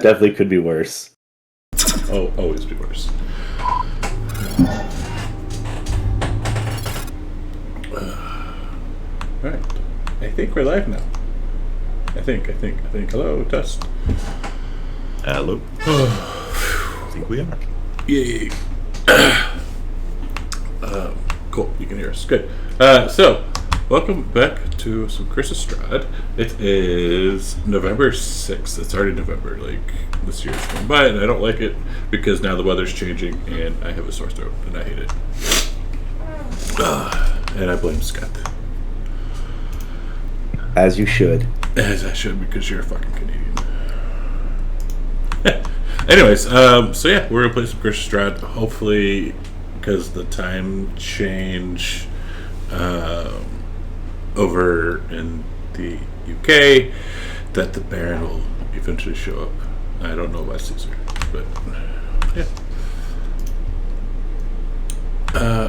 Definitely could be worse. Oh, always be worse. Alright. I think we're live now. I think. Hello, test. Hello. I think we are. Yay. Cool, you can hear us. Good. So, welcome back to some Chris's Strahd. It is November 6th. It's already November. Like, this year's going by, and I don't like it because now the weather's changing, and I have a sore throat, and I hate it. And I blame Scott. As you should. As I should, because you're a fucking Canadian. Anyways, so yeah, we're going to play some Chris's Strahd. Hopefully, because the time change over in the UK, that the Baron will eventually show up. I don't know about Caesar, but yeah.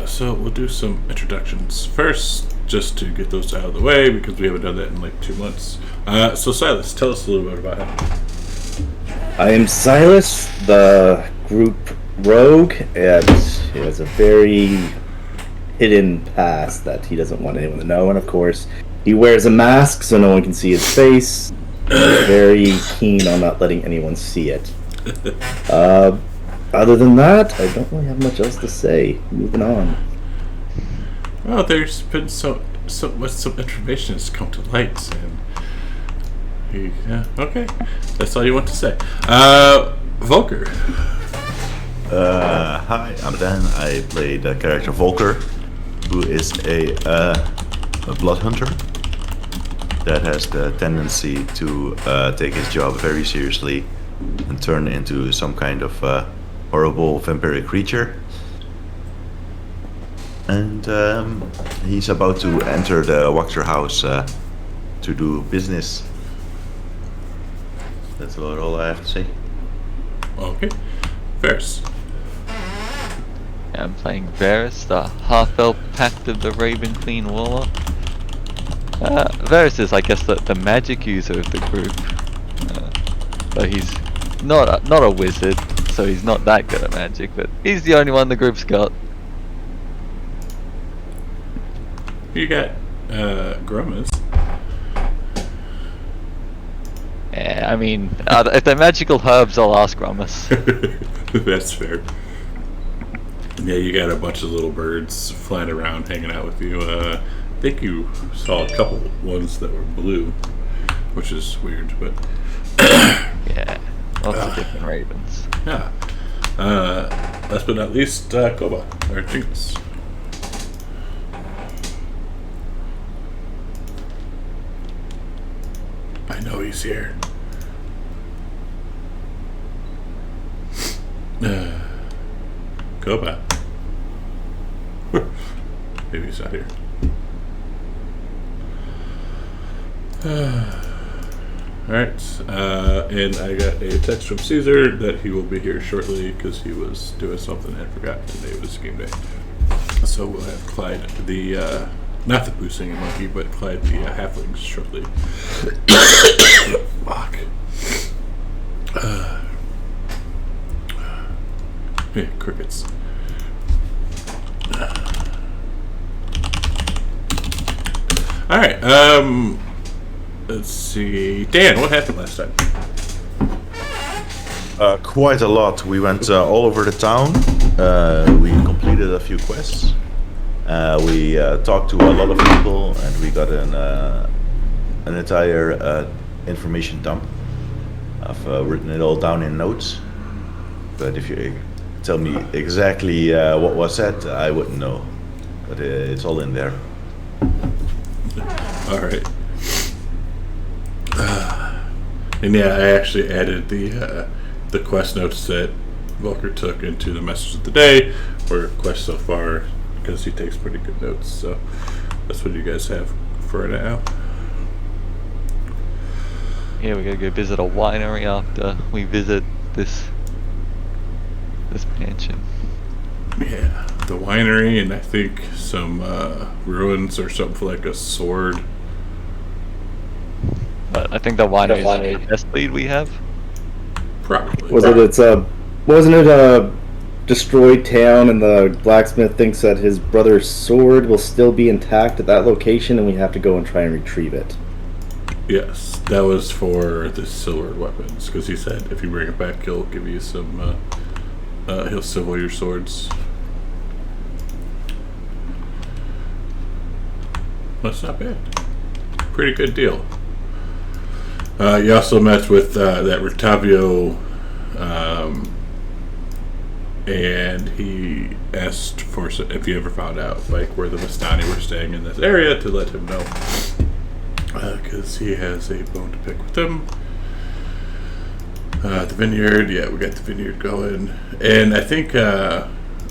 So we'll do some introductions first, just to get those out of the way, because we haven't done that in like 2 months. So Silas, tell us a little bit about him. I am Silas, the group rogue, and he has a very hidden past that he doesn't want anyone to know, and of course, he wears a mask so no one can see his face. He's very keen on not letting anyone see it. Other than that, I don't really have much else to say. Moving on. Well, there's been some information has come to light, and okay, that's all you want to say. Volker. Hi, I'm Dan. I play the character Volker, who is a blood hunter that has the tendency to take his job very seriously and turn into some kind of horrible vampiric creature. And he's about to enter the Wachterhaus to do business. That's about all I have to say. Okay. Ferris. I'm playing Varus, the half-elf pact of the Raven Queen Warlock. Varus is, I guess, the magic user of the group. But he's not a wizard, so he's not that good at magic, but he's the only one the group's got. You got Grummas. Yeah, I mean, if they're magical herbs, I'll ask Grummas. That's fair. Yeah, you got a bunch of little birds flying around, hanging out with you. I think you saw a couple ones that were blue, which is weird, but yeah, lots of different ravens. Yeah. Last but not least, Koba, or Jinx. I know he's here. Koba. Maybe he's not here. Alright, and I got a text from Caesar that he will be here shortly because he was doing something and forgot today was game day. So we'll have Clyde, the, not the Boo Singing Monkey, but Clyde the Halflings shortly. Fuck. Yeah, crickets. Alright, let's see. Dan, what happened last time? Quite a lot. We went all over the town. We completed a few quests. We talked to a lot of people, and we got an entire information dump. I've written it all down in notes. But if you tell me exactly what was said, I wouldn't know. But it's all in there. All right. And yeah, I actually added the quest notes that Volker took into the message of the day, or quest so far, because he takes pretty good notes. So that's what you guys have for now. Yeah, we gotta go visit a winery after we visit this mansion. Yeah, the winery, and I think some ruins or something for like a sword. But I think the winery is the best lead we have. Probably. Wasn't it a destroyed town, and the blacksmith thinks that his brother's sword will still be intact at that location, and we have to go and try and retrieve it. Yes, that was for the silvered weapons, because he said if you bring it back, he'll give you some. He'll silver your swords. That's not bad. Pretty good deal. You also met with that Rictavio, and he asked for if you ever found out like where the Vistani were staying in this area to let him know, because he has a bone to pick with them. The vineyard, yeah, we got the vineyard going, and I think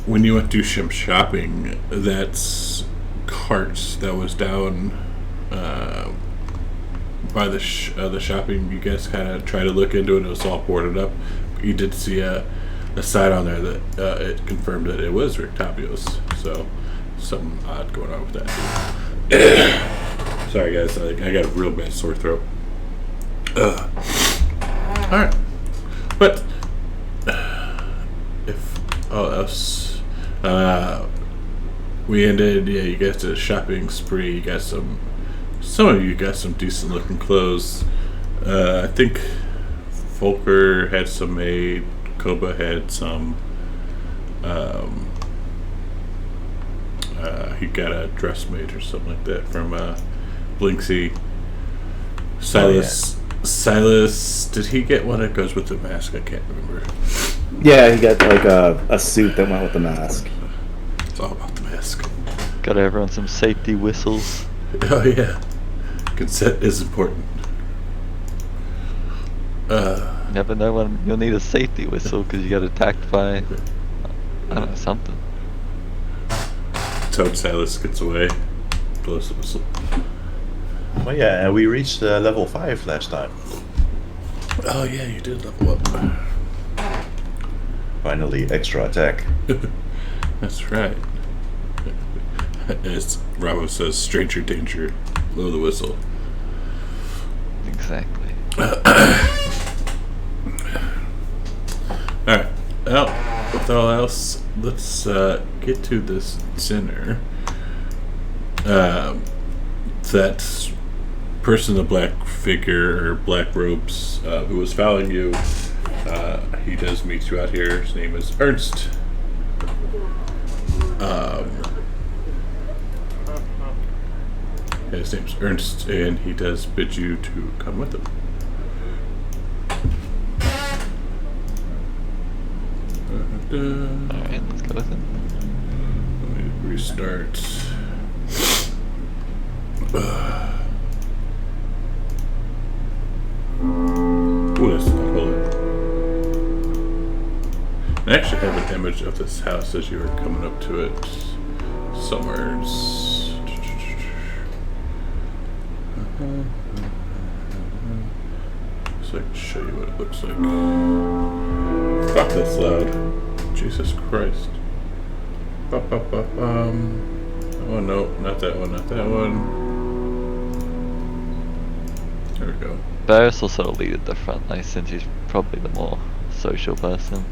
when you went to Shim shopping, that's carts that was down by the shopping. You guys kind of tried to look into it, and it was all boarded up. You did see a sign on there that it confirmed that it was Rick Tapio's, so something odd going on with that. Sorry guys, I got a real bad sore throat. Alright, but if all else, we ended, yeah, you guys did a shopping spree. You got some of you got some decent looking clothes. I think Volker had some made, Koba had some, he got a dress made or something like that from Blinksy. Silas, did he get one that goes with the mask? I can't remember. Yeah, he got like a suit that went with the mask. It's all about the mask. Got everyone some safety whistles. Oh yeah, consent is important. Never know when you'll need a safety whistle because you got attacked by, I don't know, something. Toad Silas gets away, blows the whistle. Well, yeah, we reached level 5 last time. Oh yeah, you did level up. Finally, extra attack. That's right. As Bravo says, stranger danger, blow the whistle. Exactly. Alright, well, with all else, let's get to this dinner. That person in the black figure, or black robes, who was following you, he does meet you out here. His name is Ernst. His name's Ernst, and he does bid you to come with him. Alright, let's go with him. Let me restart. Ooh, that's not holy. I actually have an image of this house as you were coming up to it somewhere. So I can show you what it looks like. Fuck, that's loud. Jesus Christ. Oh no, not that one, not that one. There we go. Barris will sort of lead at the front, like, since he's probably the more social person.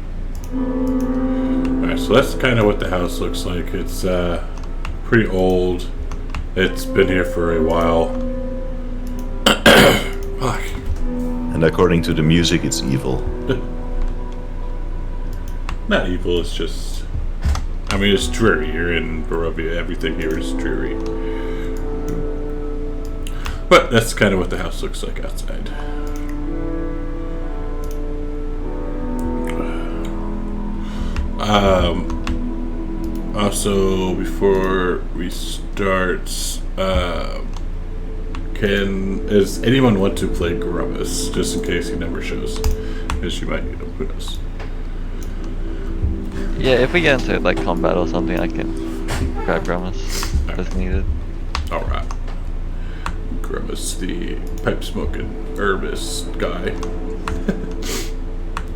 Alright, so that's kind of what the house looks like. It's pretty old. It's been here for a while. And according to the music, it's evil. Not evil, it's just... I mean, it's dreary. You're in Bravia. Everything here is dreary. But that's kind of what the house looks like outside. Also, before we start, does anyone want to play Grubbus, just in case he never shows? Because you might need him, who knows? Yeah, if we get into like combat or something, I can grab Gramus as needed. Alright. Grubbus, the pipe-smoking herbist guy.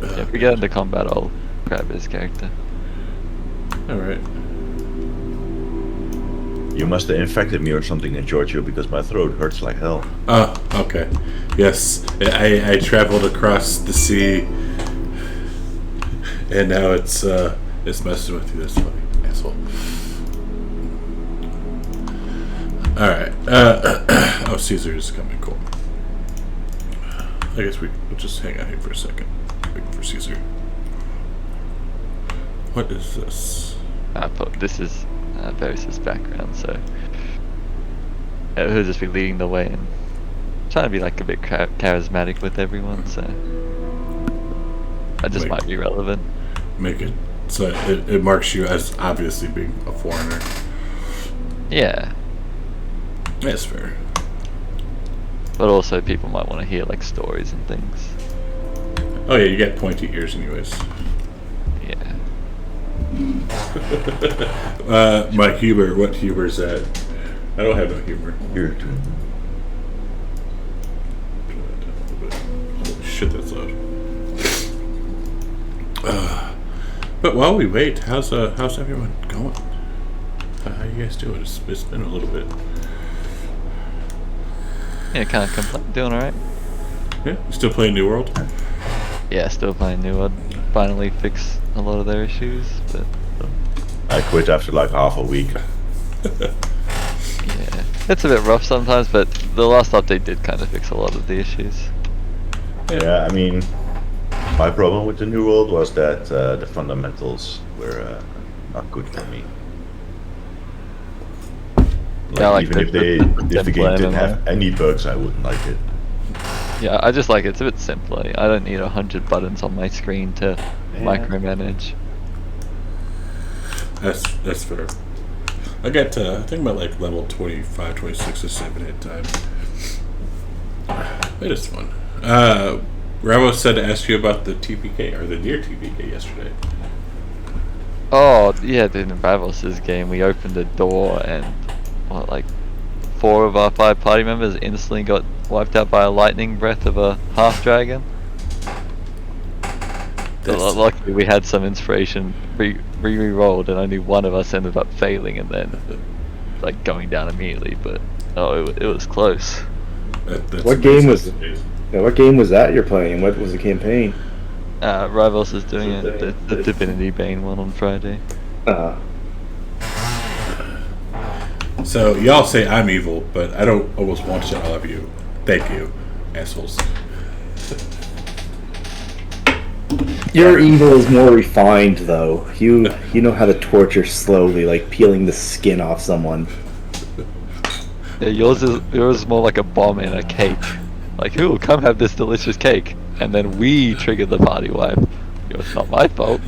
Yeah, if we get into combat, I'll grab his character. Alright. You must have infected me or something in Giorgio because my throat hurts like hell. Oh, okay. Yes, I traveled across the sea, and now it's messing with you. That's funny, asshole. All right. Oh, Caesar is coming. Cool. I guess we'll just hang out here for a second, waiting for Caesar. What is this? This is Varys' background, so he'll just be leading the way and trying to be like a bit charismatic with everyone. So that just might be relevant. Make it so it marks you as obviously being a foreigner. Yeah. That's fair. But also people might want to hear like stories and things. Oh yeah, you got pointy ears anyways. Yeah. My humor, what humor is that? I don't have no humor. Here, too. Holy shit, that's loud. But while we wait, how's everyone going? How you guys doing? It's been a little bit. Yeah, can't complain. Doing alright. Yeah, you still playing New World? Yeah, still playing New World. Finally fixed a lot of their issues, but I quit after like half a week. yeah, it's a bit rough sometimes. But the last update did kind of fix a lot of the issues. Yeah, I mean, my problem with the New World was that the fundamentals were not good for me. Like, Yeah, I like even if the game didn't have any bugs, I wouldn't like it. Yeah, I just like it's a bit simpler. I don't need 100 buttons on my screen to micromanage. That's fair. I got to, I think about like level 25, 26 or 7 at time. It is fun. Ramos said to ask you about the TPK or the near TPK yesterday. Oh yeah, dude, in Bravos' game we opened a door and like 4 of our 5 party members instantly got wiped out by a lightning breath of a half dragon. Luckily we had some inspiration. We re-rolled and only one of us ended up failing and then like going down immediately. But it was close. What game was that you're playing? What was the campaign? Rivals is doing it. The Divinity Bane one on Friday. So y'all say I'm evil, but I don't almost want to all of you. Thank you, assholes. Your evil is more refined, though. You know how to torture slowly, like peeling the skin off someone. Yeah, yours is more like a bomb in a cake. Like, ooh, come have this delicious cake, and then we trigger the party wipe. It's not my fault.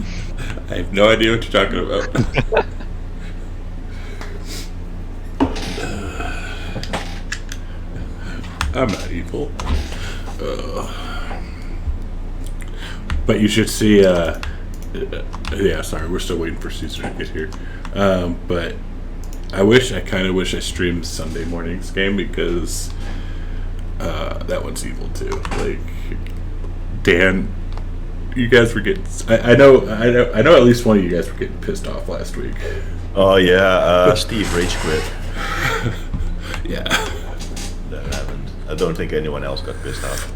I have no idea what you're talking about. I'm not evil. But you should see, yeah, sorry, we're still waiting for Caesar to get here. But I kind of wish I streamed Sunday morning's game because that one's evil too. Like, Dan, you guys were getting, I know at least one of you guys were getting pissed off last week. Oh yeah, Steve rage quit. Yeah. That happened. I don't think anyone else got pissed off.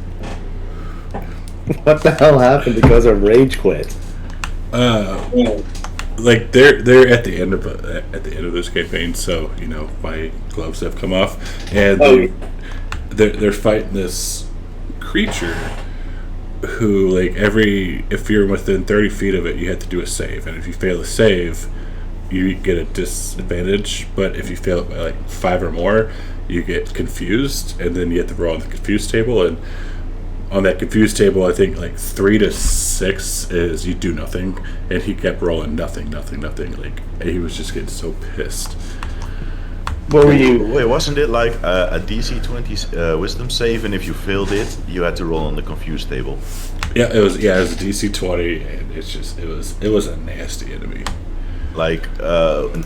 What the hell happened because of rage quit? Like they're at the end of this campaign, so you know my gloves have come off, and they're fighting this creature who, like, if you're within 30 feet of it, you have to do a save, and if you fail a save, you get a disadvantage. But if you fail it by like 5 or more, you get confused, and then you have to roll on the confused table. And on that confused table, I think like 3 to 6 is you do nothing, and he kept rolling nothing. Like, he was just getting so pissed. What were you? Wait, wasn't it like a DC 20 wisdom save, and if you failed it, you had to roll on the confused table? Yeah, it was a DC 20, and it was a nasty enemy. Like,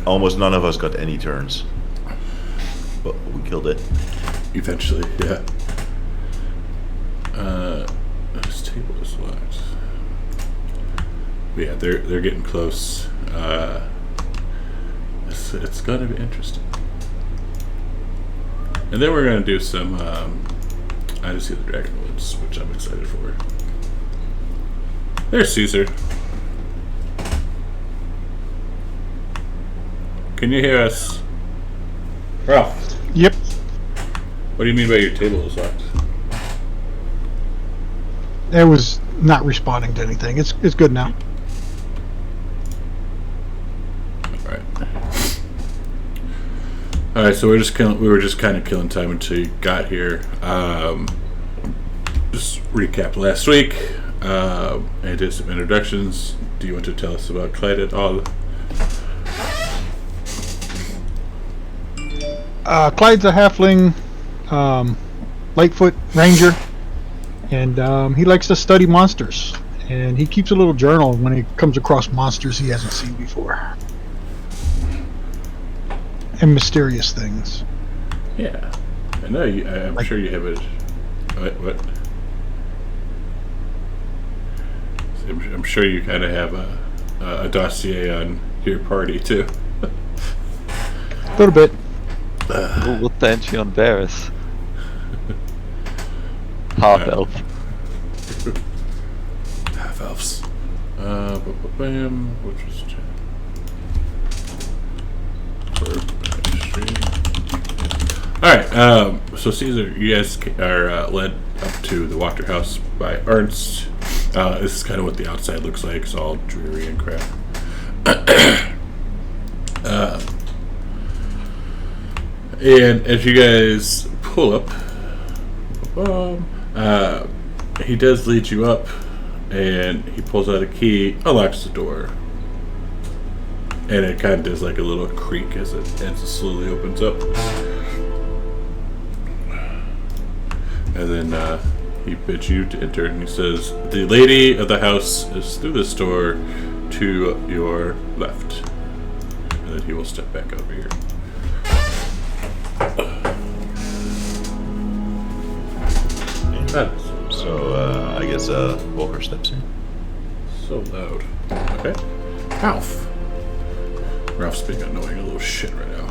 almost none of us got any turns, but we killed it. Eventually, yeah. This table is locked. But yeah, they're getting close. It's gonna be interesting. And then we're gonna do some I just see the Dragon Woods, which I'm excited for. There's Caesar. Can you hear us? Ralph, Yep. what do you mean by your table is locked? It was not responding to anything. It's good now. Alright, so we were just kind of killing time until you got here. Just recap last week. I did some introductions. Do you want to tell us about Clyde at all? Clyde's a halfling, Lightfoot ranger, and he likes to study monsters. And he keeps a little journal when he comes across monsters he hasn't seen before. And mysterious things. Yeah. I know, I'm sure you have a... What? I'm sure you kind of have a dossier on your party, too. A little bit. What's the entry on Varys? Half elf. Half elves. Bam. Which was... Alright, so Caesar, you guys are led up to the Wachterhaus by Ernst. This is kind of what the outside looks like. It's all dreary and crap. And as you guys pull up, he does lead you up, and he pulls out a key, unlocks the door. And it kind of does like a little creak as it slowly opens up. And then he bids you to enter, and he says, "The lady of the house is through this door to your left." And then he will step back over here. So I guess Walker steps in. So loud. Okay. Ralph. Ralph's being annoying a little shit right now.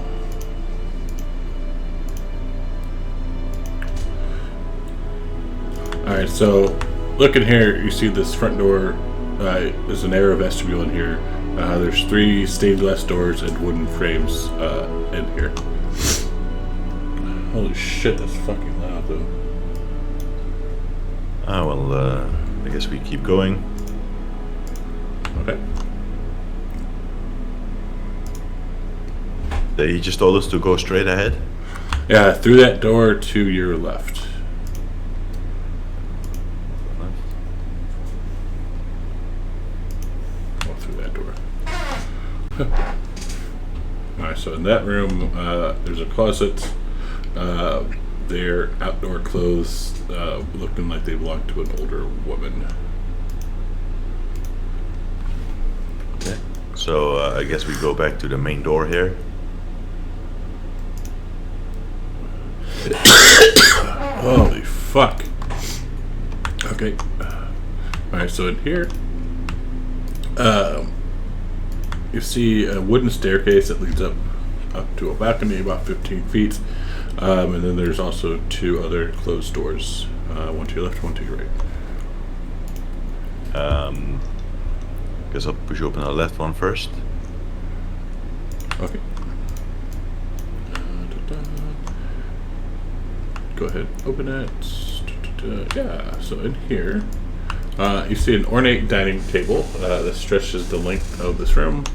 Alright, so looking here, you see this front door. There's an narrow vestibule in here. There's 3 stained glass doors and wooden frames in here. Holy shit, that's fucking loud though. Well, I guess we keep going. Okay. He just told us to go straight ahead. Yeah, through that door to your left. Go through that door. Alright, so in that room, there's a closet. They're outdoor clothes, looking like they belong to an older woman. Okay. So I guess we go back to the main door here. Holy fuck. Okay. Alright, so in here, you see a wooden staircase that leads up to a balcony about 15 feet. And then there's also 2 other closed doors. One to your left, one to your right. Guess I'll push open the left one first. Okay. Go ahead, open it. Yeah, so in here, You see an ornate dining table that stretches the length of this room.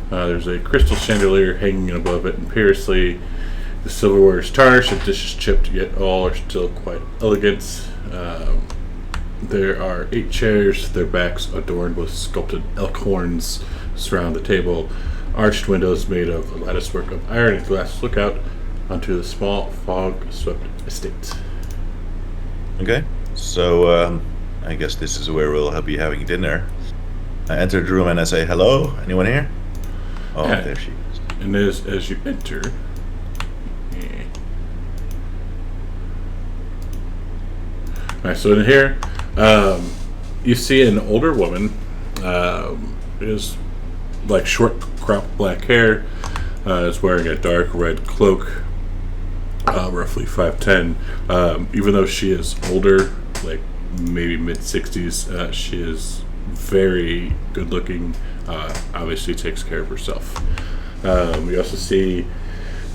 There's a crystal chandelier hanging above it imperiously. The silverware is tarnished, the dishes chipped, yet all are still quite elegant. There are 8 chairs, their backs adorned with sculpted elk horns surround the table. Arched windows made of latticework of iron and glass look out onto the small fog-swept estate. Okay, so I guess this is where we'll be having dinner. I enter the room and I say, hello, anyone here? Oh, Yeah. there she is. And as you enter, Alright, so in here, you see an older woman. Is like short cropped black hair. Is wearing a dark red cloak. Roughly 5'10". Even though she is older, like maybe mid-60s, she is very good looking. Obviously takes care of herself. We also see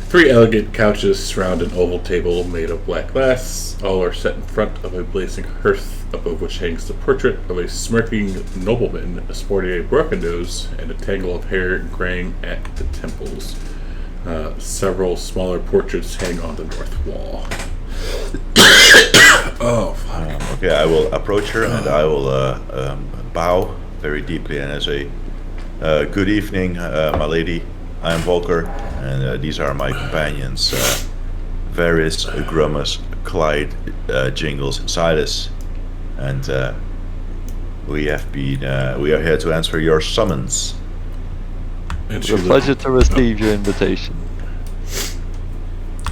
3 elegant couches surround an oval table made of black glass. All are set in front of a blazing hearth, above which hangs the portrait of a smirking nobleman sporting a broken nose and a tangle of hair graying at the temples. Several smaller portraits hang on the north wall. Oh, fuck. Okay, I will approach her and I will bow very deeply and I say, good evening, my lady. I am Volker, and these are my companions, Varys, Grummus, Clyde, Jingles, and Silas. And we are here to answer your summons. And It's a pleasure to receive your invitation.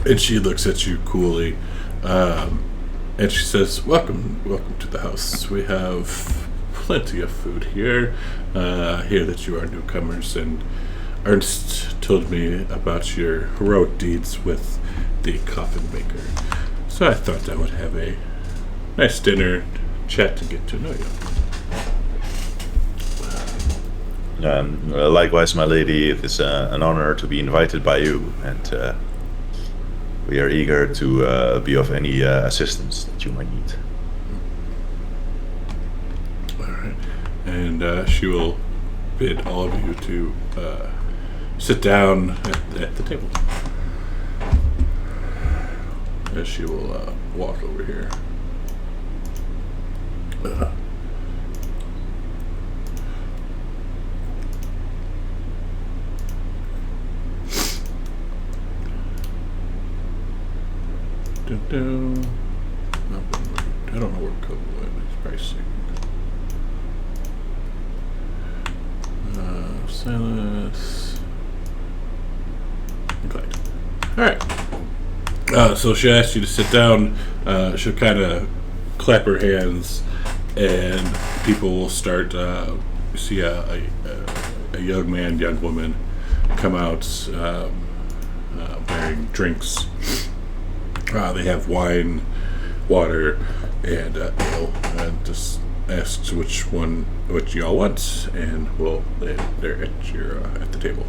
And she looks at you coolly, and she says, welcome to the house. We have plenty of food here. I hear that you are newcomers, and Ernst told me about your heroic deeds with the coffin maker. So I thought I would have a nice dinner, chat to get to know you. Likewise, my lady, it is an honor to be invited by you, and we are eager to be of any assistance that you might need. Alright. And she will bid all of you to sit down at the table. As she will walk over here. I don't know where Coco went. It's probably sick. Silas. Clyde. Alright. So she asks you to sit down. She'll kind of clap her hands, and people will start. You see a young man, young woman come out bearing drinks. They have wine, water, and ale, and just asks which y'all want, and they're at the table.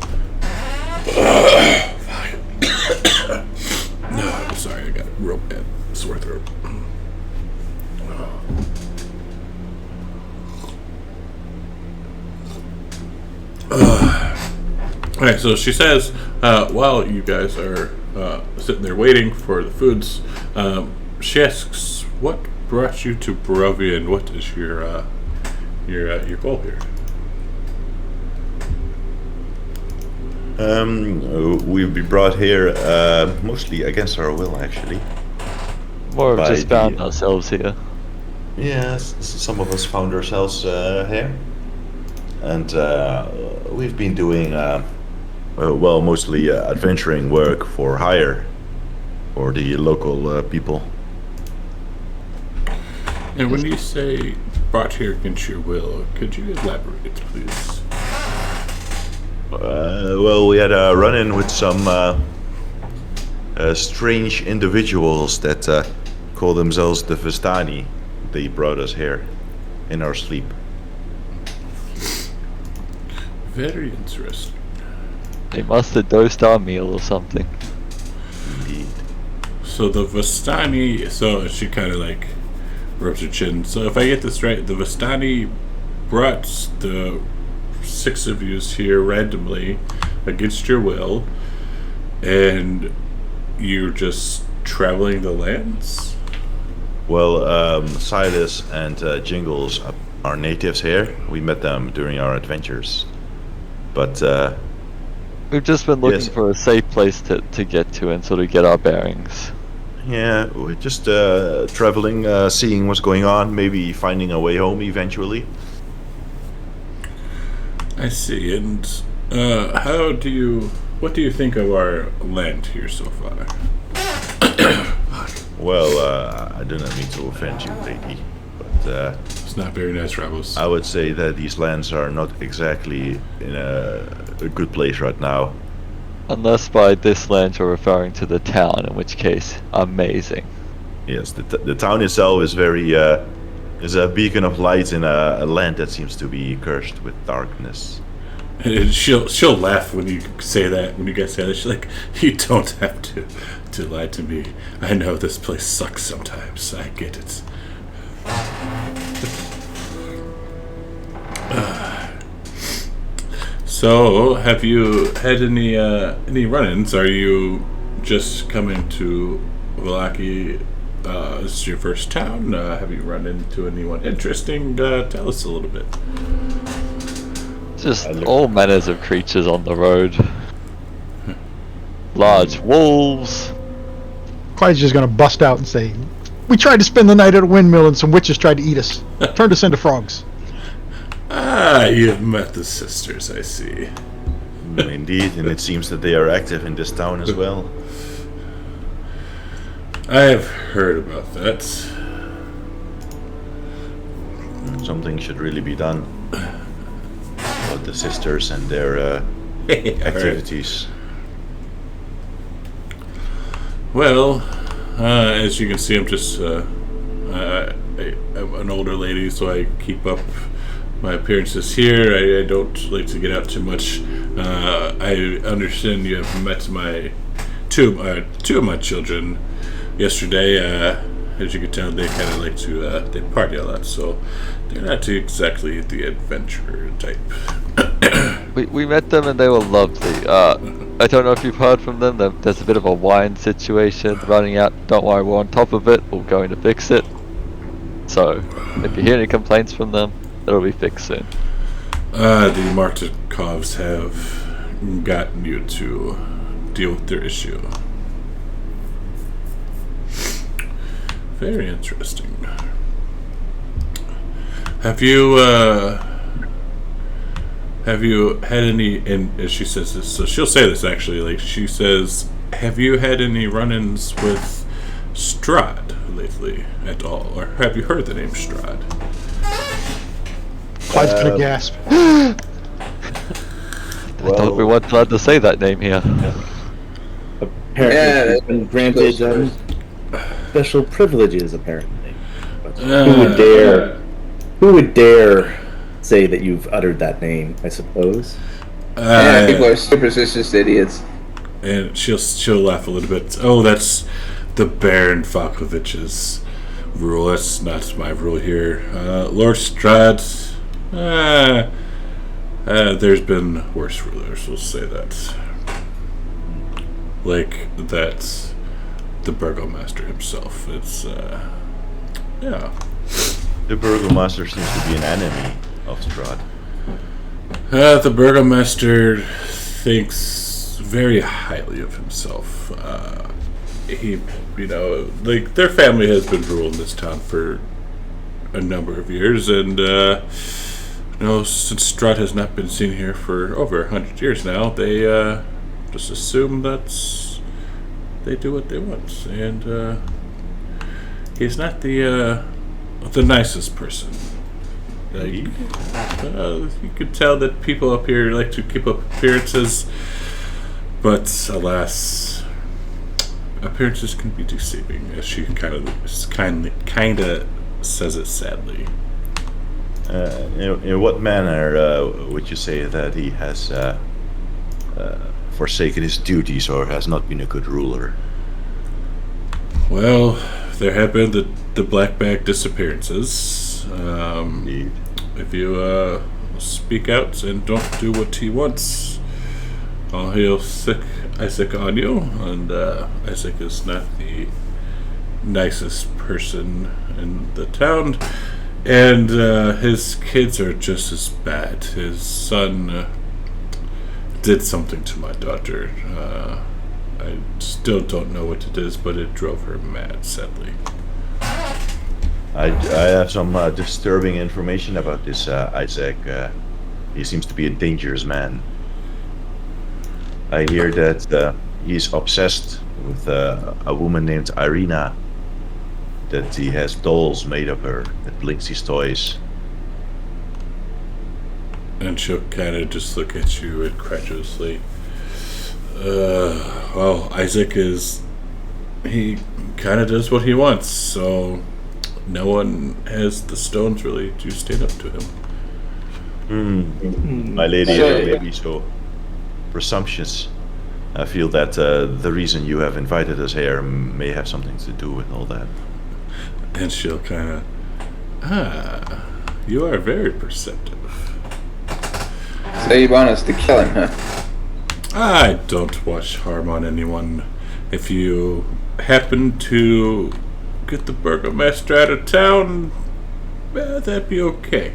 No, I'm sorry, I got a real bad sore throat. Alright, so she says, while you guys are sitting there waiting for the foods, she asks, what brought you to Bravia, and what is your goal here? We've been brought here mostly against our will, actually. More of By just found ourselves here. Yes, some of us found ourselves here, and we've been doing, mostly adventuring work for hire for the local people. And when you say brought here against your will, could you elaborate, please? We had a run-in with some strange individuals that call themselves the Vistani. They brought us here in our sleep. Very interesting. They must have dosed our meal or something. Indeed. So the Vistani, so she kind of like rubs her chin. So if I get this right, the Vistani brought the 6 of you here randomly against your will, and you're just traveling the lands? Well, Silas and Jingles are natives here. We met them during our adventures. But, We've just been looking Yes. for a safe place to get to and sort of get our bearings. yeah, we're just traveling, seeing what's going on, maybe finding a way home eventually. I see. And what do you think of our land here so far? Well, I do not mean to offend you, lady, but It's not very nice, Ravos. I would say that these lands are not exactly in a good place right now. Unless by this land you're referring to the town, in which case, amazing. Yes, the town itself is very is a beacon of light in a land that seems to be cursed with darkness. And she'll laugh when you say that. When you guys say that, she's like, "You don't have to lie to me. I know this place sucks sometimes. I get it." So, have you had any run-ins? Are you just coming to Valaki? This is your first town. Have you run into anyone interesting? Tell us a little bit. Just all manners of creatures on the road. Large wolves. Clyde's just gonna bust out and say, "We tried to spend the night at a windmill and some witches tried to eat us. Turned us into frogs." Ah, you've met the sisters, I see. Indeed, and it seems that they are active in this town as well. I have heard about that. Something should really be done about the sisters and their activities. Well, as you can see, I'm just I'm an older lady, so I keep up my appearances here. I don't like to get out too much. I understand you have met my two of my children yesterday. As you can tell, they kind of like to they party a lot, so they're not exactly the adventurer type. We met them and they were lovely. I don't know if you've heard from them. There's a bit of a wine situation running out. Don't worry, we're on top of it. We're going to fix it. So, if you hear any complaints from them, it'll be fixed soon. The Martikovs have gotten you to deal with their issue. Very interesting. Have you had any, and as she says this, so she'll say this actually, like she says, have you had any run-ins with Strahd lately at all? Or have you heard the name Strahd? Clyde's gonna gasp. I thought we weren't allowed to say that name here. Apparently, he's been granted special privileges. Apparently, but who would dare say that you've uttered that name? I suppose. Yeah, people are superstitious idiots. And she'll laugh a little bit. Oh, that's the Baron Falkovich's rule. That's not my rule here. Lord Strahd, there's been worse rulers, we'll say that. Like that, the Burgomaster himself. It's, yeah. The Burgomaster seems to be an enemy of Strahd. The Burgomaster thinks very highly of himself. He, like, their family has been ruling this town for a number of years, and, since Strahd has not been seen here for over 100 years now, they, just assume that they do what they want, and, he's not the nicest person. Like, you could tell that people up here like to keep up appearances, but alas, appearances can be deceiving, as she kind of says it sadly. In what manner would you say that he has forsaken his duties or has not been a good ruler? Well, there have been the the black bag disappearances. Indeed. If you speak out and don't do what he wants, he'll sick Isaac on you, and Isaac is not the nicest person in the town, and his kids are just as bad. His son did something to my daughter. I still don't know what it is, but it drove her mad, sadly. I have some disturbing information about this Isaac. He seems to be a dangerous man. I hear that he's obsessed with a woman named Irina, that he has dolls made of her, that licks his toys. And she'll kind of just look at you incredulously. Well, Isaac he kind of does what he wants, so no one has the stones really to stand up to him. My lady may be so presumptuous. I feel that the reason you have invited us here may have something to do with all that. And she'll kind of, you are very perceptive. So you want us to kill him, huh? I don't wish harm on anyone. If you happen to get the burgomaster out of town, that'd be okay.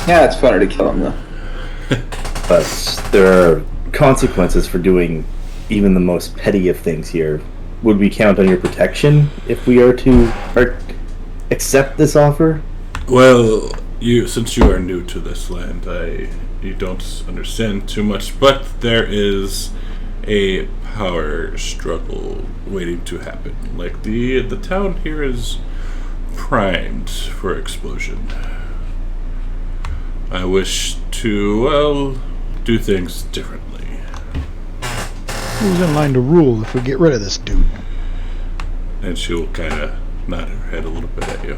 Yeah, it's funner to kill him, though. But there are consequences for doing even the most petty of things here. Would we count on your protection if we are to accept this offer? Well, since you are new to this land, you don't understand too much, but there is a power struggle waiting to happen. Like, the town here is primed for explosion. I wish to, well, do things differently. Who's in line to rule if we get rid of this dude? And she'll kind of nod her head a little bit at you.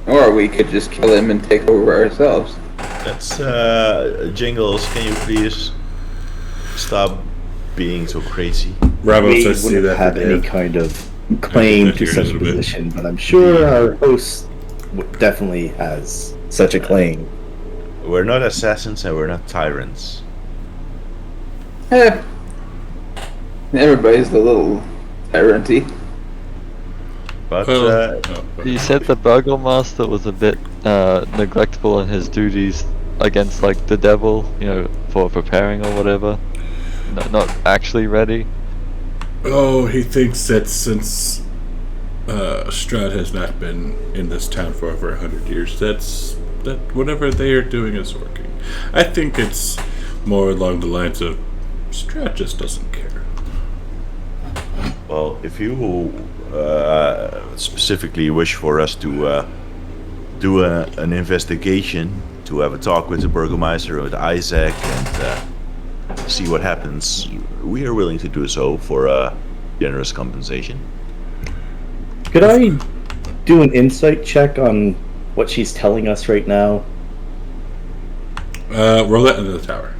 Or we could just kill him and take over ourselves. That's Jingles, can you please stop being so crazy? Bravo We says wouldn't have any kind of claim to such a position, but I'm sure our host definitely has such a claim. We're not assassins and we're not tyrants. Everybody's a little tyranty. But You said the burgomaster was a bit neglectful in his duties against, like, the devil, for preparing or whatever. Not actually ready. Oh, he thinks that since Strahd has not been in this town for over 100 years, that whatever they are doing is working. I think it's more along the lines of Strahd just doesn't care. well, if you specifically wish for us to do an investigation, to have a talk with the burgomaster, with Isaac, and see what happens, we are willing to do so for a generous compensation. Could I do an insight check on what she's telling us right now? Roll that into the tower.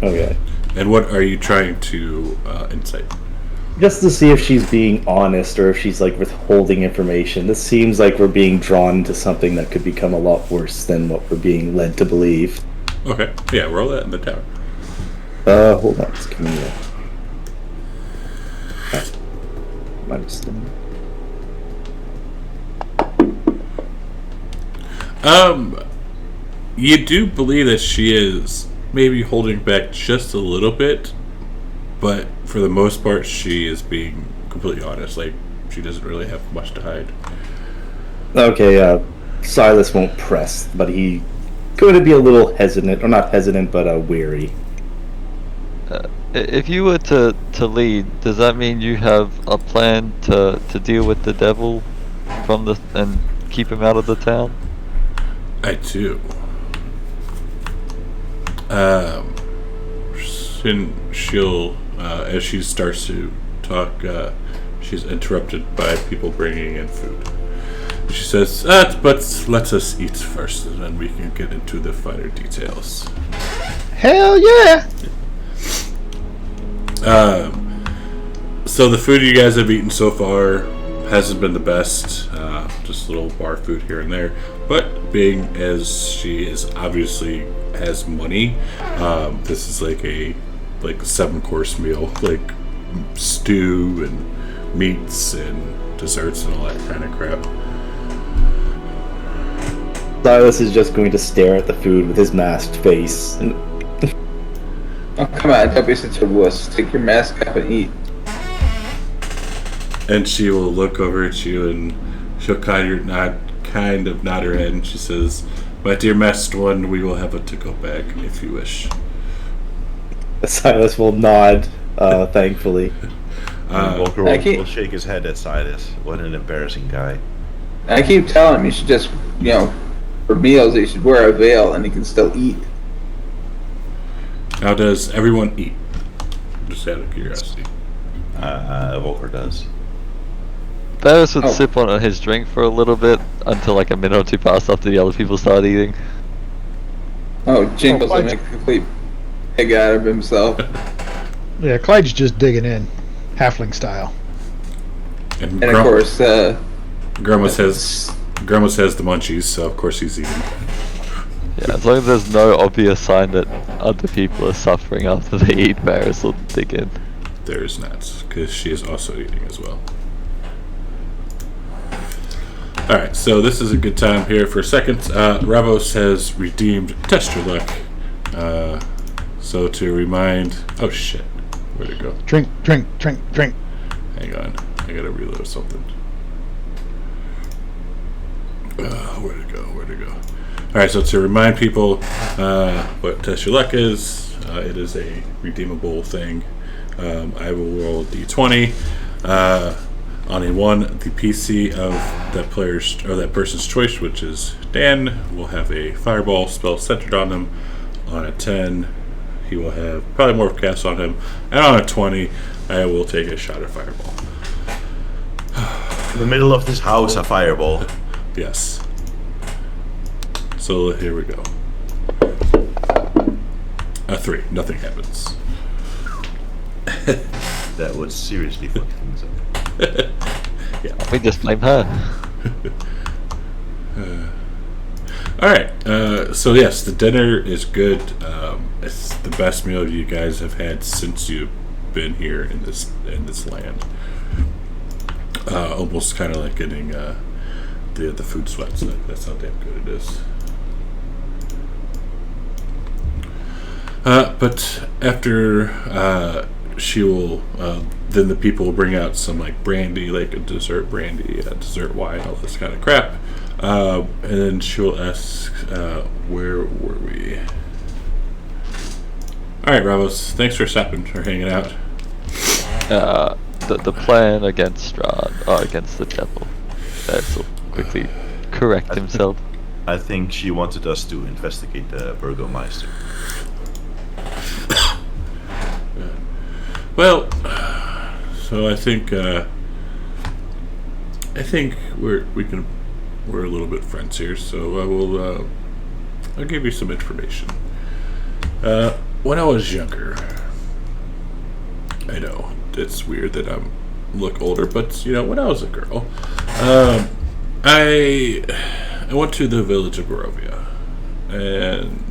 Okay. And what are you trying to insight? Just to see if she's being honest or if she's like withholding information. This seems like we're being drawn to something that could become a lot worse than what we're being led to believe. Okay. Yeah, roll that in the tower. Hold on, it's coming up. -1. You do believe that she is maybe holding back just a little bit, but for the most part, she is being completely honest. Like, she doesn't really have much to hide. Okay, Silas won't press, but he going to be a little hesitant, or not hesitant, but weary. If you were to lead, does that mean you have a plan to deal with the devil and keep him out of the town? I do. She'll, as she starts to talk, she's interrupted by people bringing in food. She says, but let us eat first, and then we can get into the finer details. Hell yeah! So the food you guys have eaten so far hasn't been the best. Just little bar food here and there. But being as she is obviously has money, this is like a 7-course meal, like stew and meats and desserts and all that kind of crap. Silas is just going to stare at the food with his masked face. And Oh, come on, don't be such a wuss. Take your mask off and eat. And she will look over at you and she'll kind of nod her head and she says, "My dear masked one, we will have a to-go bag if you wish." Silas will nod, thankfully. Walker I will can't- shake his head at Silas. What an embarrassing guy. I keep telling him you should just, for meals, he should wear a veil and he can still eat. Now, does everyone eat? Just out of curiosity. Walker does. Barris would Oh. sip on his drink for a little bit until like a minute or two passed after the other people started eating. Oh, Jingles Oh, will make a complete pig out of himself. Yeah, Clyde's just digging in, halfling style. And And of course, Grandma has the munchies, so of course he's eating. Yeah, as long as there's no obvious sign that other people are suffering after they eat, Barris will dig in. There is not, because she is also eating as well. Alright, so this is a good time here for a second. Ravos has redeemed Test Your Luck. So to remind... Oh shit, where'd it go? Drink, drink, drink, drink. Hang on, I gotta reload something. Where'd it go? Alright, so to remind people what Test Your Luck is, it is a redeemable thing. I will roll a d20. On a 1, the PC of that person's choice, which is Dan, will have a fireball spell centered on him. On a 10, he will have probably more cast on him. And on a 20, I will take a shot at fireball. In the middle of this house, a fireball. Yes. So here we go. A 3. Nothing happens. That would seriously fuck things up. We just blame her. Alright, so yes, the dinner is good. It's the best meal you guys have had since you've been here in this land. Almost kind of like getting the food sweats. That's how damn good it is. But after she will, then the people will bring out some like brandy, like a dessert brandy, dessert wine, all this kind of crap. And then she will ask, where were we? Alright, Ravos, thanks for stopping or hanging out. The plan against Strahd, against the devil. Barris will quickly correct himself. I think she wanted us to investigate the Burgomeister. Well, so I think we're a little bit friends here. So I will I'll give you some information. When I was younger, I know it's weird that I look older, but when I was a girl, I went to the village of Bravia and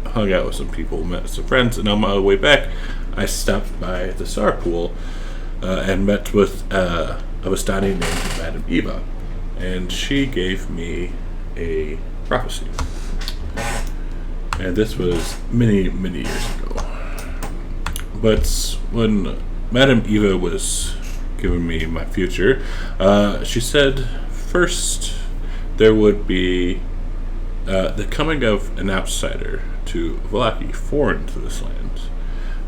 hung out with some people, met some friends, and on my way back, I stopped by the Star Pool and met with a Vistani named Madame Eva, and she gave me a prophecy. And this was many, many years ago. But when Madame Eva was giving me my future, she said first there would be the coming of an outsider to Vallaki, foreign to this land.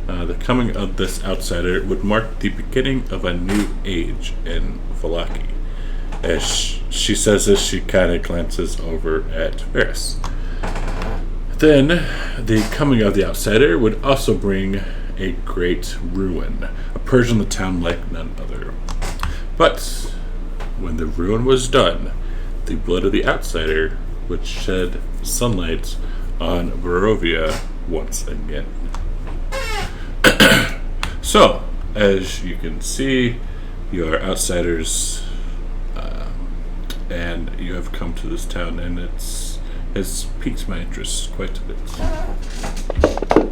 The coming of this outsider would mark the beginning of a new age in Vallaki. As she says this, she kind of glances over at Varys. Then, the coming of the outsider would also bring a great ruin, a purge on the town like none other. But, when the ruin was done, the blood of the outsider would shed sunlight on Bravia once again. So, as you can see, you are outsiders, and you have come to this town, and has piqued my interest quite a bit.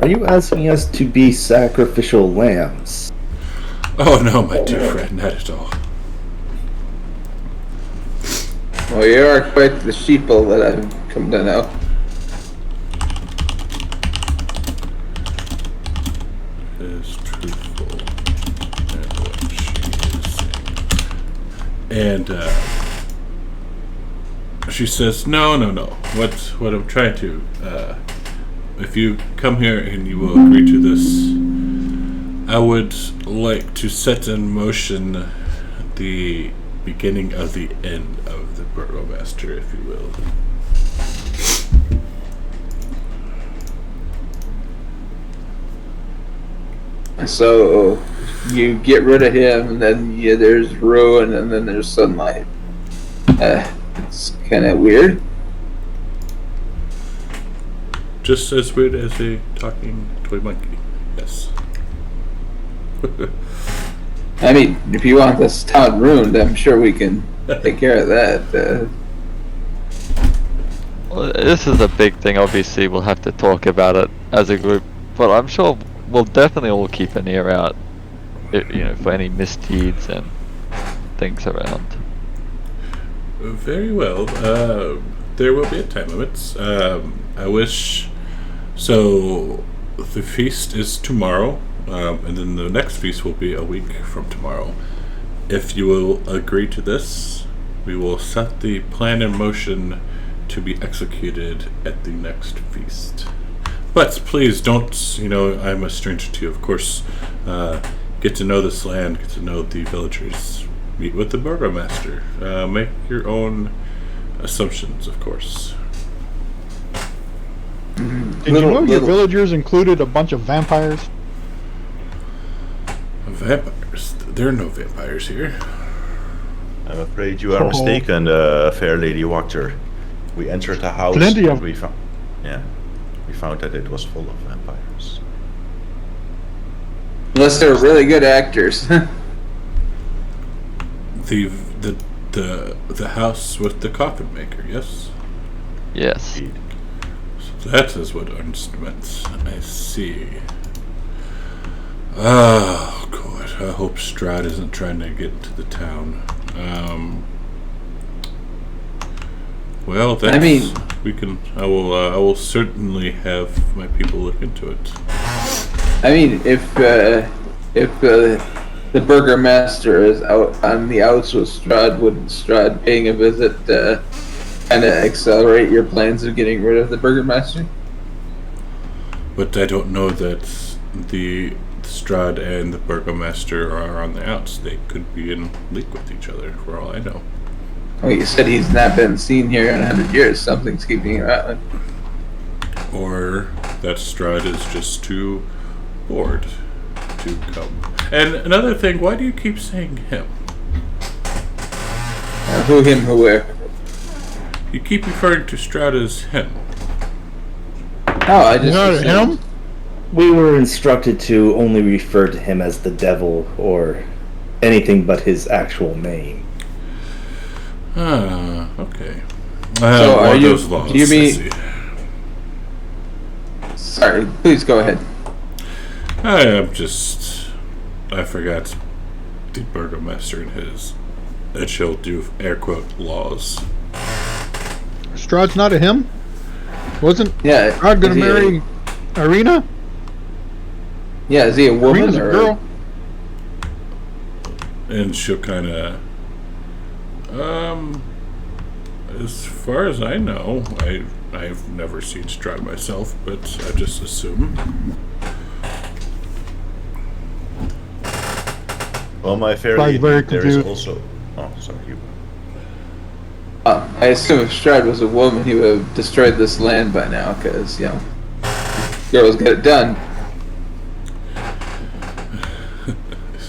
Are you asking us to be sacrificial lambs? Oh no, my dear friend, not at all. Well, you are quite the sheeple that I've come to know. Is truthful in what she is saying. And she says, no. What I'm trying to, if you come here and you will agree to this, I would like to set in motion the beginning of the end of the Burgomaster, if you will. So you get rid of him, and then there's ruin, and then there's sunlight. It's kind of weird. Just as weird as a talking toy monkey. Yes. I mean, if you want this town ruined, I'm sure we can take care of that. Well, this is a big thing. Obviously, we'll have to talk about it as a group, but I'm sure we'll definitely all keep an ear out, for any misdeeds and things around. Very well. There will be a time limit. I wish. So, the feast is tomorrow, and then the next feast will be a week from tomorrow. If you will agree to this, we will set the plan in motion to be executed at the next feast. But please don't, I'm a stranger to you, of course. Get to know this land, get to know the villagers. Meet with the Burgomaster. Make your own assumptions, of course. Did you know your villagers included a bunch of vampires? Vampires? There are no vampires here. I'm afraid you are mistaken, fair Lady Wachter. We entered the house. Plenty of. We found that it was full of vampires. Unless they're really good actors. The house with the coffin maker, yes? Yes. Indeed. So that is what Ernst meant. I see. Oh, God. I hope Strahd isn't trying to get into the town. Well, that's... I will certainly have my people look into it. I mean, if the Burgomaster is out on the outs with Strahd, wouldn't Strahd paying a visit kind of accelerate your plans of getting rid of the Burgomaster? But I don't know that the Strahd and the Burgomaster are on the outs. They could be in league with each other, for all I know. Well, you said he's not been seen here in 100 years. Something's keeping him out. Or that Strahd is just too bored to come. And another thing, why do you keep saying him? Who, him, who, where? You keep referring to Strahd as him. Oh, I just... Not him? We were instructed to only refer to him as the devil or anything but his actual name. Ah, okay. So are you... Laws, do you mean... Sorry, please go ahead. I forgot the Burgomaster and his... that she'll do air quote laws. Strahd's not a him? Wasn't Yeah. Strahd gonna marry Irina? Yeah, is he a woman Irina's or a girl. And she'll kind of... as far as I know, I've never seen Strahd myself, but I just assume. Well, my fair Probably lady, very there is confused. also... Oh, sorry, you... I assume if Strahd was a woman, he would have destroyed this land by now, because, girls get it done.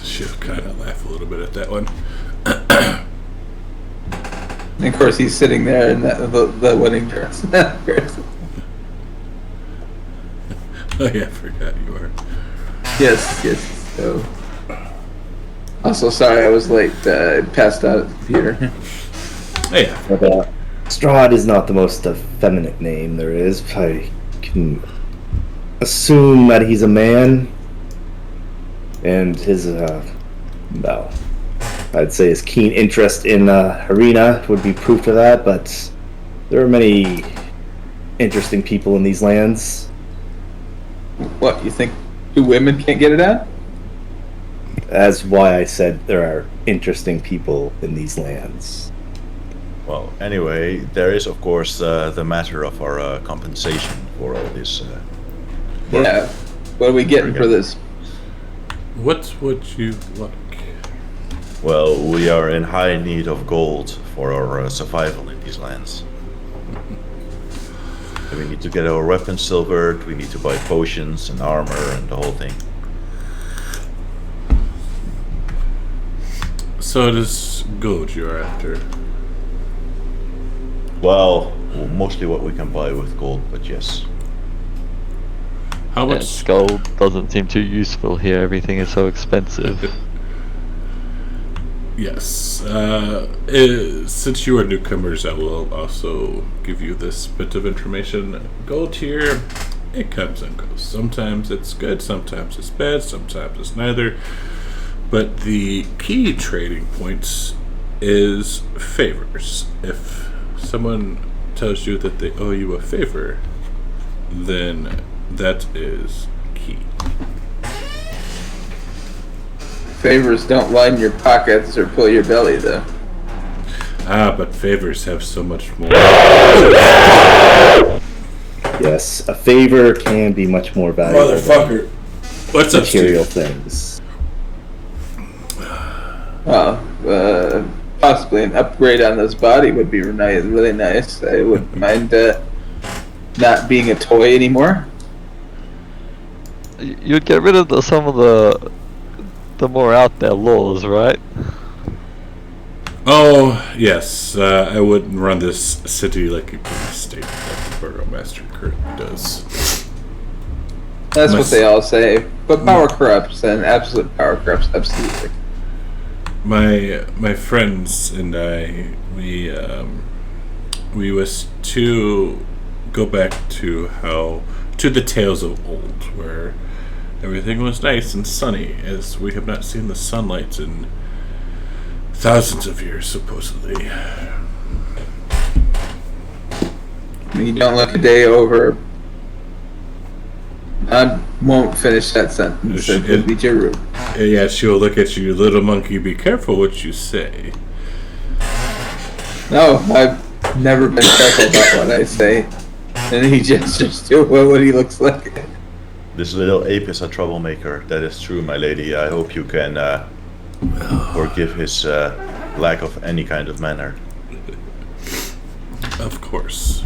She'll kind of laugh a little bit at that one. And of course, he's sitting there in the wedding dress. Oh yeah, I forgot you are. Yes. So, Also, sorry I was late. Passed out at the computer. Hey, But Strahd is not the most effeminate name there is. I can assume that he's a man, and his well, I'd say his keen interest in arena would be proof to that. But there are many interesting people in these lands. What, you think 2 women can't get it out? That's why I said there are interesting people in these lands. Well, anyway, there is of course the matter of our compensation for all this. Yeah. What are we getting for this? what would you like? Well, we are in high need of gold for our survival in these lands. We need to get our weapons silvered, we need to buy potions and armor and the whole thing. So it is gold you're after. Well, mostly what we can buy with gold, but yes. How Yeah, much? gold doesn't seem too useful here. Everything is so expensive. Yes. Since you are newcomers, I will also give you this bit of information. Gold here, it comes and goes. Sometimes it's good, sometimes it's bad, sometimes it's neither. But the key trading points is favors. If someone tells you that they owe you a favor, then that is key. Favors don't line your pockets or fill your belly, though. Ah, but favors have so much more. Yes, a favor can be much more valuable Motherfucker. What's than up, material Steve? things. Possibly an upgrade on this body would be really nice. I wouldn't mind not being a toy anymore. You'd get rid of some of the more out there laws, right? Oh, yes. I wouldn't run this city like a police state that the burgomaster currently does. That's what they all say. But power corrupts, and absolute power corrupts, absolutely. My friends and I, we wish to go back to the tales of old, where everything was nice and sunny, as we have not seen the sunlight in thousands of years, supposedly. You don't look a day over. I won't finish that sentence. It would be too rude. Yeah, she'll look at you, little monkey. Be careful what you say. No, I've never been careful about what I say. And he gestures to what he looks like. This little ape is a troublemaker, that is true, my lady. I hope you can forgive his lack of any kind of manner. Of course.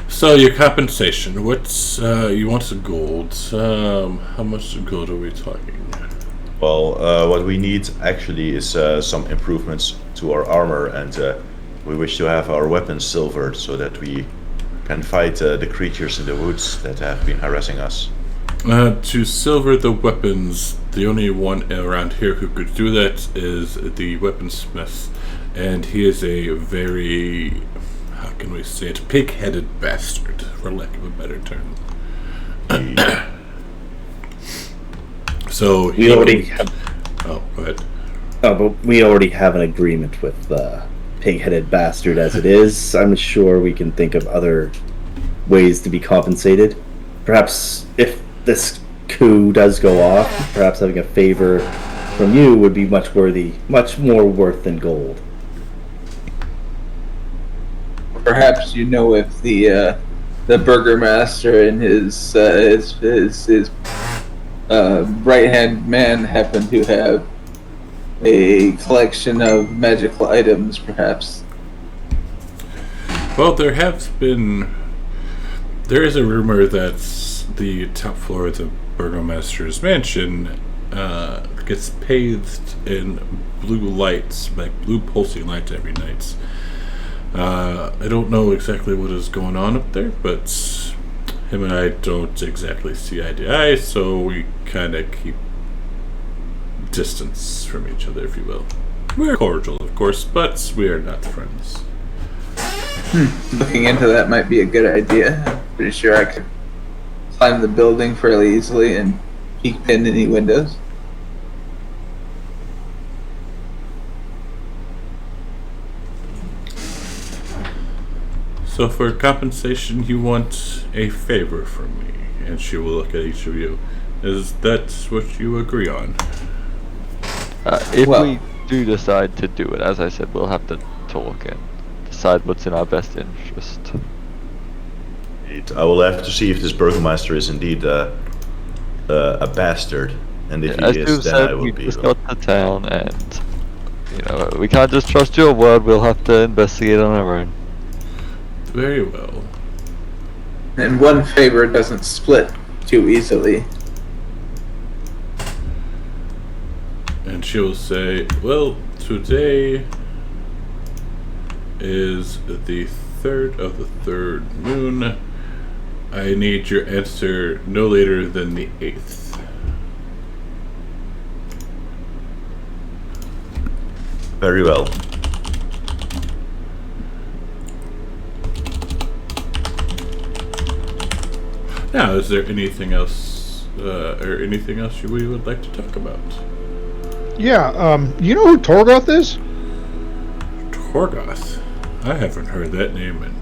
So your compensation, what's you want some gold? How much gold are we talking? Well, what we need actually is some improvements to our armor, and we wish to have our weapons silvered so that we can fight the creatures in the woods that have been harassing us. To silver the weapons, the only one around here who could do that is the weaponsmith, and he is a very, how can we say it, pig-headed bastard, for lack of a better term. So We already have. Oh, go ahead. Oh, but we already have an agreement with the pig-headed bastard as it is. I'm sure we can think of other ways to be compensated. Perhaps if this coup does go off, perhaps having a favor from you would be much more worth than gold. Perhaps you know if the burgomaster and his right-hand man happen to have a collection of magical items, perhaps. Well, there is a rumor that the top floor of the burgomaster's mansion gets bathed in blue lights, like blue pulsing lights every night. I don't know exactly what is going on up there, but him and I don't exactly see eye to eye, so we kind of keep distance from each other, if you will. We're cordial, of course, but we are not friends. Looking into that might be a good idea. I'm pretty sure I could climb the building fairly easily and peek in any windows. So for compensation, you want a favor from me, and she will look at each of you. Is that what you agree on? If Well- we do decide to do it, as I said, we'll have to talk and decide what's in our best interest. I will have to see if this burgomaster is indeed a bastard, and if As he you is, then I said, will we be. just got to town, and we can't just trust your word. We'll have to investigate on our own. Very well. And one favor doesn't split too easily. And she will say, well, today is the 3rd of the 3rd moon. I need your answer no later than the 8th. Very well. Now, is there anything else, we would like to talk about? Yeah, you know who Torgoth is? Torgoth? I haven't heard that name in...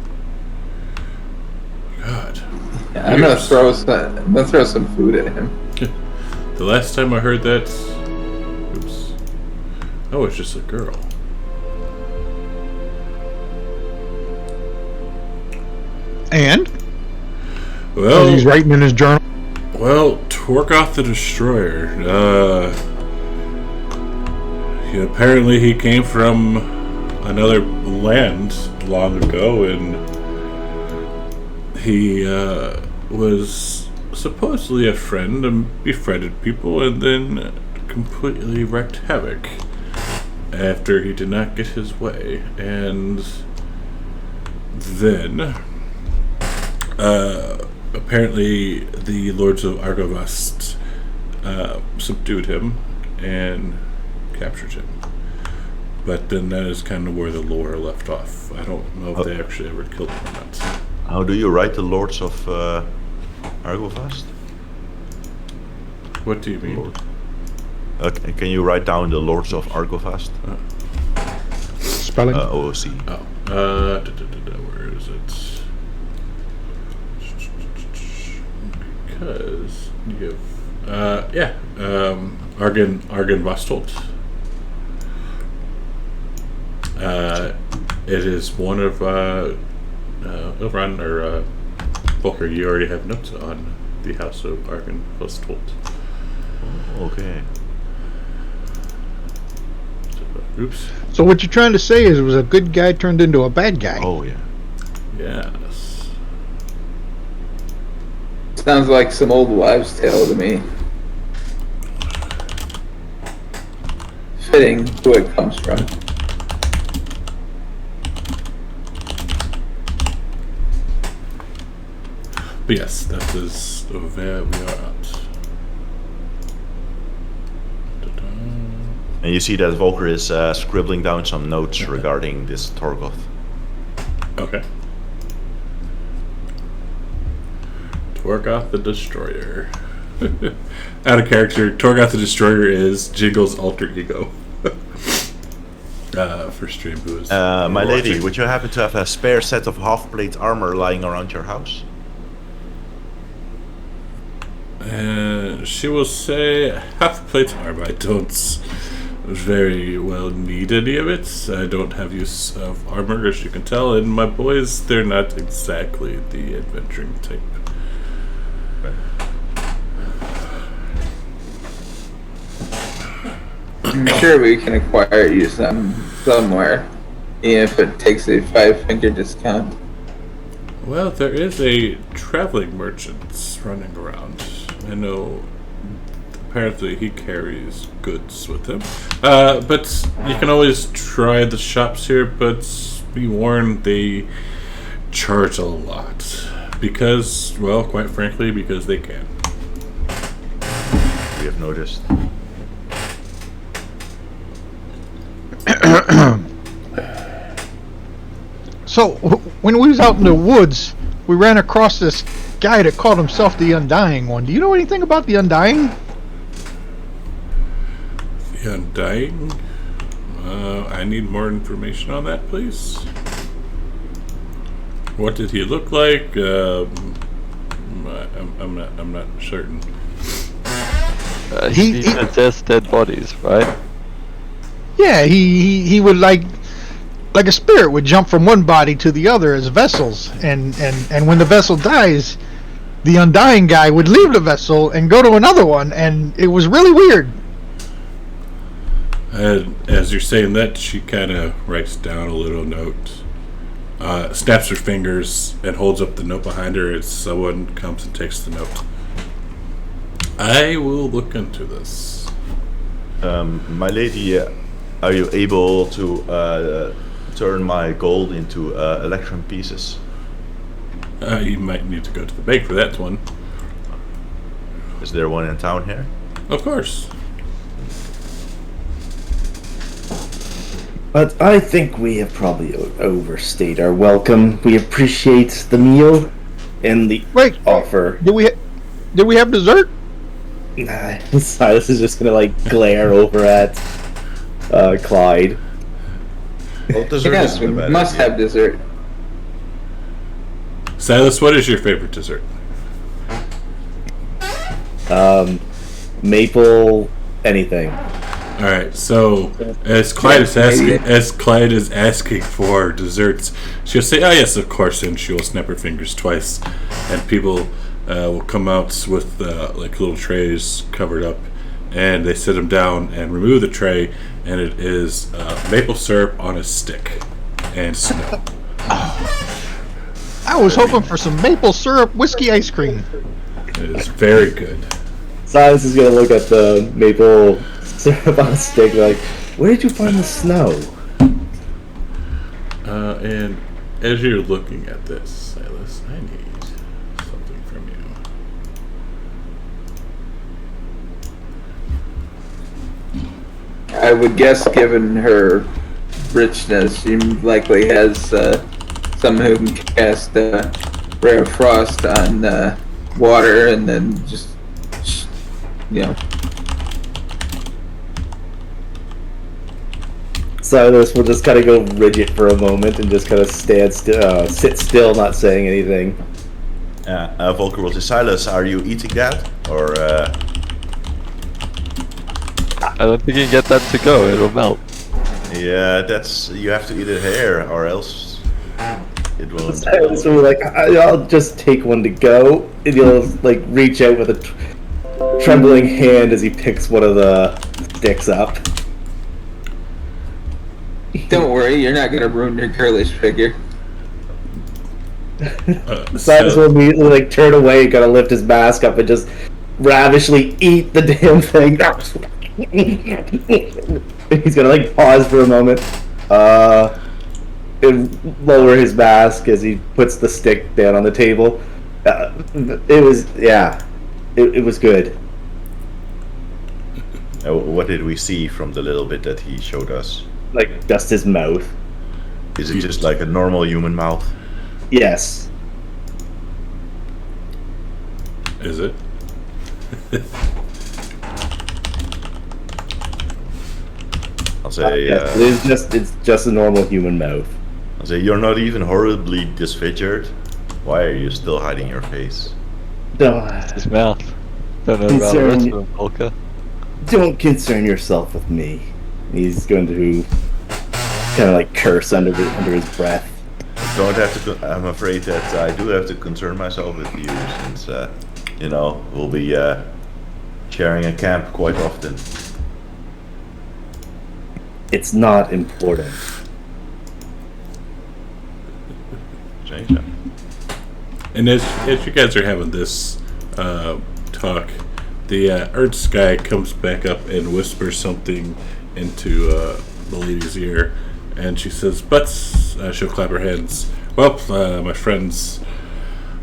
God. Yeah, I'm gonna Years. throw some food at him. The last time I heard that... Oops. I was just a girl. And? Well... He's writing in his journal. Well, Torgoth the Destroyer. Apparently he came from another land long ago, and he was supposedly a friend and befriended people, and then completely wreaked havoc after he did not get his way. And then apparently the lords of Argovast subdued him and captured him. But then that is kind of where the lore left off. I don't know if they actually ever killed him or not. How do you write the Lords of Argovast? What do you mean? Can you write down the Lords of Argovast? Spelling. OOC. Oh. Where is it? Because you have... Argon Vostolt. It is one of Ilran or Volker. You already have notes on the House of Argon Vostolt. Okay. Oops. So what you're trying to say is it was a good guy turned into a bad guy. Oh yeah. Yes. Sounds like some old wives' tale to me. Fitting who it comes from. But yes, that is where we are at. And you see that Volker is scribbling down some notes regarding this Torgoth. Okay. Torgoth the Destroyer. Out of character, Torgoth the Destroyer is Jiggle's alter ego. For stream, who is My lady, watching. would you happen to have a spare set of half-plate armor lying around your house? She will say, half plate armor. I don't very well need any of it. I don't have use of armor, as you can tell, and my boys, they're not exactly the adventuring type. I'm sure we can acquire you somewhere, even if it takes a 5-finger discount. Well, there is a traveling merchant running around. I know apparently he carries goods with him. But you can always try the shops here, but be warned, they charge a lot. Because, well, quite frankly, because they can. We have noticed. So, when we was out in the woods, we ran across this guy that called himself the Undying One. Do you know anything about the Undying? The Undying? I need more information on that, please. What did he look like? I'm not certain. He possessed dead bodies, right? Yeah, he would like a spirit would jump from one body to the other as vessels, and when the vessel dies, the Undying guy would leave the vessel and go to another one, and it was really weird. As you're saying that, she kind of writes down a little note, snaps her fingers, and holds up the note behind her as someone comes and takes the note. I will look into this. My lady, are you able to turn my gold into electrum pieces? You might need to go to the bank for that one. Is there one in town here? Of course. But I think we have probably overstayed our welcome. We appreciate the meal and the Wait, offer. did we have dessert? Silas is just gonna glare over at Clyde. Well, dessert Yes, isn't we a bad must idea. have dessert. Silas, what is your favorite dessert? Maple anything. All right. So as Clyde is asking for desserts, she'll say, "Oh yes, of course," and she will snap her fingers twice, and people will come out with little trays covered up, and they sit them down and remove the tray, and it is maple syrup on a stick and snow. I was hoping for some maple syrup whiskey ice cream. It is very good. Silas is gonna look at the maple syrup on a stick like, where did you find the snow? And as you're looking at this, Silas, I need something from you. I would guess, given her richness, she likely has someone who can cast Ray of Frost on water, and then just, Silas will just kind of go rigid for a moment and just kind of sit still, not saying anything. Volker will say, Silas, are you eating that? Or, I don't think you can get that to go. It'll melt. yeah, you have to eat it here, or else it won't. Silas will be like, I'll just take one to go. And he'll reach out with a trembling hand as he picks one of the sticks up. don't worry, you're not gonna ruin your girlish figure. Silas will immediately turn away, kind of lift his mask up, and just ravishly eat the damn thing. He's gonna pause for a moment, and lower his mask as he puts the stick down on the table. It was good. What did we see from the little bit that he showed us? Just his mouth. Is it just like a normal human mouth? Yes. Is it? I'll say, it's just a normal human mouth. I'll say, you're not even horribly disfigured. Why are you still hiding your face? His mouth. Don't know about the rest of him, Polka. Don't concern yourself with me. He's going to kind of curse under his breath. Don't have to. I'm afraid that I do have to concern myself with you, since we'll be sharing a camp quite often. It's not important. Change that. And as you guys are having this talk, the Ernst guy comes back up and whispers something into the lady's ear, and she says, "But," she'll clap her hands. "Well, my friends,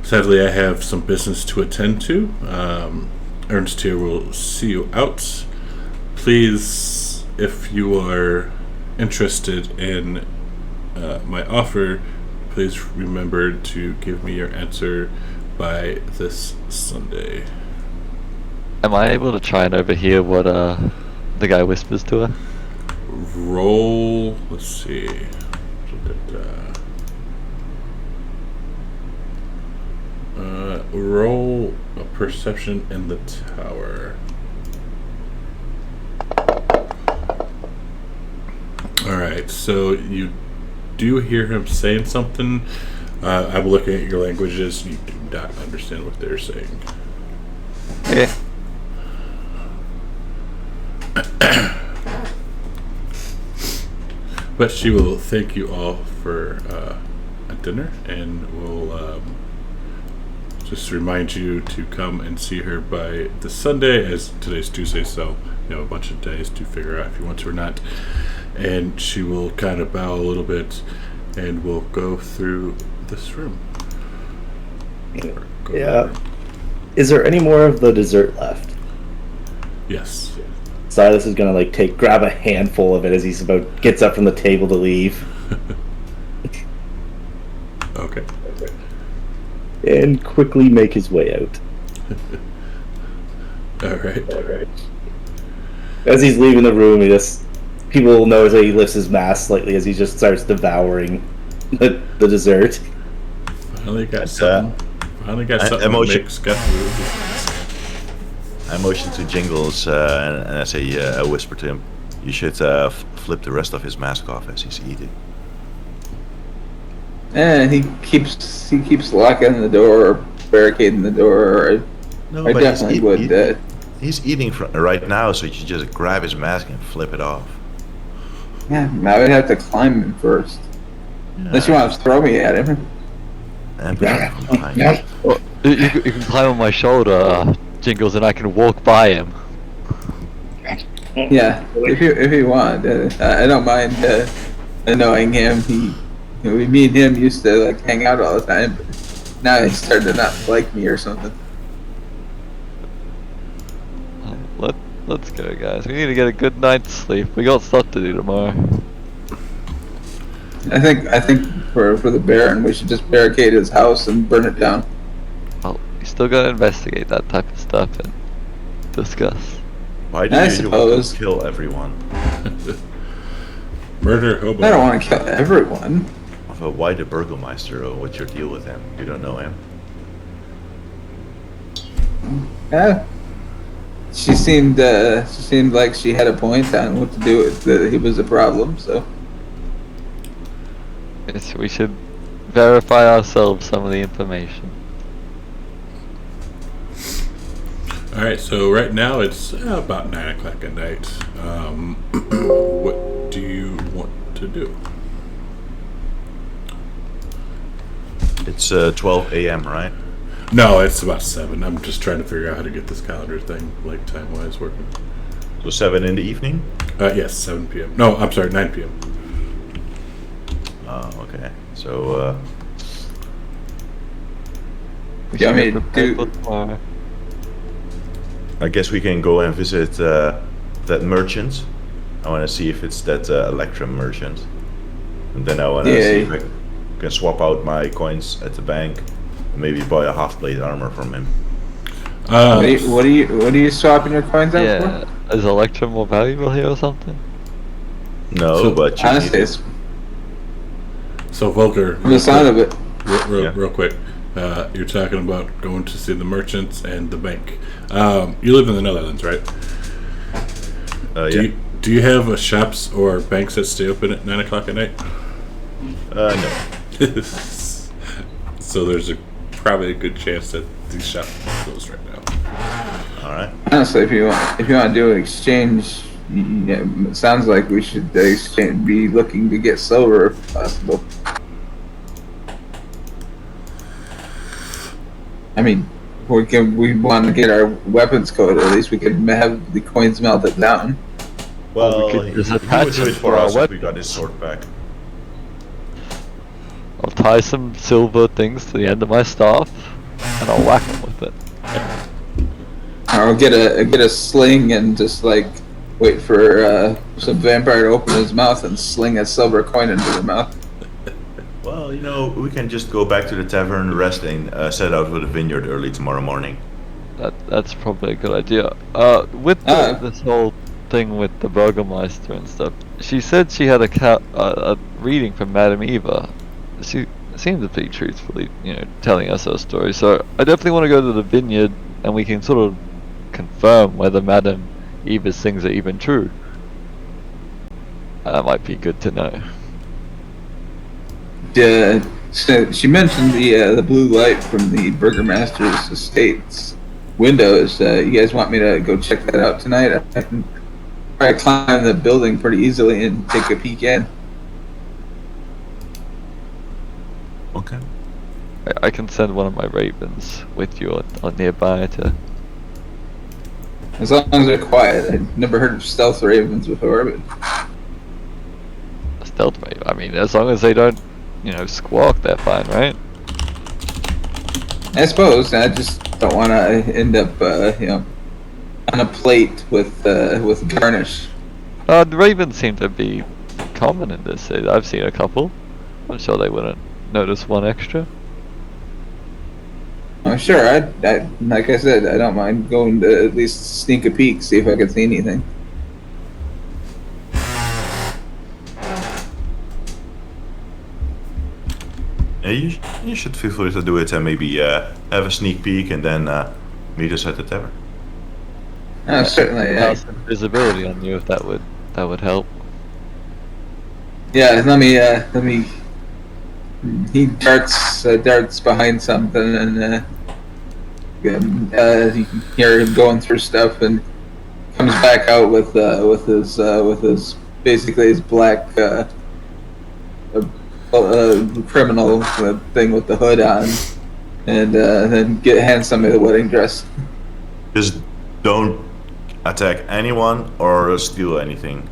sadly I have some business to attend to. Ernst here will see you out. Please, if you are interested in my offer, please remember to give me your answer by this Sunday. Am I able to try and overhear what the guy whispers to her? Roll. Let's see. Roll a perception in the tower. Alright, so you do hear him saying something. I'm looking at your languages. You do not understand what they're saying. Okay. But she will thank you all for a dinner, and will just remind you to come and see her by this Sunday, as today's Tuesday, so you have a bunch of days to figure out if you want to or not. And she will kind of bow a little bit, and we'll go through this room. Yeah. Is there any more of the dessert left? Yes. Silas is gonna grab a handful of it as he's gets up from the table to leave. Okay. And quickly make his way out. Alright. As he's leaving the room, people will notice that he lifts his mask slightly as he just starts devouring the dessert. Finally got something. Finally got something to make Scott move his mask. I motion to Jingles and I say, I whisper to him, you should flip the rest of his mask off as he's eating. And he keeps locking the door or barricading the door. No, I but definitely would. He's eating right now, so you should just grab his mask and flip it off. Yeah, I would have to climb him first. Unless you want to throw me at him. And Well, you can climb on my shoulder, Jingles, and I can walk by him. Yeah, if you want. I don't mind annoying him. Me and him used to hang out all the time, but now he's starting to not like me or something. Let's go, guys. We need to get a good night's sleep. We got stuff to do tomorrow. I think for the Baron, we should just barricade his house and burn it down. Well, we still gotta investigate that type of stuff and discuss. Why do I you want suppose. to kill everyone? Murder hobo. I don't want to kill everyone. But why the Burgomeister? What's your deal with him? You don't know him. Yeah. She seemed like she had a point on what to do with that he was a problem, so. Yes, we should verify ourselves some of the information. Alright, so right now it's about 9 o'clock at night. What do you want to do? It's 12 a.m., right? No, it's about 7. I'm just trying to figure out how to get this calendar thing, time-wise, working. So 7 in the evening? Yes, 7 p.m. No, I'm sorry, 9 p.m. Oh, okay. So, Yeah, I mean, Prepare for tomorrow. I guess we can go and visit that merchant. I want to see if it's that Electrum merchant. And then I want to see if I can swap out my coins at the bank and maybe buy a half-plate armor from him. What are you swapping your coins out Yeah, is Electrum more valuable here or something? No, So, but you Honestly, need it's So, Volker, from the sound of it. real quick, you're talking about going to see the merchants and the bank. You live in the Netherlands, right? yeah. Do you have shops or banks that stay open at 9 o'clock at night? No. So there's probably a good chance that these shops are closed right now. All right. Honestly, if you want to do an exchange, it sounds like we should be looking to get silver if possible. I mean, we want to get our weapons code. At least we can have the coins melted down. Well, we could he just would attach do it it for for our us if we weapon. got his sword back. I'll tie some silver things to the end of my staff, and I'll whack them with it. Or get a sling and just wait for some vampire to open his mouth and sling a silver coin into their mouth. Well, we can just go back to the tavern, rest, and set out for the vineyard early tomorrow morning. That's probably a good idea. With this whole thing with the Burgermeister and stuff, she said she had a reading from Madame Eva. She seemed to be truthfully, telling us her story. So I definitely want to go to the vineyard, and we can sort of confirm whether Madame Eva's things are even true. That might be good to know. So she mentioned the blue light from the Burgermaster's estate's windows. You guys want me to go check that out tonight? I can probably climb the building pretty easily and take a peek in. Okay. I can send one of my ravens with you or nearby to... As long as they're quiet. I've never heard of stealth ravens before, but... Stealth raven? I mean, as long as they don't, squawk, they're fine, right? I suppose. I just don't want to end up, on a plate with garnish. The ravens seem to be common in this city. I've seen a couple. I'm sure they wouldn't notice one extra. I'm sure. I like I said, I don't mind going to at least sneak a peek, see if I can see anything. Yeah, you should feel free to do it and maybe have a sneak peek and then meet us at the tavern. Certainly. Cast invisibility on you if that would help. Yeah, let me. He darts behind something, and you can hear him going through stuff, and comes back out with his basically his black criminal thing with the hood on, and then hands somebody the wedding dress. Just don't attack anyone or steal anything.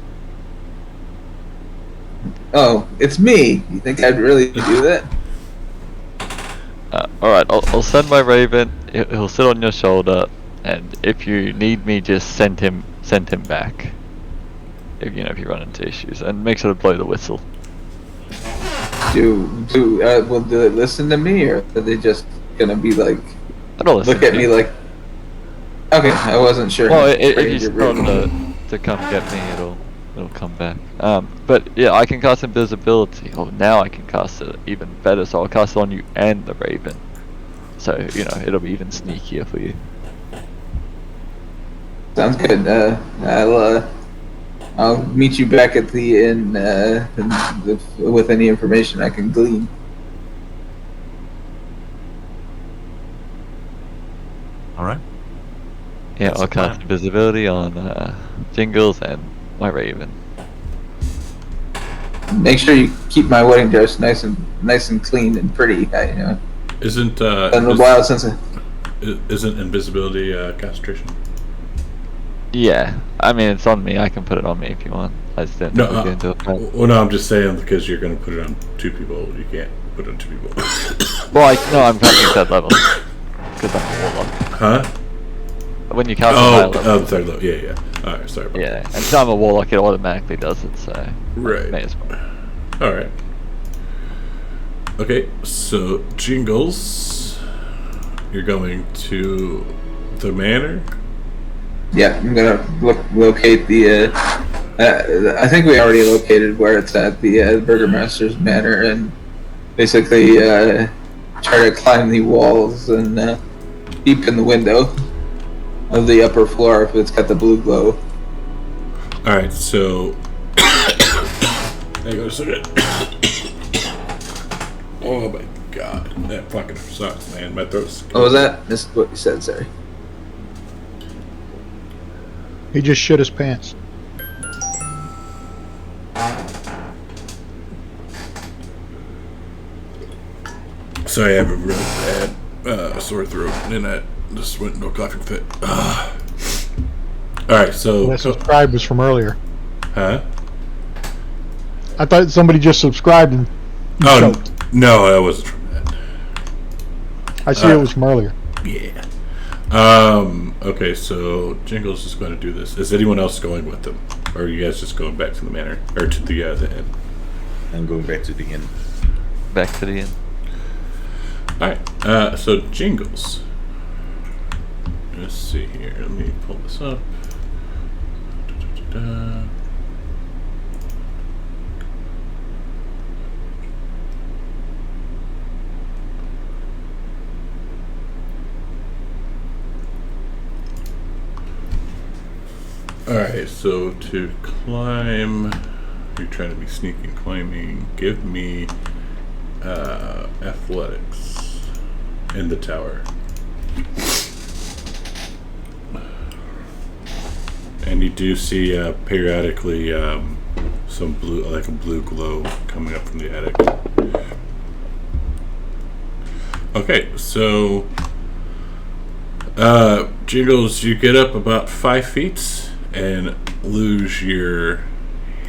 Oh, it's me. You think I'd really do that? Alright, I'll send my raven. He'll sit on your shoulder, and if you need me, just send him back. If you run into issues, and make sure to blow the whistle. Will they listen to me, or are they just gonna be like look at me like? Okay, I wasn't sure. Well, if you tell them to come get me, it'll come back. But yeah, I can cast invisibility. Oh, now I can cast it even better. So I'll cast it on you and the raven. So it'll be even sneakier for you. Sounds good. I'll meet you back at the inn with any information I can glean. All right. Yeah, I'll cast invisibility on Jingles and my raven. Make sure you keep my wedding dress nice and clean and pretty. Isn't been a while since isn't invisibility castration? Yeah, I mean it's on me. I can put it on me if you want. I just didn't get into it. Well, no, I'm just saying because you're going to put it on two people. You can't put it on two people. Well, I'm casting third level because I'm a warlock. Huh? When you cast a higher level. Third level. Yeah. All right, sorry about that. And since I'm a warlock, it automatically does it. So right. May as well. All right. Okay, so Jingles, you're going to the manor. Yeah, I'm gonna locate the. I think we already located where it's at, the Burgermaster's manor, and basically try to climb the walls and peep in the window of the upper floor if it's got the blue glow. All right, so hang on a second. Oh my god, that fucking sucks, man. My throat's. What was that? Missed what you said, sorry. He just shit his pants. Sorry, I have a really bad sore throat, and I just went into a coughing fit. All right, so That subscribe was from earlier. huh? I thought somebody just subscribed and Oh choked. no, that wasn't from that. I see it was from earlier. Yeah. Okay, so Jingles is going to do this. Is anyone else going with them? Or are you guys just going back to the manor? Or to the inn? I'm going back to the inn. Back to the inn. Alright, so Jingles. Let's see here. Let me pull this up. Da-da-da-da. Alright, so to climb, you're trying to be sneaking climbing. Give me athletics in the tower. And you do see periodically some blue, like a blue glow coming up from the attic. Okay, so Jingles, you get up about 5 feet and lose your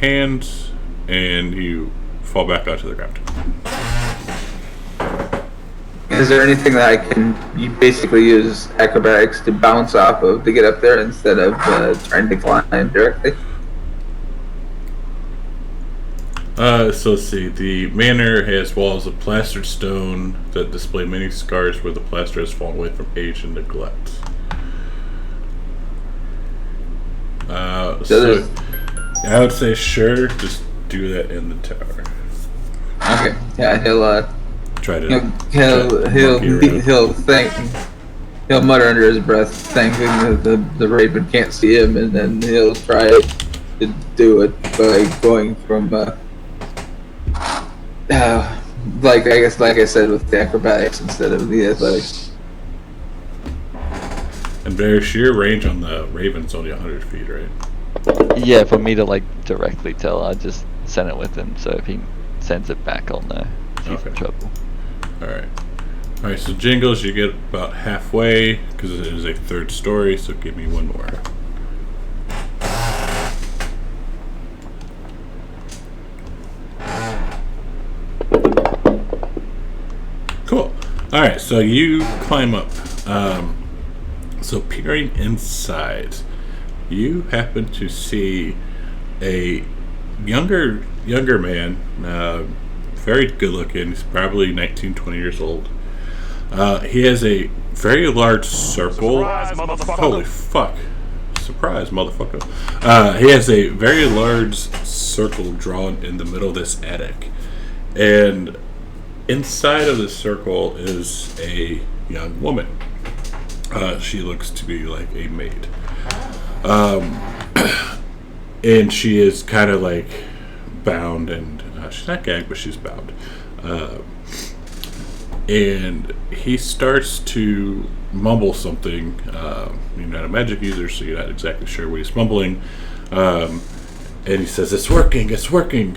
hands, and you fall back onto the ground. Is there anything that I can basically use acrobatics to bounce off of to get up there instead of trying to climb directly? So let's see. The manor has walls of plastered stone that display many scars where the plaster has fallen away from age and neglect. So I would say sure, just do that in the tower. Okay. Yeah, he'll Try to. He'll mutter under his breath, thanking the raven can't see him, and then he'll try to do it by going from like I said, with the acrobatics instead of the athletics. And their sheer range on the raven's only 100 feet, right? Yeah, for me to like directly tell, I just send it with him. So if he sends it back, I'll know if he's in trouble. Alright, so Jingles, you get about halfway because it is a 3rd story, so give me one more. Cool. Alright, so you climb up. So peering inside, you happen to see a younger man, very good looking. He's probably 19, 20 years old. He has a very large circle. Holy fuck. Surprise, motherfucker. He has a very large circle drawn in the middle of this attic. And inside of the circle is a young woman. She looks to be like a maid. And she is kind of like bound, and she's not gagged, but she's bound. And he starts to mumble something. You're not a magic user, so you're not exactly sure what he's mumbling. And he says, "It's working, it's working."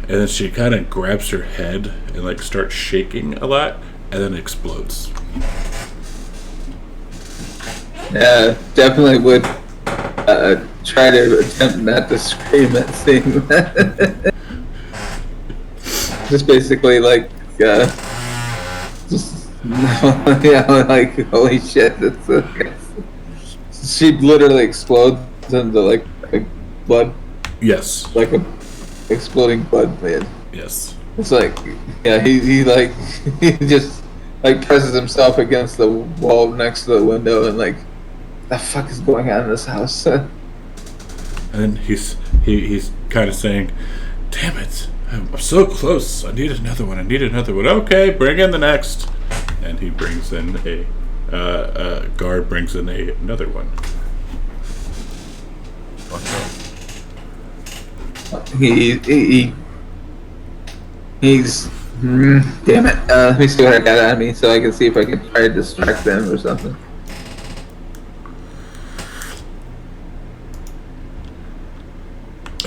And then she kind of grabs her head and like starts shaking a lot, and then explodes. Yeah, definitely would try to attempt not to scream at seeing that. Just basically like, just yeah, like holy shit! She literally explodes into like blood. Yes. Like a exploding blood man. Yes. It's like, yeah, he like he just like presses himself against the wall next to the window and like, the fuck is going on in this house? And he's kind of saying, "Damn it, I'm so close. I need another one. Okay, bring in the next." And he brings in a guard brings in another one. He's damn it. Let me see what I got on me so I can see if I can try to distract them or something.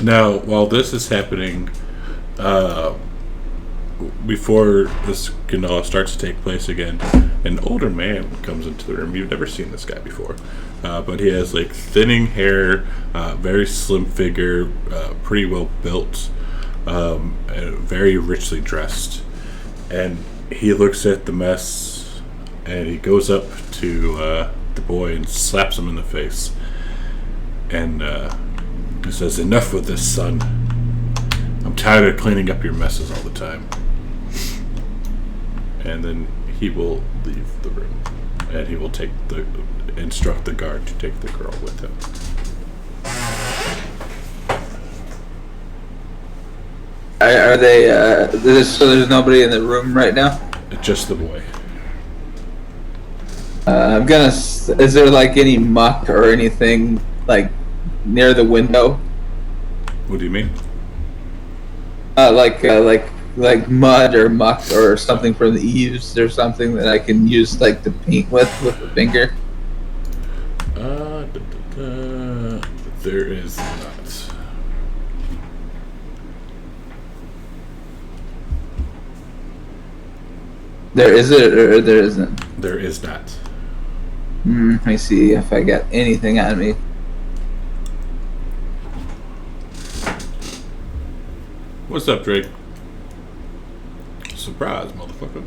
Now, while this is happening, before this starts to take place again, an older man comes into the room. You've never seen this guy before, but he has like thinning hair, very slim figure, pretty well built, and very richly dressed. And he looks at the mess and he goes up to the boy and slaps him in the face. And he says, "Enough with this, son. I'm tired of cleaning up your messes all the time." And then he will leave the room, and he will instruct the guard to take the girl with him. Are they? So there's nobody in the room right now. Just the boy. I'm gonna. Is there like any muck or anything like near the window? What do you mean? Like mud or muck or something from the eaves or something that I can use like to paint with a finger. There is not. There is it or there isn't? There is not. Let me see if I got anything on me. What's up, Drake? Surprise, motherfucker.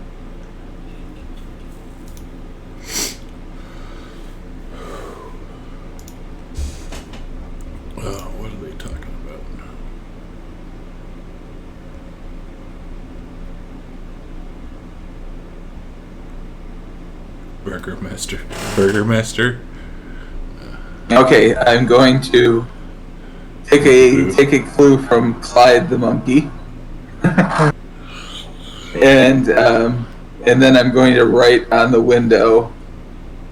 What are they talking about? Burger Master. Okay, I'm going to take a clue from Clyde the monkey, and then I'm going to write on the window,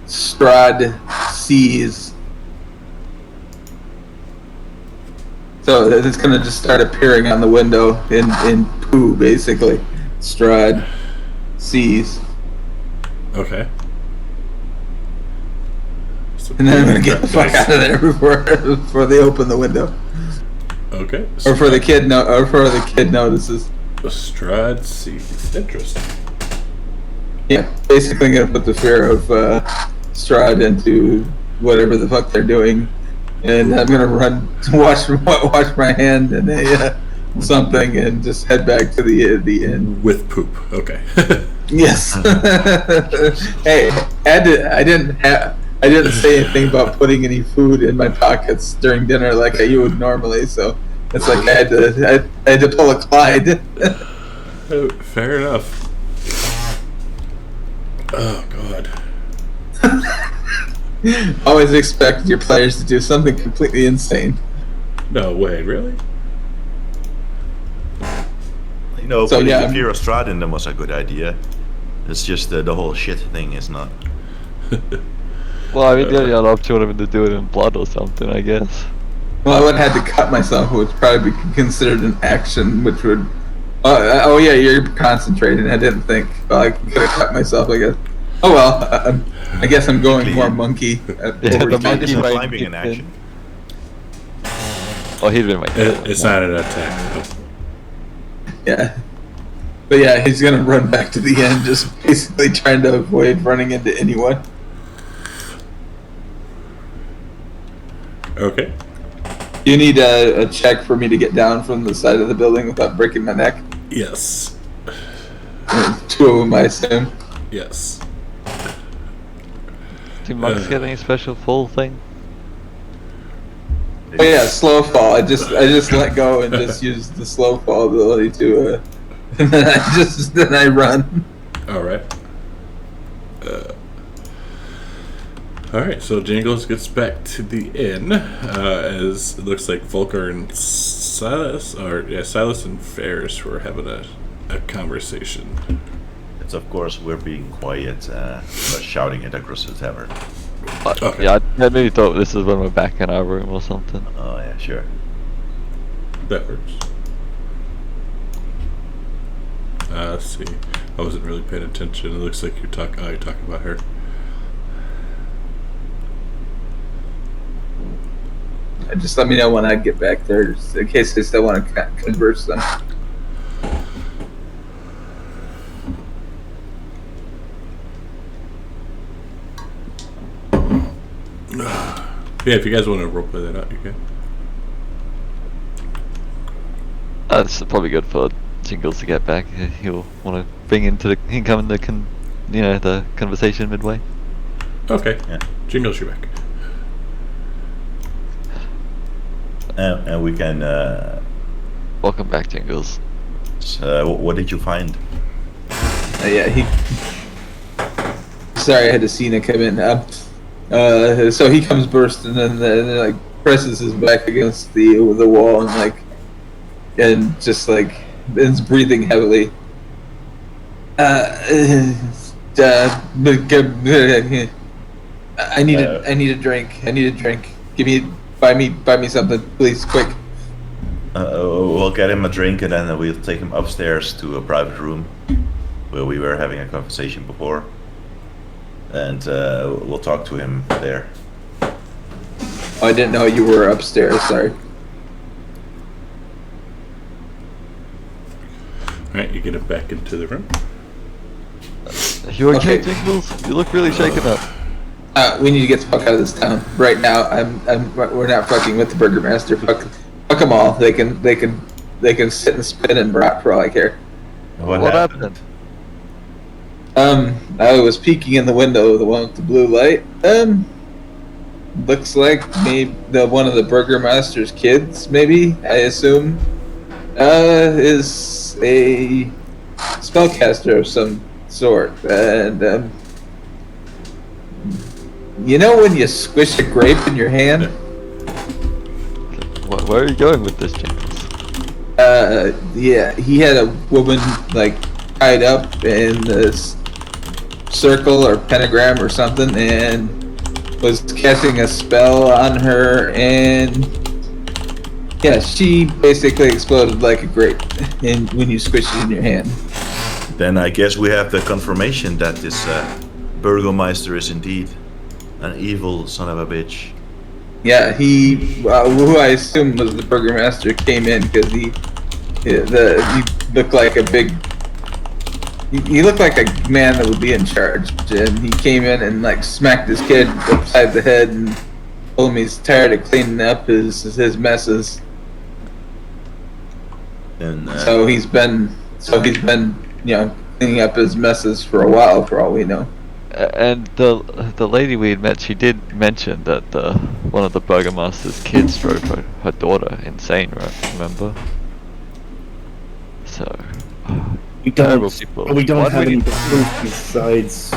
Strahd sees. So it's going to just start appearing on the window in poo, basically. Strahd sees. Okay. And then I'm going to get the fuck out of there before they open the window. Okay. Or before the kid notices. Strahd sees. Interesting. Yeah, basically I'm going to put the fear of Strahd into whatever the fuck they're doing. And I'm going to run to wash my hand and something and just head back to the inn. With poop. Okay. Yes. Hey, I didn't say anything about putting any food in my pockets during dinner like you would normally, so it's like I had to pull a Clyde. Fair enough. Oh God. Always expect your players to do something completely insane. No way, really? You know, So, putting yeah, the fear of Strahd in them was a good idea. It's just the whole shit thing is not. Well, I mean, the only other option would have been to do it in blood or something, I guess. Well, I would have had to cut myself, which would probably be considered an action, which would... oh yeah, you're concentrating. I didn't think. Well, I could have cut myself, I guess. Oh well, I guess I'm going more monkey. Yeah, the monkey Isn't brain climbing in kicked in. action. Oh, he'd been waiting. It's not an attack. Yeah. But yeah, he's gonna run back to the end, just basically trying to avoid running into anyone. Okay. You need a check for me to get down from the side of the building without breaking my neck. Yes. Two of them, I assume. Yes. Do monks get any special fall thing? Oh yeah, slow fall. I just let go and just use the slow fall ability to, and then I run. All right. All right. So Jingles gets back to the inn, as it looks like Volker and Silas and Ferris were having a conversation. It's of course we're being quiet, but shouting it across the tavern. Okay. Yeah, I maybe thought this is when we're back in our room or something. Oh yeah, sure. That works. Let's see. I wasn't really paying attention. It looks like you're talking about her. Just let me know when I get back there, just in case they still want to converse them. Yeah, if you guys want to roleplay that out, you can. That's probably good for Jingles to get back. He'll want to bring into the income the the conversation midway. Okay. Yeah. Jingles, you're back. And we can. Welcome back, Jingles. What did you find? Yeah, Sorry, I had to see Cena come in. So he comes bursting and then like presses his back against the wall and just like is breathing heavily. I need a drink. Buy me something, please, quick. We'll get him a drink and then we'll take him upstairs to a private room where we were having a conversation before. And we'll talk to him there. Oh, I didn't know you were upstairs, sorry. Alright, you get him back into the room. You okay, Okay. Jingles? You look really shaken up. We need to get the fuck out of this town right now. We're not fucking with the burgermaster. Fuck them all. They can sit and spin and rot for all I care. What happened? I was peeking in the window, the one with the blue light. Looks like maybe one of the burgermaster's kids, maybe, I assume, is a spellcaster of some sort. And, you know when you squish a grape in your hand? Where are you going with this, Jingles? Yeah, he had a woman, like, tied up in this circle or pentagram or something, and was casting a spell on her, and yeah, she basically exploded like a grape when you squish it in your hand. Then I guess we have the confirmation that this Burgomeister is indeed an evil son of a bitch. Yeah, he, who I assume was the burgermaster, came in because he looked like a big. He looked like a man that would be in charge, and he came in and like smacked his kid upside the head and told him he's tired of cleaning up his messes. And So he's been cleaning up his messes for a while, for all we know. And the lady we had met, she did mention that one of the burgomaster's kids drove her daughter insane, right? Remember? So We terrible don't. people. We don't Why do have we any need- proof besides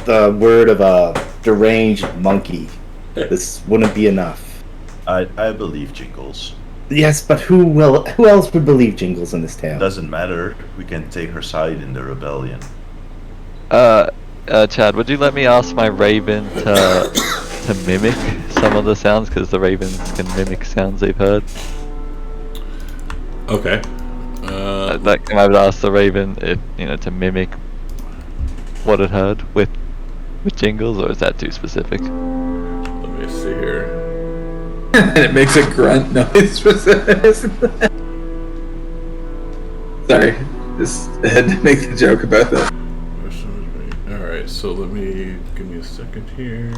the word of a deranged monkey. This wouldn't be enough. I believe Jingles. Yes, but who else would believe Jingles in this town? Doesn't matter. We can take her side in the rebellion. Chad, would you let me ask my raven to mimic some of the sounds, because the ravens can mimic sounds they've heard? Okay. Like, I would ask the raven if to mimic what it heard with Jingles, or is that too specific? Let me see here. And it makes a grunt noise. Sorry, just had to make the joke about that. Alright, so give me a second here.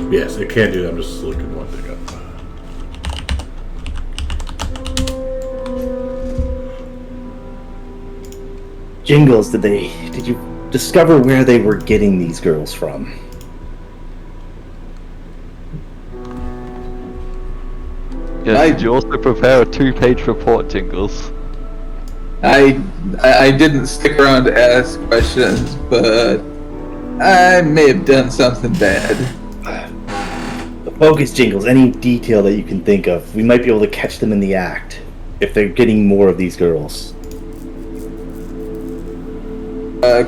Yes, it can do that. I'm just looking one thing up. Jingles, did you discover where they were getting these girls from? Yes, did you also prepare a 2-page report, Jingles? I didn't stick around to ask questions, but I may have done something bad. Focus, Jingles. Any detail that you can think of, we might be able to catch them in the act if they're getting more of these girls.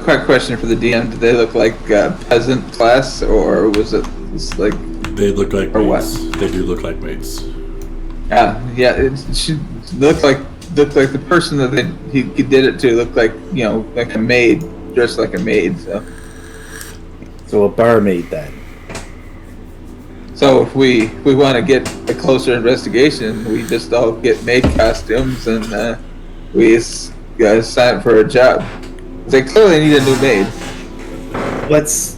Quick question for the DM: did they look like peasant class, or was it just like? They look like Or what? mates. They do look like mates. Yeah, it should look like the person that he did it to looked like like a maid, dressed like a maid. So a barmaid then. So if we want to get a closer investigation, we just all get maid costumes and we sign up for a job. They clearly need a new maid. Let's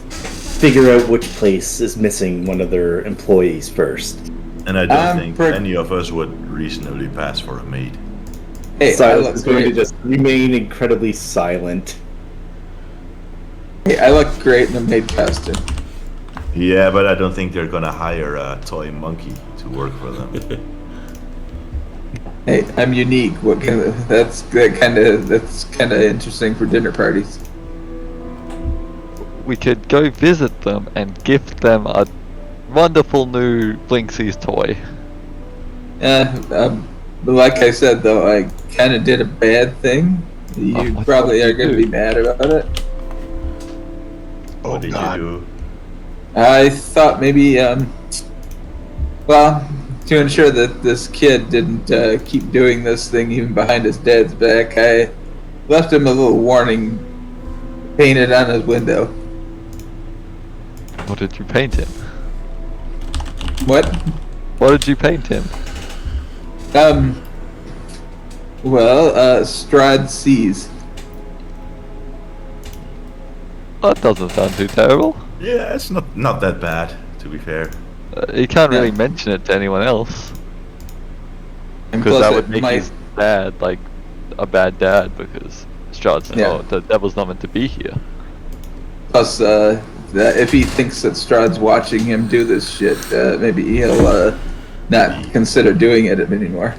figure out which place is missing one of their employees first. And I don't think for- any of us would reasonably pass for a maid. Hey, I Silas look is going to great. just remain incredibly silent. Hey, I look great in a maid costume. Yeah, but I don't think they're gonna hire a toy monkey to work for them. Hey, I'm unique. That's kind of interesting for dinner parties. We could go visit them and gift them a wonderful new Blinksies toy. But like I said, though, I kind of did a bad thing. You what probably did are you going to do? be mad about it. What did God. you do? I thought maybe, well, to ensure that this kid didn't keep doing this thing even behind his dad's back, I left him a little warning painted on his window. What did you paint him? What? What did you paint him? Strahd sees. That doesn't sound too terrible. Yeah, it's not that bad, to be fair. You can't really Yeah. mention it to anyone else. And Because plus that it would make might- his dad like a bad dad, because Strahd's Yeah. the devil's not meant to be here. Plus, that if he thinks that Strahd's watching him do this shit, maybe he'll not consider doing it anymore.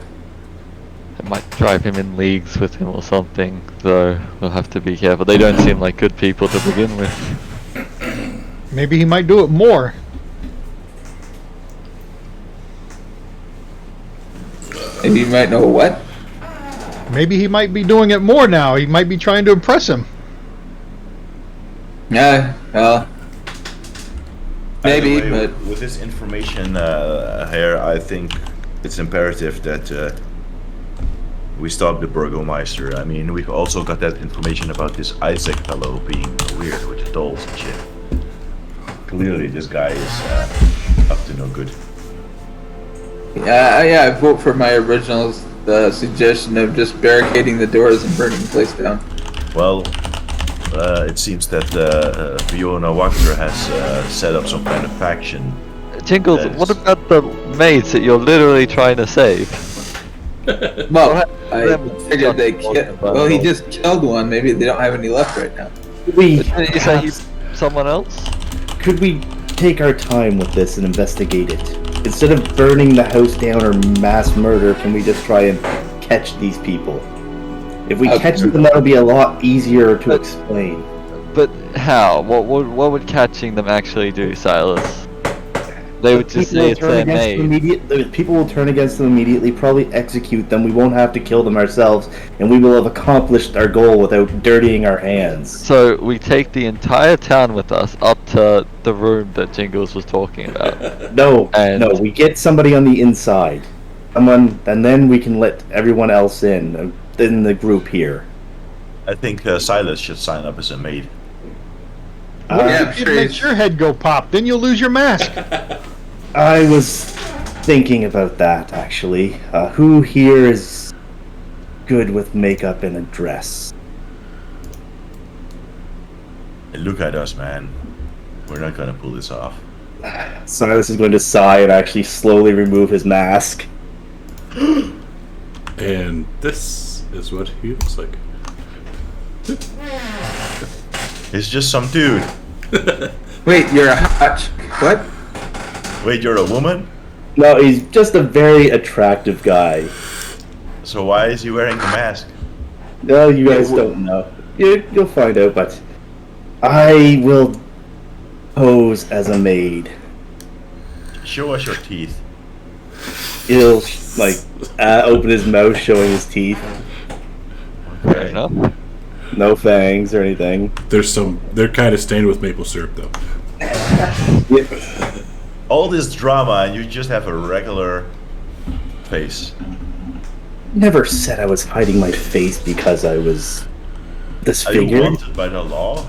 It might drive him in leagues with him or something, so we'll have to be careful. They don't seem like good people to begin with. Maybe he might do it more. And you might know what? Maybe he might be doing it more now. He might be trying to impress him. Yeah, well, maybe, Either way, but with this information here, I think it's imperative that we stop the Burgomeister. I mean, we've also got that information about this Isaac fellow being weird with the dolls and shit. Clearly, this guy is up to no good. yeah, I vote for my original suggestion of just barricading the doors and burning the place down. Well, it seems that Fiona Wachter has set up some kind of faction. Jingles, That is- what about the maids that you're literally trying to save? Well, I them figured they talking killed. about Well, he it. just killed one. Maybe they don't have any left right now. Didn't you say he's someone else? Could we take our time with this and investigate it? Instead of burning the house down or mass murder, can we just try and catch these people? If we catch them, that'll be a lot easier to explain. But how? What would catching them actually do, Silas? They would just say it's their maid. People will turn against them immediately, probably execute them. We won't have to kill them ourselves, and we will have accomplished our goal without dirtying our hands. So we take the entire town with us up to the room that Jingles was talking about. No, And- no, we get somebody on the inside. Someone, and then we can let everyone else in the group here. I think Silas should sign up as a maid. Yeah, I'm It sure makes your head go pop. Then you'll lose your mask. I was thinking about that, actually. Who here is good with makeup and a dress? Look at us, man. We're not gonna pull this off. Silas is going to sigh and actually slowly remove his mask. And this is what he looks like. He's just some dude. Wait, you're a hot. What? Wait, you're a woman? No, he's just a very attractive guy. So why is he wearing a mask? No, you guys don't know. You'll find out, but I will pose as a maid. Show us your teeth. He'll, like, open his mouth showing his teeth. Fair enough. No fangs or anything. They're kind of stained with maple syrup though. Yeah. All this drama and you just have a regular face. Never said I was hiding my face because I was Are you disfigured. wanted by the law?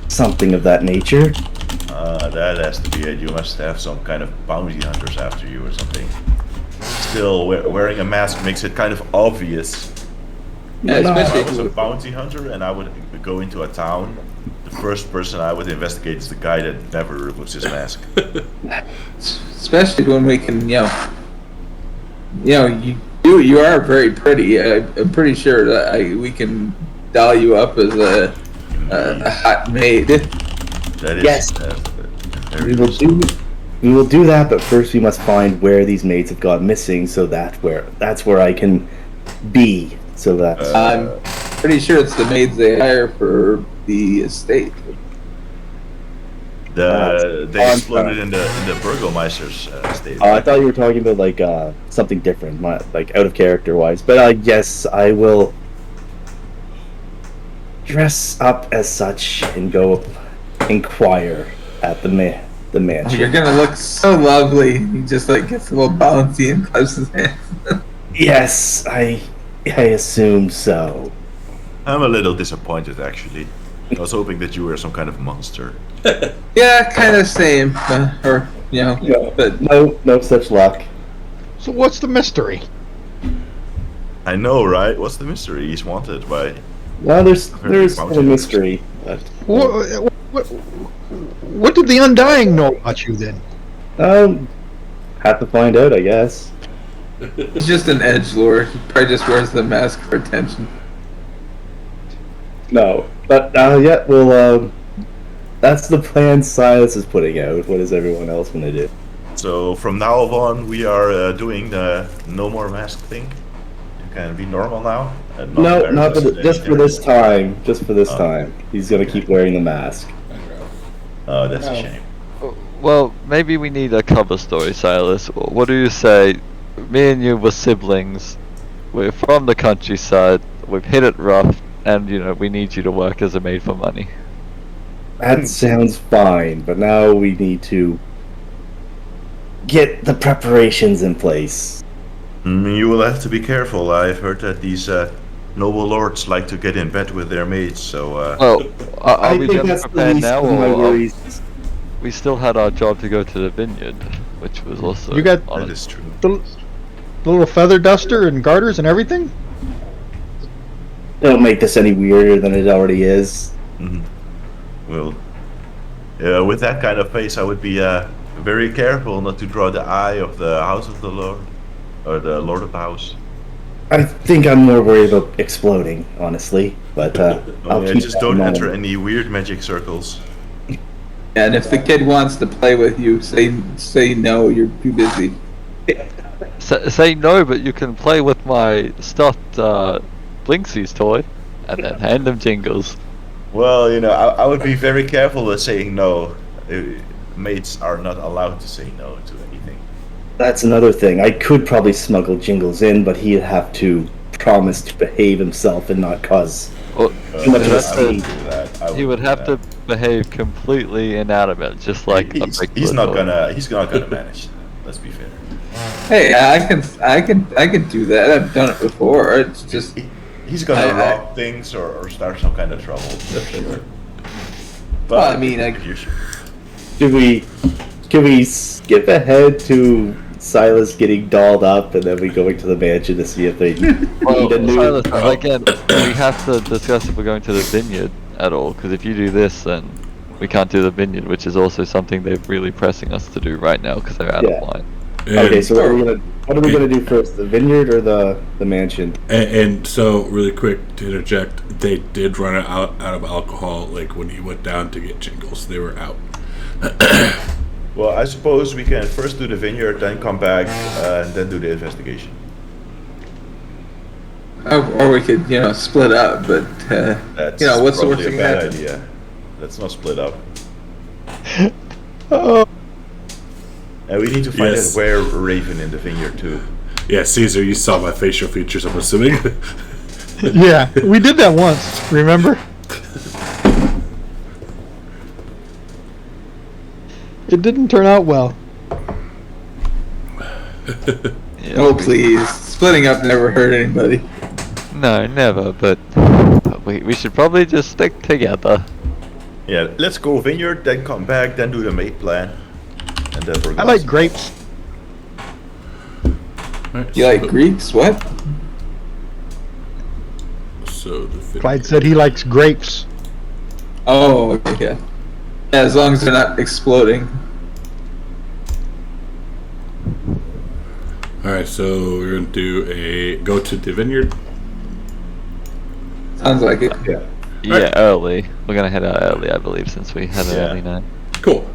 Something of that nature. That has to be it. You must have some kind of bounty hunters after you or something. Still, wearing a mask makes it kind of obvious. Yeah, If I especially was a bounty hunter and I would go into a town, the first person I would investigate is the guy that never removes his mask. especially when we can, you do You are very pretty. I'm pretty sure that we can doll you up as a hot maid. That is Yes. very We will useful. do that, but first we must find where these maids have gone missing, so that's where I can be. So that I'm pretty sure it's the maids they hire for the estate. They exploded in the Burgomeister's estate. I thought you were talking about like something different, like out of character wise. But yes, I will dress up as such and go inquire at the mansion. You're gonna look so lovely. He just like gets a little bouncy and claps his hands. Yes, I assume so. I'm a little disappointed, actually. I was hoping that you were some kind of monster. Yeah, kind of same. But No such luck. So what's the mystery? I know, right? What's the mystery? He's wanted by... Well, there's Mountains. a mystery. But, What did the Undying know about you then? have to find out, I guess. he's just an edgelord. He probably just wears the mask for attention. No, but yeah, well, that's the plan Silas is putting out. What is everyone else gonna do? So from now on, we are doing the no more mask thing. You can be normal now. And No, embarrass not for us in just any for this direction. time. Just for this time. He's gonna keep wearing the mask. Oh, that's a shame. Well, maybe we need a cover story, Silas. What do you say? Me and you were siblings. We're from the countryside. We've hit it rough, and we need you to work as a maid for money. That sounds fine, but now we need to get the preparations in place. You will have to be careful. I've heard that these noble lords like to get in bed with their maids, so... Well, are I we think getting that's the prepared least now, of my or worries. we still had our job to go to the vineyard, which was also You got- on that it. is true. The little feather duster and garters and everything? Don't make this any weirder than it already is. Mhm. Well, with that kind of face, I would be very careful not to draw the eye of the House of the Lord, or the Lord of the House. I think I'm more worried about exploding, honestly. But I'll keep Just that don't in enter mind. any weird magic circles. And if the kid wants to play with you, say no. You're too busy. Say no, but you can play with my stuffed Blinksies toy, and then hand them jingles. Well, I would be very careful with saying no. Mates are not allowed to say no to anything. That's another thing. I could probably smuggle Jingles in, but he'd have to promise to behave himself and not cause Well, too much of a that's I wouldn't scene. do that. I he would do have to that. behave completely inanimate, just like a He's regular not toy. gonna. He's not gonna manage. Let's be fair. Hey, I can do that. I've done it before. It's just He's gonna I- rob things or start some kind of trouble. For sure. But Well, I mean, you should- Can we skip ahead to Silas getting dolled up and then we going to the mansion to see if they Well, need a new... Silas, again, we have to discuss if we're going to the vineyard at all, because if you do this, then we can't do the vineyard, which is also something they're really pressing us to do right now because they're out Yeah. of line. Okay, so what are we gonna do first? The vineyard or the mansion? And so, really quick to interject, they did run out of alcohol. Like when he went down to get Jingles, they were out. Well, I suppose we can first do the vineyard, then come back, and then do the investigation. or we could split up. But That's what's the probably worst a thing bad that happens? idea. Let's not split up. Oh, And we need to find Yes. out where Raven in the vineyard too. Yeah, Caesar, you saw my facial features, I'm assuming. yeah, we did that once. Remember? It didn't turn out well. Yeah, Oh please, splitting up never hurt anybody. No, never, but we should probably just stick together. Yeah, let's go vineyard, then come back, then do the maid plan. And then we're I like grapes. Alright, You like Greeks? What? So the vineyard. Clyde said he likes grapes. Oh, okay, yeah. Yeah, as long as they're not exploding. Alright, so we're going to go to the vineyard. Sounds like it. Yeah. Yeah, Alright. early. We're gonna head out early, I believe, since we had an Yeah. early night. Cool.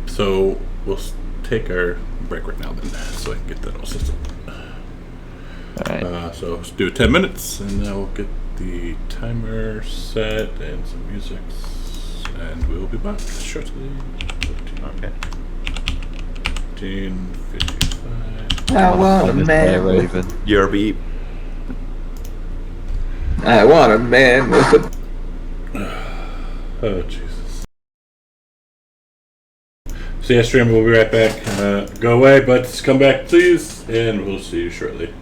So we'll take our break right now then, so I can get that all set up. Alright. So let's do 10 minutes, and then we'll get the timer set and some music, and we'll be back shortly. Okay. 15:55. I want a Hey, man. Raven. Your beep. I want a man with a. Oh, Jesus. So yeah, stream, we'll be right back. Go away, but come back, please, and we'll see you shortly.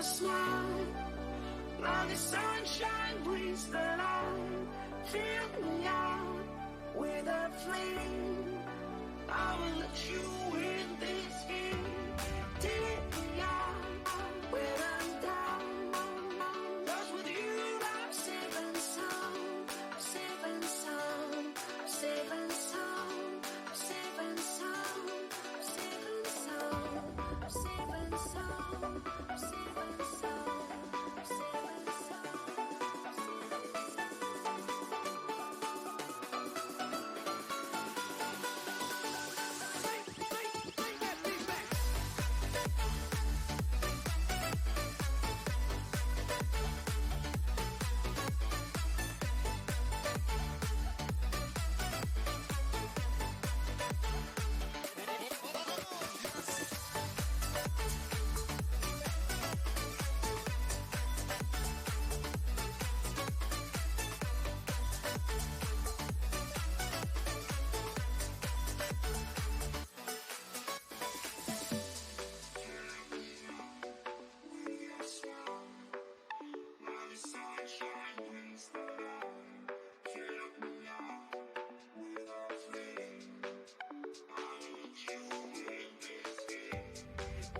your smile. Now the sunshine brings the light. Fill me out with a flame. I will let you in this game. Take me out when I'm down. 'Cause with you I'm safe and sound. Safe and sound. Safe and sound. Safe and sound. Safe and sound. Safe and sound. Safe and sound. Safe and sound.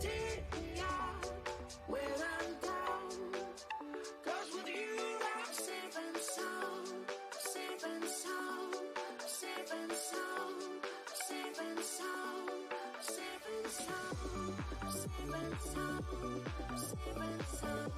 Take me out when I'm down. 'Cause with you I'm safe and sound. Safe and sound. Safe and sound. Safe and sound. Safe and sound. Safe and sound.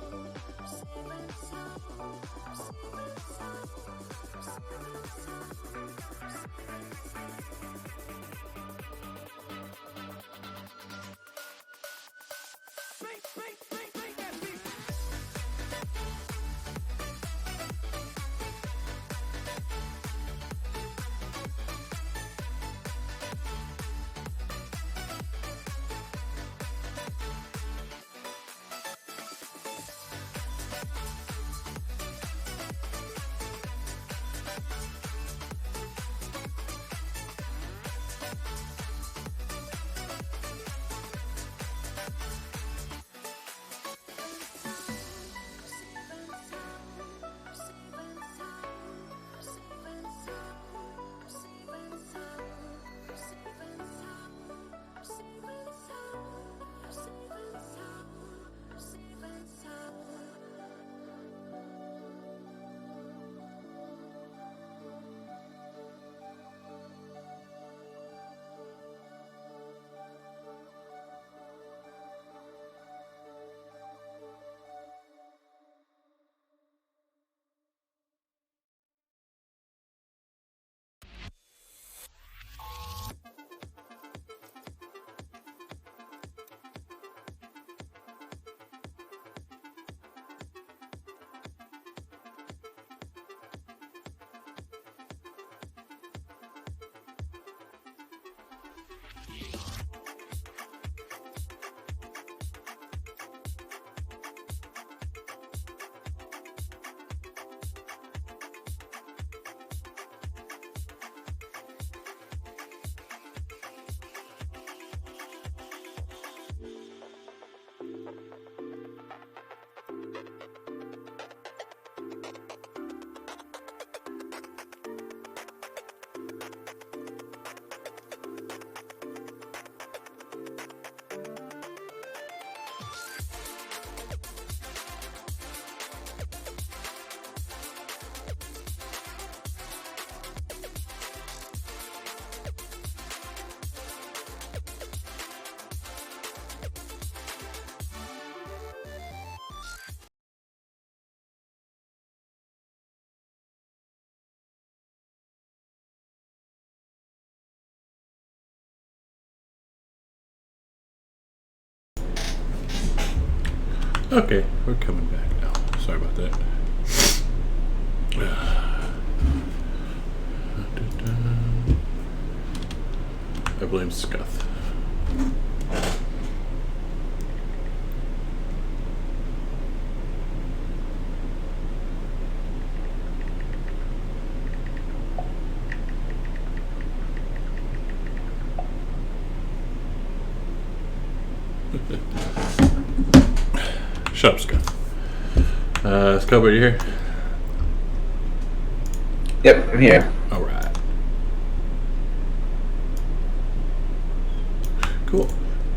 Safe and sound. Safe and sound. Safe and sound. Okay, we're coming back now. Sorry about that. I blame Scuff. Shut up, Scott. Scott, are you here? Yep, I'm here. Alright. Cool.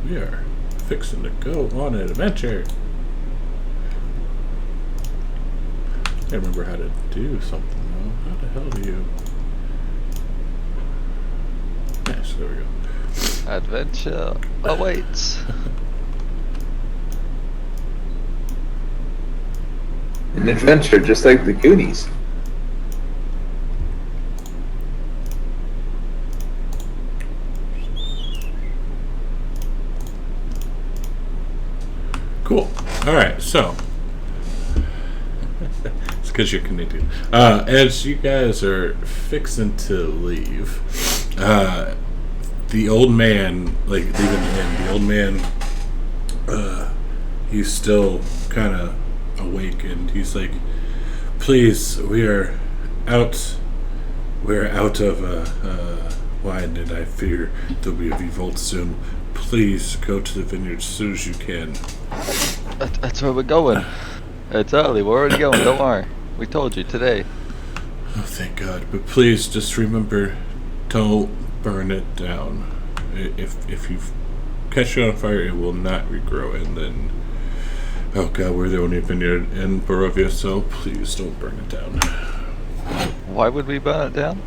We are fixing to go on an adventure. I remember how to do something though. How the hell do you? Yes, there we go. Adventure awaits. An adventure just like the Goonies. Cool. Alright, so. It's because you're Canadian. As you guys are fixing to leave, the old man, like leaving the inn, the old man, he's still kind of awake and he's like, please, we're out of wine and I fear there'll be a revolt soon. Please go to the vineyard as soon as you can. That's where we're going. It's early. We're already going. Don't worry. We told you today. Oh, thank God. But please just remember, don't burn it down. If you catch it on fire, it will not regrow. And then, oh God, we're the only vineyard in Bravia, so please don't burn it down. Why would we burn it down?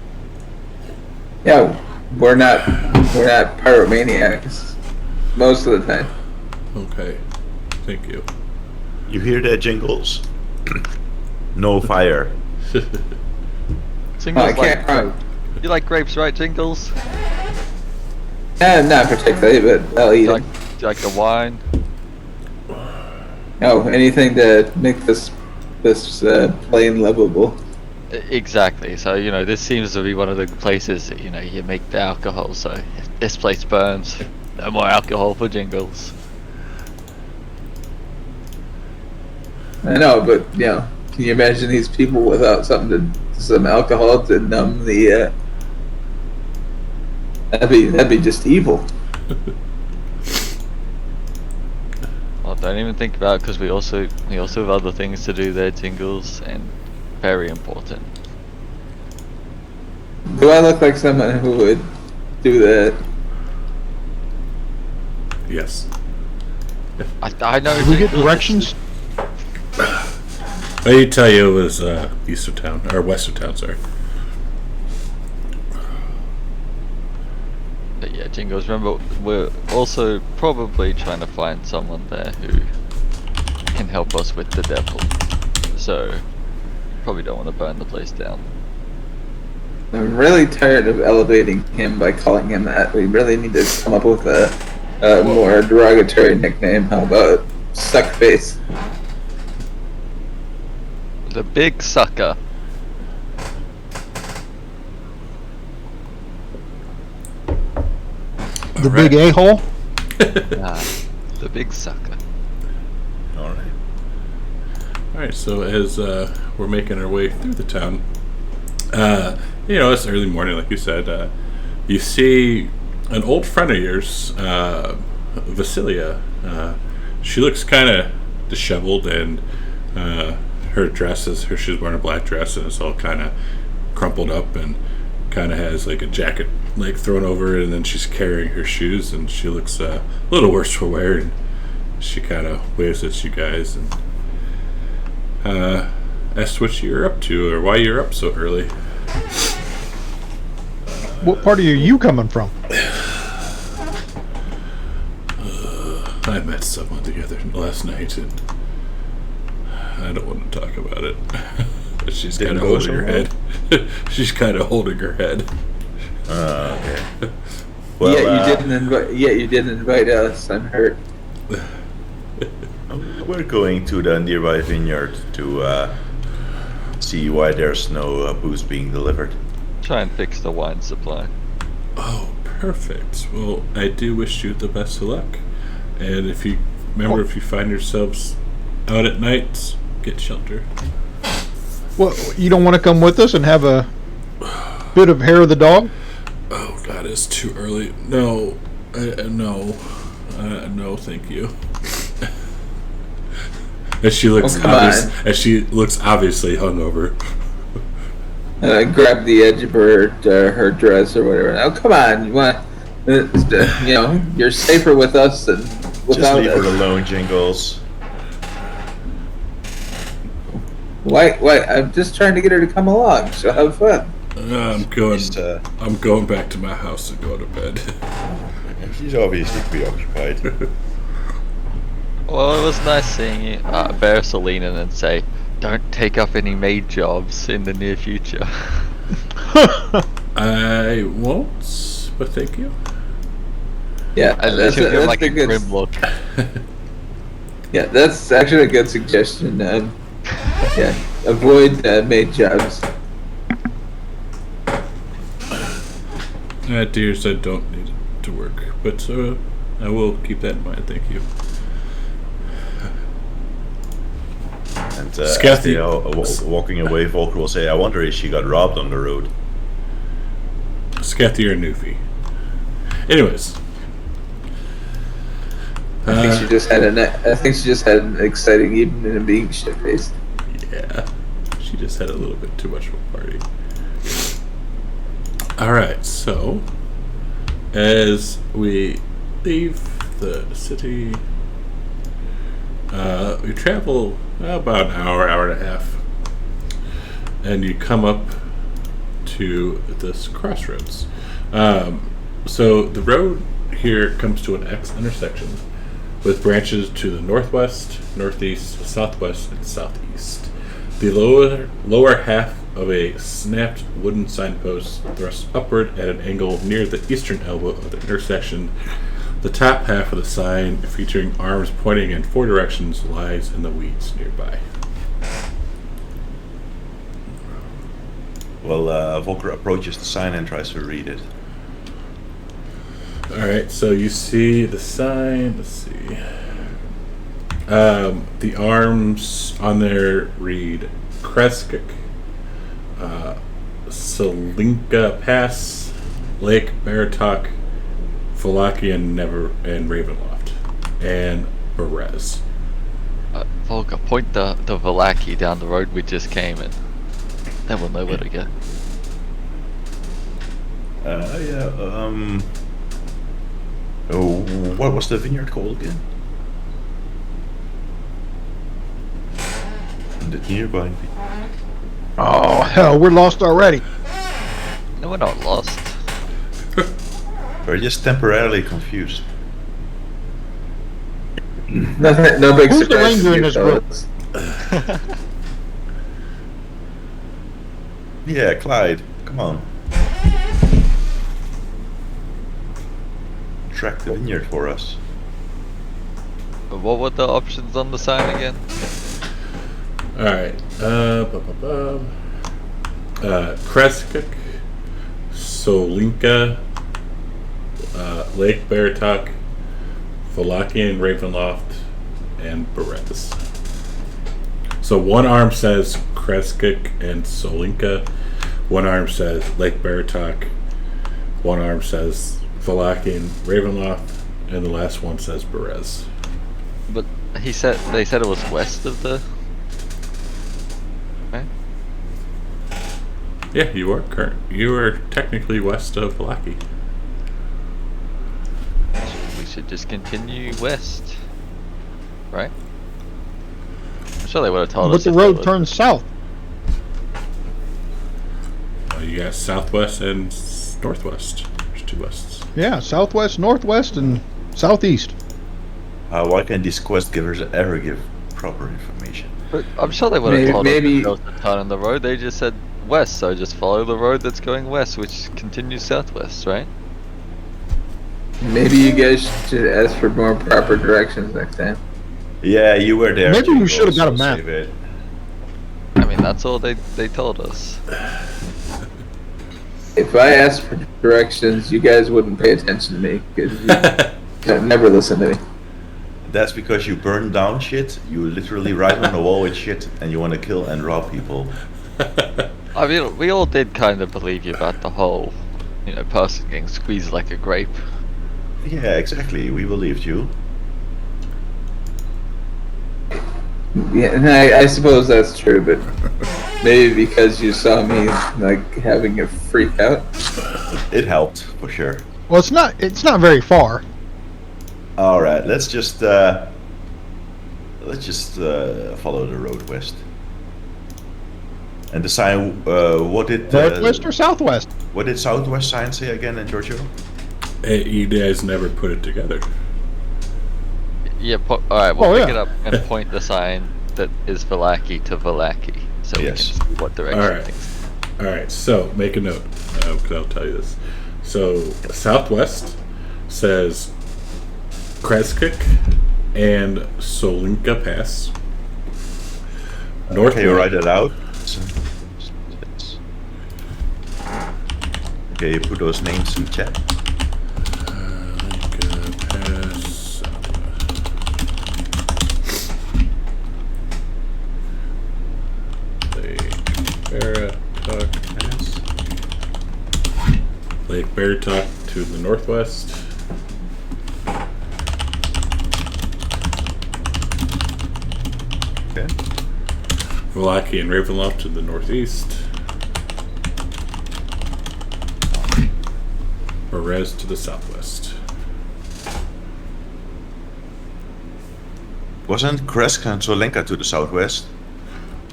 Yeah, we're not pyromaniacs most of the time. Okay. Thank you. You hear that, Jingles? No fire. Jingles I can't. you like grapes, right, Jingles? Not particularly, but I'll eat Do it. you like the wine? No, anything to make this plane livable. Exactly. So, this seems to be one of the places that, you make the alcohol. So, if this place burns, no more alcohol for Jingles. I know, but can you imagine these people without some alcohol to numb the? That'd be just evil. Well, don't even think about it because we also have other things to do there, Jingles, and very important. Do I look like someone who would do that? Yes. I know. Did we get directions? I tell you it was east of town, or west of town, sorry. But yeah, Jingles, remember, we're also probably trying to find someone there who can help us with the devil. So, probably don't want to burn the place down. I'm really tired of elevating him by calling him that. We really need to come up with a more derogatory nickname. How about Suckface? The big sucker. The big a-hole? Nah, the big sucker. All right. Alright, so as we're making our way through the town, it's early morning, like you said. You see an old friend of yours, Vasilia. She looks kind of disheveled, and she's wearing a black dress, and it's all kind of crumpled up, and kind of has like a jacket like thrown over it, and then she's carrying her shoes, and she looks a little worse for wear, and she kind of waves at you guys and asks what you're up to or why you're up so early. What part are you coming from? I met someone together last night, and I don't want to talk about it. But she's kind of holding her head. She's kind of holding her head. Okay. Well, you didn't invite us. I'm hurt. we're going to the nearby vineyard to see why there's no booze being delivered. Try and fix the wine supply. Oh, perfect. Well, I do wish you the best of luck. And if you find yourselves out at night, get shelter. Well, you don't want to come with us and have a bit of hair of the dog? Oh God, it's too early. No, no, thank you. As she looks Oh, come on. as she looks obviously hungover. And I grab the edge of her dress or whatever. Oh, come on! You want, you're safer with us than Just without leave her us. alone, Jingles. Why? I'm just trying to get her to come along. So have fun. I'm going back to my house and go to bed. She's obviously preoccupied. Well, it was nice seeing you bear Selena and say, "Don't take up any maid jobs in the near future." I won't, but thank you. Yeah, Unless you give that's like a a good. grim look. Yeah, that's actually a good suggestion. Yeah, avoid maid jobs. Dear said don't need it to work, but I will keep that in mind. Thank you. And Scathy. walking away, Volker will say, I wonder if she got robbed on the road. Scathy or Newfie. Anyways. I think she just had an exciting evening of being shit-faced. Yeah. She just had a little bit too much of a party. Alright, so as we leave the city, we travel about an hour and a half, and you come up to this crossroads. So the road here comes to an X intersection with branches to the northwest, northeast, southwest, and southeast. The lower half of a snapped wooden signpost thrusts upward at an angle near the eastern elbow of the intersection. The top half of the sign, featuring arms pointing in 4 directions, lies in the weeds nearby. Well, Volker approaches the sign and tries to read it. Alright, so you see the sign, let's see. The arms on there read Kreskik, Salinka Pass, Lake Baratok, Valakian and Ravenloft, and Berez. Volker, point the Valaki down the road we just came in. Then we'll know where to go. What was the vineyard called again? The nearby. Oh hell, we're lost already. No, we're not lost. We're just temporarily confused. Nothing, no big Who's the surprise. ranger in this group? Yeah, Clyde, come on. Track the vineyard for us. What were the options on the sign again? Alright, Kreskik, Solinka, Lake Baratok, Valakian, Ravenloft, and Berez. So one arm says Kreskik and Solinka, one arm says Lake Baratok, one arm says Valakian, Ravenloft, and the last one says Berez. But they said it was west of the. Right? Yeah, you are technically west of Valaki. We should just continue west, right? I'm sure they would have told But us. the if road they would. turns south. You got southwest and northwest. There's 2 wests. Yeah, southwest, northwest, and southeast. Why can't these quest givers ever give proper information? But I'm sure they would have told Maybe- us there was a turn in the road. They just said west, so just follow the road that's going west, which continues southwest, right? Maybe you guys should ask for more proper directions next time. Yeah, you were there. Maybe we Jingle, should have got a so map. save it. I mean, that's all they told us. If I asked for directions, you guys wouldn't pay attention to me because you never listen to me. That's because you burn down shit, you literally write on the wall with shit, and you want to kill and rob people. I mean, we all did kind of believe you about the whole, person getting squeezed like a grape. Yeah, exactly, we believed you. Yeah, and I suppose that's true, but maybe because you saw me like having a freak out. It helped for sure. Well, it's not very far. All right, let's just follow the road west. And the sign. What did Northwest or southwest? what did southwest sign say again in Giorgio? Hey, you guys never put it together. Yeah, alright, we'll Oh, pick yeah. it up and point the sign that is Vallaki to Vallaki. So Yes. we can see what direction Alright. things Alright, so make a note, because I'll tell you this. So, southwest says Kreskik and Solinka Pass. Northwest. Okay, you write it out. Okay, you put those names in chat. Solinka Pass. Lake Baratok to the northwest. Okay. Vallaki and Ravenloft to the northeast. Perez to the southwest. Wasn't Kresk and Solenka to the southwest?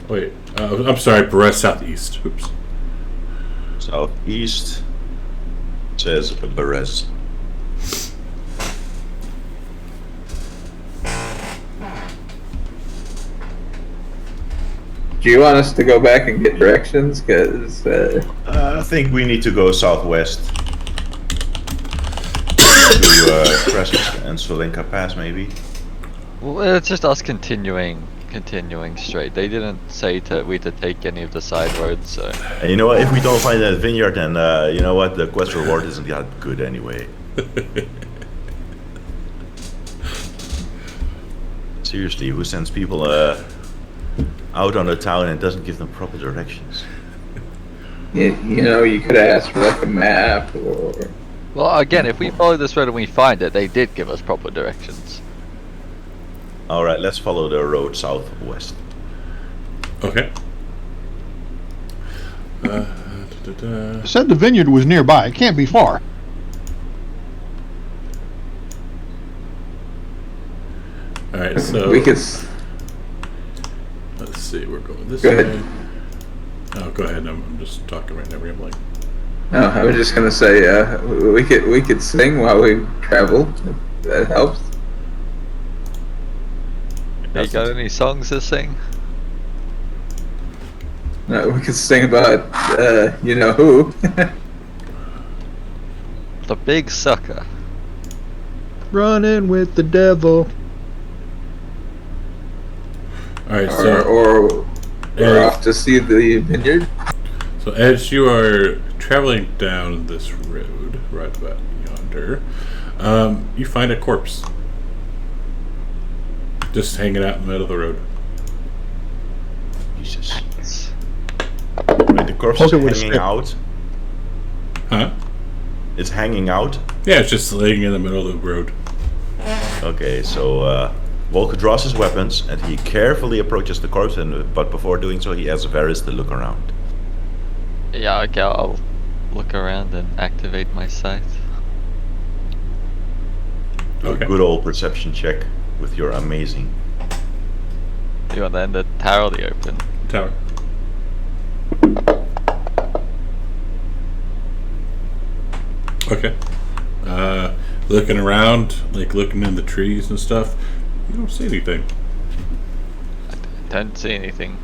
Wait, I'm sorry, Perez southeast. Oops. Southeast says Perez. Do you want us to go back and get directions? Because I think we need to go southwest to Kresk and Solenka Pass, maybe. Well, it's just us continuing straight. They didn't say we to take any of the side roads, so And you know what? If we don't find that vineyard, then you know what? The quest reward isn't that good anyway. Seriously, who sends people out on the town and doesn't give them proper directions? you could ask for like a map or. well, again, if we follow this road and we find it, they did give us proper directions. All right, let's follow the road southwest. Okay. Said the vineyard was nearby. It can't be far. Alright, so We could. let's see, we're going this Go way. ahead. Oh, go ahead. I'm just talking right now. I'm like, No, I was just gonna say we could sing while we travel. If that helps. You got any songs to sing? No, we could sing about you know who. The Big Sucker. Running with the devil. alright, or so or Yeah. off to see the vineyard. so as you are traveling down this road, right about yonder, you find a corpse just hanging out in the middle of the road. Jesus. Wait, the corpse is Okay, with a hanging stick. out. Huh? It's hanging out. Yeah, it's just laying in the middle of the road. Okay, so Volker draws his weapons and he carefully approaches the corpse, but before doing so, he asks Varys to look around. Yeah, okay, I'll look around and activate my sight. Do Okay. a good old perception check with your amazing. You want then the tower or the open? Tower. Okay. Looking around, like looking in the trees and stuff, you don't see anything. Don't see anything.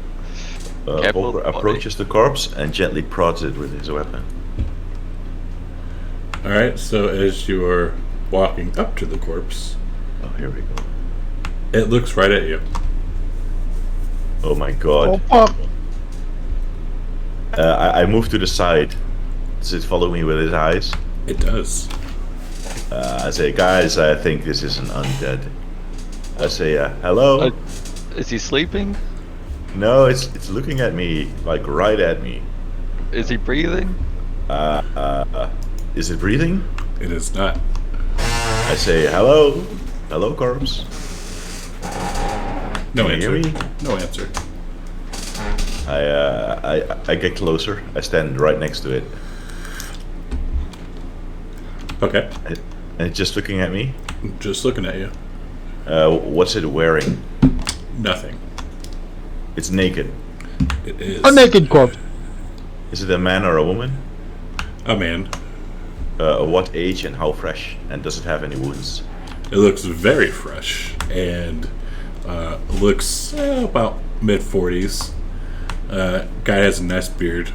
Careful Volker of the body. approaches the corpse and gently prods it with his weapon. Alright, so as you are walking up to the corpse, Oh, here we go. it looks right at you. Oh my Oh, god. fuck. I move to the side. Does it follow me with his eyes? It does. I say, guys, I think this is an undead. I say, hello? Is he sleeping? No, it's looking at me, like right at me. Is he breathing? Is it breathing? It is not. I say, hello? Hello, corpse? No Can you answer. hear me? No answer. I get closer. I stand right next to it, Okay. and it's just looking at me. Just looking at you. What's it wearing? Nothing. It's naked. It is A naked corpse. Is it a man or a woman? a man. What age and how fresh? And does it have any wounds? It looks very fresh and looks about mid-40s. Guy has a nice beard.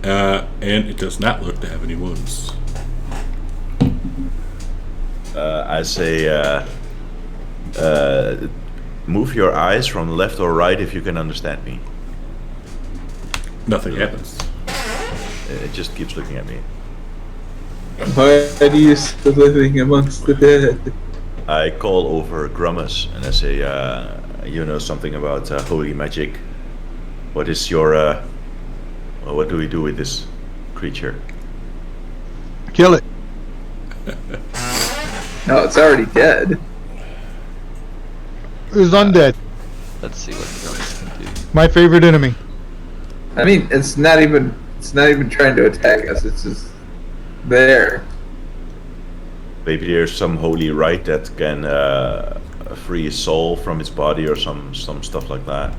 And it does not look to have any wounds. I say, move your eyes from left or right if you can understand me. Nothing happens. It just keeps looking at me. Why are you still living amongst the dead? I call over Grummus and I say, you know something about holy magic. What is your, well, what do we do with this creature? Kill it. No, it's already dead. It's undead. Let's see what Grummus can do. My favorite enemy. I mean, it's not even trying to attack us. It's just there. Maybe there's some holy rite that can free his soul from its body or some stuff like that.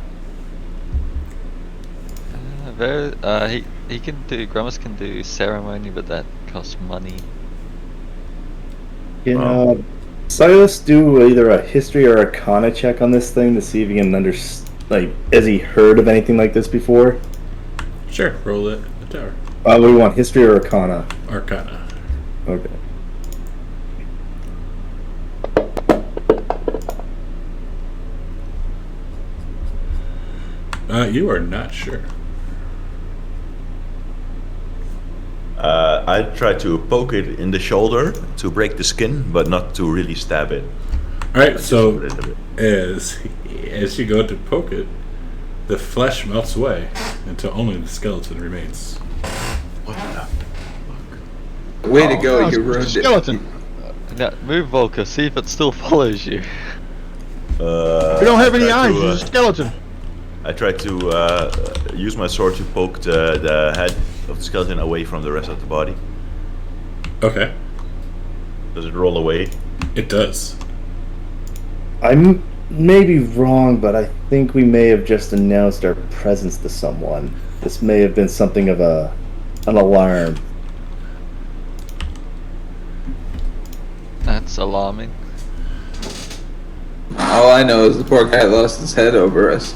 He can do. Grummus can do ceremony, but that costs money. Can Silas do either a history or arcana check on this thing to see if he can has he heard of anything like this before? Sure, roll it. The tower. What do you want, history or arcana? Arcana. Okay. You are not sure. I try to poke it in the shoulder to break the skin, but not to really stab it. All right, so Just put it a bit. as you go to poke it, the flesh melts away until only the skeleton remains. What the? Way to go, Oh, you it's a ruined it. skeleton. Now, move Volker, see if it still follows you. We don't have I any try eyes. to, It's a skeleton. I try to use my sword to poke the head of the skeleton away from the rest of the body. Okay, Does it roll away? it does. I'm maybe wrong, but I think we may have just announced our presence to someone. This may have been something of an alarm. That's alarming. All I know is the poor guy lost his head over us.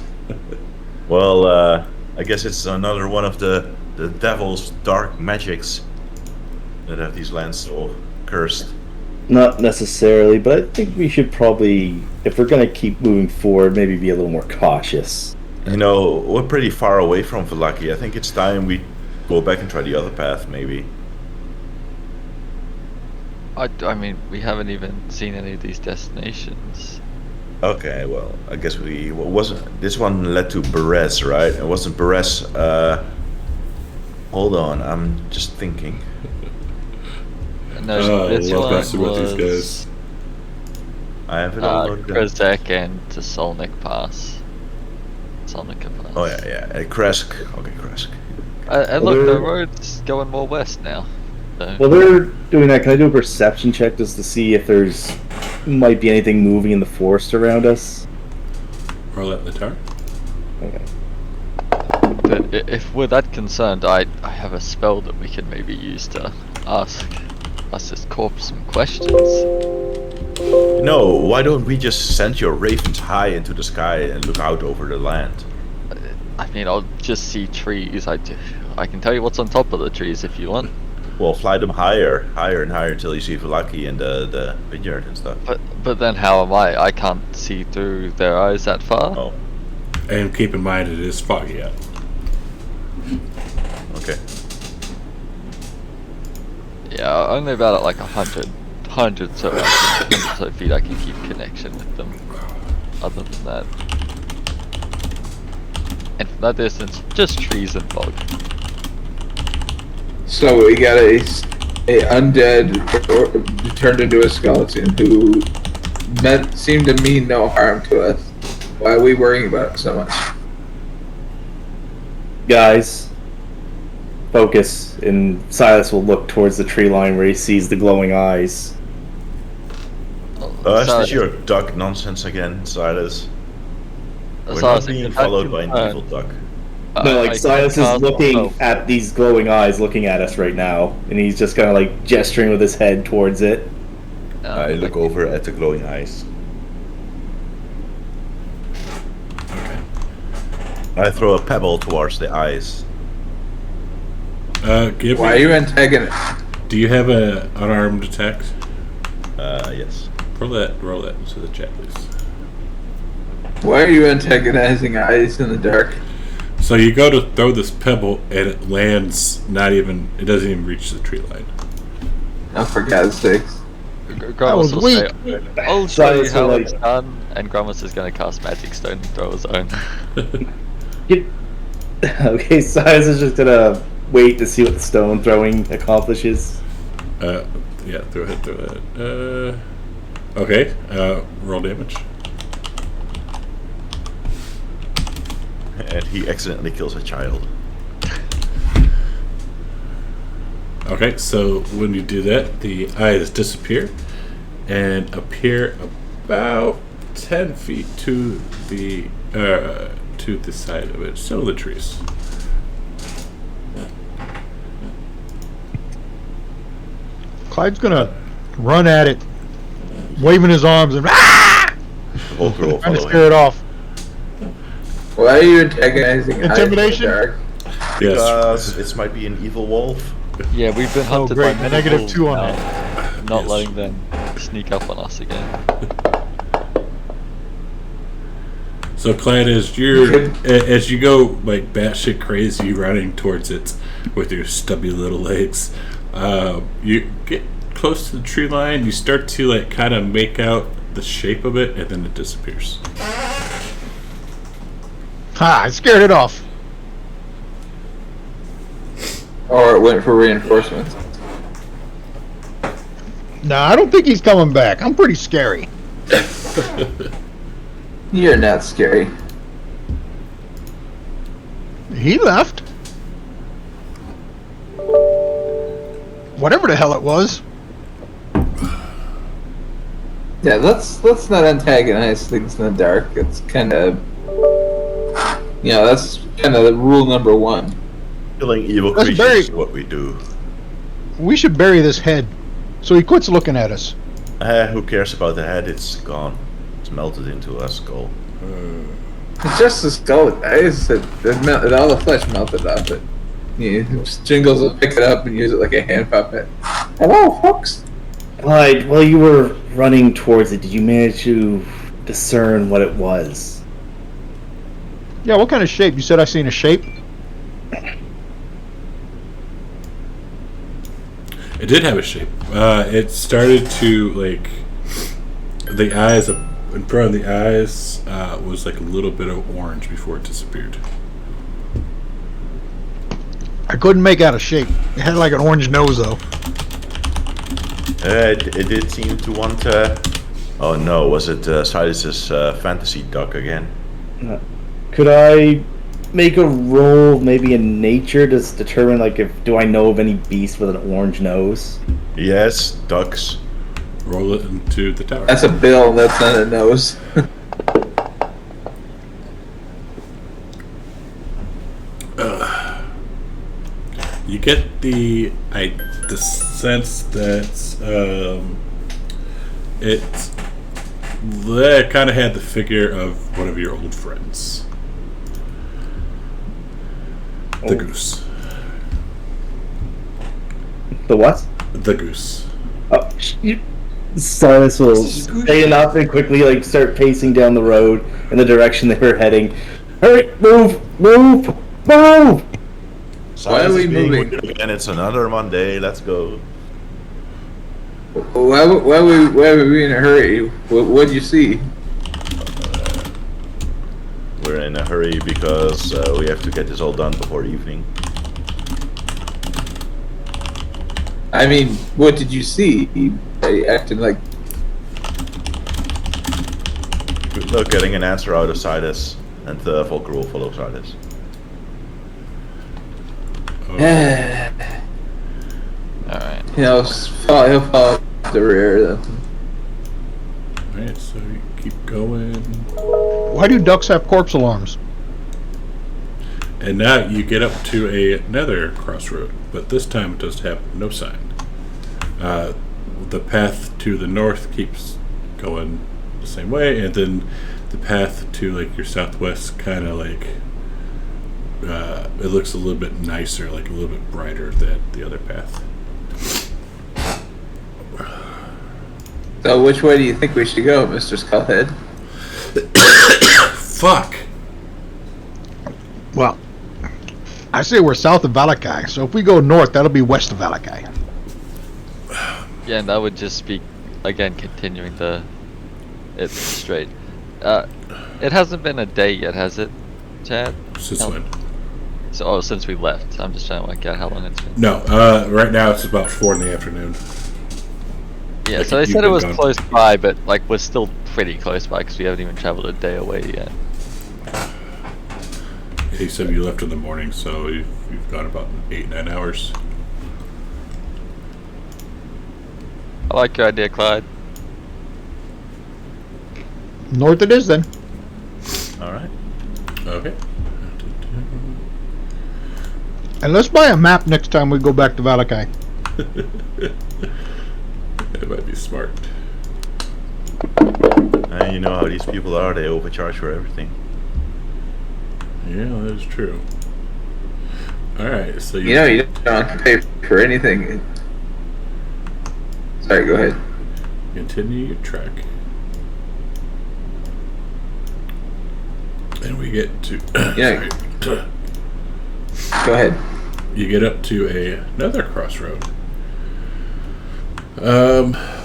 Well, I guess it's another one of the devil's dark magics that have these lands so cursed. Not necessarily, but I think we should probably, if we're going to keep moving forward, maybe be a little more cautious. You know, we're pretty far away from Valaki. I think it's time we go back and try the other path, maybe. I mean, we haven't even seen any of these destinations. Okay, well, I guess wasn't this one led to Beres, right? It wasn't Beres. Hold on, I'm just thinking. No, this love one messing with these was guys. I have it all noted down. Krezek and to Solnik Pass. Solnika Pass. Oh yeah, Kresk. Okay, Kresk. And look, the road's going more west now. So. Well, they're doing that. Can I do a perception check just to see if there's might be anything moving in the forest around us? Roll that in the tower. Okay. But if we're that concerned, I have a spell that we can maybe use to ask this corpse some questions. No, why don't we just send your ravens high into the sky and look out over the land? I mean, I'll just see trees. I can tell you what's on top of the trees if you want. Well, fly them higher and higher until you see Valaki and the vineyard and stuff. But then how am I? I can't see through their eyes that far. Oh, And keep in mind it is foggy out. okay. Yeah, only about like 100 so feet I can keep connection with them. Other than that, and from that distance, just trees and fog. So we got a undead turned into a skeleton who seemed to mean no harm to us. Why are we worrying about it so much? Guys, focus, and Silas will look towards the tree line where he sees the glowing eyes. Is this your duck nonsense again, Silas? We're Silas, not being if followed you by an can- evil duck. No, like I Silas can is cast looking myself. at these glowing eyes, looking at us right now, and he's just kind of like gesturing with his head towards it. I look over at the glowing eyes. I throw a pebble towards the eyes. Give Why are me. you antagonist? Do you have an unarmed attack? Yes. Roll that into the chat, please. Why are you antagonizing eyes in the dark? So you go to throw this pebble, and it lands. It doesn't even reach the tree line. Oh, for God's sakes. Gramus was will say, weak. I'll show you Silas how will, it's done, and Gramus is going to cast Magic Stone and throw his own. Okay, Silas is just gonna wait to see what the stone throwing accomplishes. Yeah, throw that. Okay, roll damage. And he accidentally kills a child. Okay, so when you do that, the eyes disappear and appear about 10 feet to the side of it. So the trees. Clyde's gonna run at it, waving his arms and Volker will trying to follow scare him. it off. Why are you antagonizing Intimidation? eyes in the dark? Yes. Because it might be an evil wolf. Yeah, we've been hunted great, by negative many 2 on wolves that. now, not Yes. letting them sneak up on us again. So, Clyde, as you go like batshit crazy running towards it with your stubby little legs, you get close to the tree line. You start to like kind of make out the shape of it, and then it disappears. Ha! I scared it off. Or it went for reinforcements. Nah, I don't think he's coming back. I'm pretty scary. You're not scary. He left. Whatever the hell it was. Yeah, let's not antagonize things in the dark. It's kind of, that's kind of the rule number 1. Killing evil That's creatures very- is what we do. We should bury this head so he quits looking at us. Who cares about the head? It's gone. It's melted into a skull. It's just the skull, guys. All the flesh melted off it. Jingles will pick it up and use it like a hand puppet. Hello, folks. Clyde, while you were running towards it, did you manage to discern what it was? Yeah, what kind of shape? You said I seen a shape? It did have a shape. It started to like the eyes in front of the eyes was like a little bit of orange before it disappeared. I couldn't make out a shape. It had like an orange nose though. It did seem to want. Oh no, was it Silas's fantasy duck again? Could I make a roll, maybe in nature, to determine do I know of any beast with an orange nose? Yes, ducks. Roll it into the tower. That's a bill. That's not a nose. You get the sense that it kind of had the figure of one of your old friends, the goose. The what? The goose. Oh, Silas will stand up and quickly start pacing down the road in the direction they were heading. Hurry! Move! Move! Move! Why are we moving? And it's another Monday. Let's go. Why are we in a hurry? What did you see? We're in a hurry because we have to get this all done before evening. I mean, what did you see? Are you acting like... Good luck getting an answer out of Silas, and Volker will follow Silas. Alright. He'll follow the rear though. Alright, so you keep going. Why do ducks have corpse alarms? And now you get up to another crossroad, but this time it does have no sign. The path to the north keeps going the same way, and then the path to like your southwest kind of like it looks a little bit nicer, like a little bit brighter than the other path. So which way do you think we should go, Mr. Skullhead? Fuck. Well, I say we're south of Valakai, so if we go north, that'll be west of Valakai. Yeah, and that would just be, again, continuing it straight. It hasn't been a day yet, has it, Chad? Since No. when? So, since we left. I'm just trying to work out how long it's been. No, right now it's about 4 in the afternoon. Yeah, Like, so they you've said it been was gone. close by, but like we're still pretty close by because we haven't even traveled a day away yet. He said you left in the morning, so you've got about 8-9 hours. I like your idea, Clyde. North it is then. Alright. Okay. And let's buy a map next time we go back to Valakai. That might be smart. And you know how these people are, they overcharge for everything. Yeah, that is true. Alright, so You know you don't have to pay for anything. Sorry, go ahead. continue your trek. And we get to Yeah. sorry. Go ahead. You get up to another crossroad.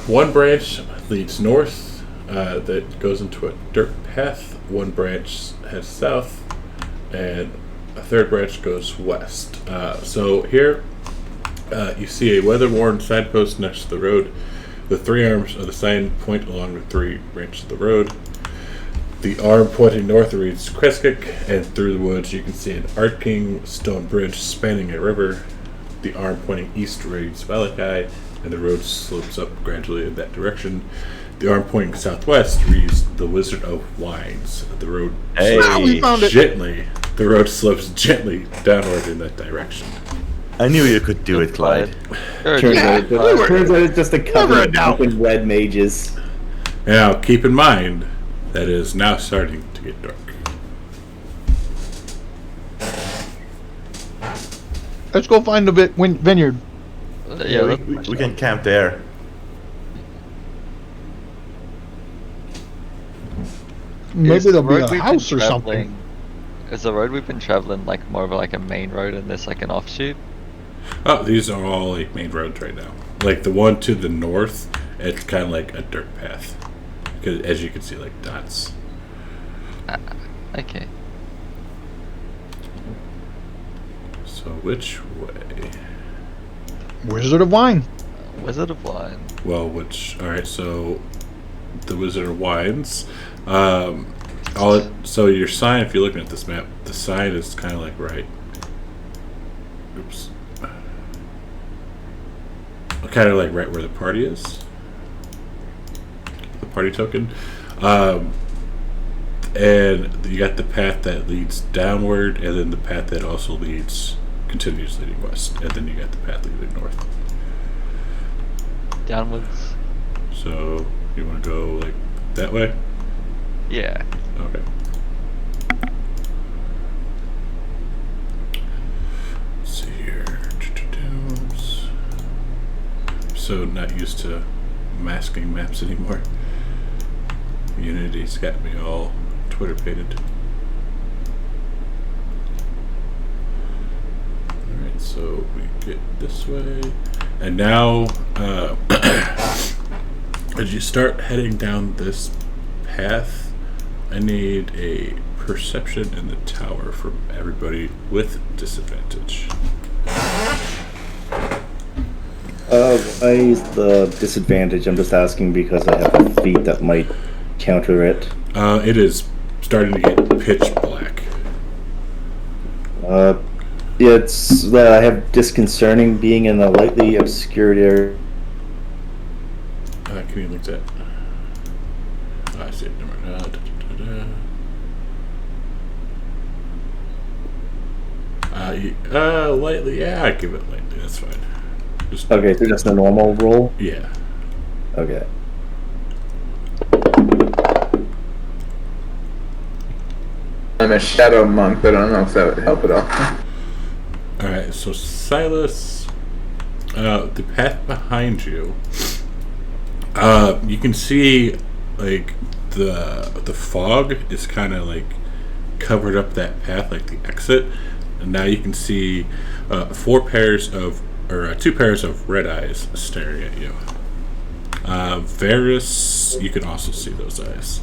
One branch leads north, that goes into a dirt path. One branch heads south, and a third branch goes west. So here, you see a weather-worn signpost next to the road. The 3 arms of the sign point along the 3 branches of the road. The arm pointing north reads Kreskik, and through the woods you can see an arcing stone bridge spanning a river. The arm pointing east reads Valakai, and the road slopes up gradually in that direction. The arm pointing southwest reads the Wizard of Wines. The road Hey, we found it. gently. The road slopes gently downward in that direction. I knew you could do it, Clyde. You're a Turns genius, out, Clyde. turns out it's just a cover Never a of doubt. fucking red mages. Now, keep in mind that it is now starting to get dark. Let's go find the vineyard. Yeah, we can camp there. Maybe Is the there'll be road a we've been house or something. traveling- Is the road we've been traveling like more of like a main road and this like an offshoot? Oh, these are all like main roads right now. Like the one to the north, it's kind of like a dirt path. Because as you can see, like dots. Okay. So which way? Wizard of Wine. Wizard of Wine. Well, which? All right. So the Wizard of Wines. So your sign, if you're looking at this map, the sign is kind of like right. Oops. Kind of like right where the party is. The party token. And you got the path that leads downward, and then the path that also continues leading west, and then you got the path leading north. Downwards. So you want to go like that way? Yeah. Okay. Let's see here. So not used to masking maps anymore. Unity's got me all Twitter pated. Alright, so we get this way. And now, as you start heading down this path, I need a perception in the tower from everybody with disadvantage. I use the disadvantage. I'm just asking because I have a feat that might counter it? It is starting to get pitch black. Yeah, it's that I have disconcerting being in a lightly obscured area. Can you link that? Oh, I see it. Never mind. Lightly. Yeah, I give it lightly. That's fine. Just Okay, so just a normal roll? yeah. Okay. I'm a shadow monk, but I don't know if that would help at all. All right. So Silas, the path behind you. You can see like the fog is kind of like covered up that path, like the exit, and now you can see two pairs of red eyes staring at you. Varys, you can also see those eyes.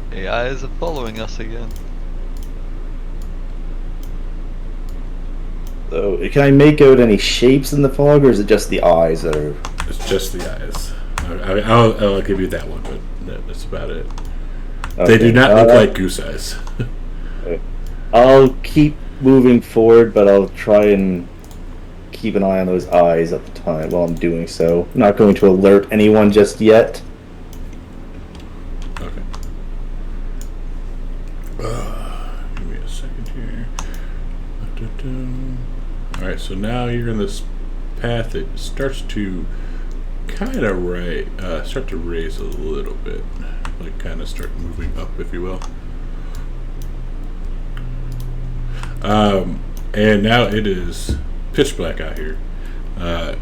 The eyes are following us again. So, can I make out any shapes in the fog, or is it just the eyes that are... It's just the eyes. I'll give you that one, but that's about it. They do not look like goose eyes. I'll keep moving forward, but I'll try and keep an eye on those eyes at the time while I'm doing so. I'm not going to alert anyone just yet. Okay. Give me a second here. Alright, so now you're in this path. It starts to kind of start to raise a little bit. Like kind of start moving up, if you will. And now it is pitch black out here.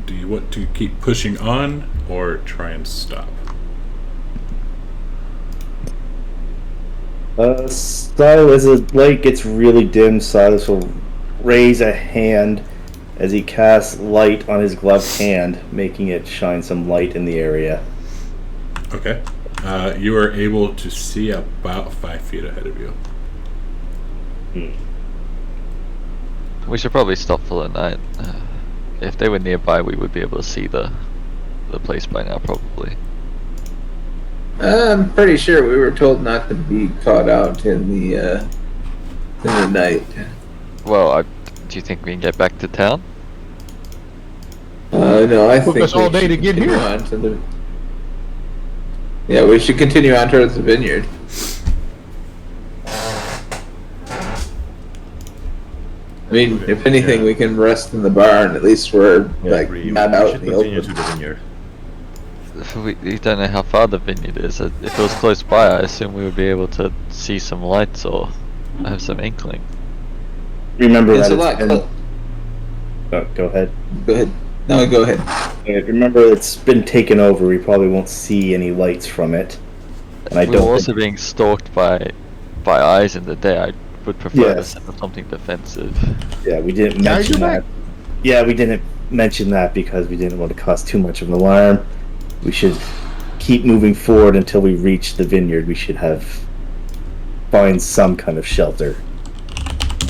Do you want to keep pushing on or try and stop? Silas, as the light gets really dim, Silas will raise a hand as he casts light on his gloved hand, making it shine some light in the area. Okay. You are able to see about 5 feet ahead of you. We should probably stop for the night. If they were nearby, we would be able to see the place by now, probably. I'm pretty sure we were told not to be caught out in the night. Well, do you think we can get back to town? No, I Took think us all day to get continue here. on to yeah, we should continue on towards the vineyard. I mean, if anything, we can rest in the barn. At least we're we not out should in the continue open. to the vineyard. We don't know how far the vineyard is. If it was close by, I assume we would be able to see some lights or have some inkling. Remember It's that a lot. go ahead. Go ahead. No, go ahead. Remember, it's been taken over. We probably won't see any lights from it. And I We don't were also think- being stalked by eyes in the day. I would prefer to Yes. set up something defensive. Yeah, we didn't Guys, mention you're that. back. Yeah, we didn't mention that because we didn't want to cause too much of an alarm. We should keep moving forward until we reach the vineyard. We should find some kind of shelter.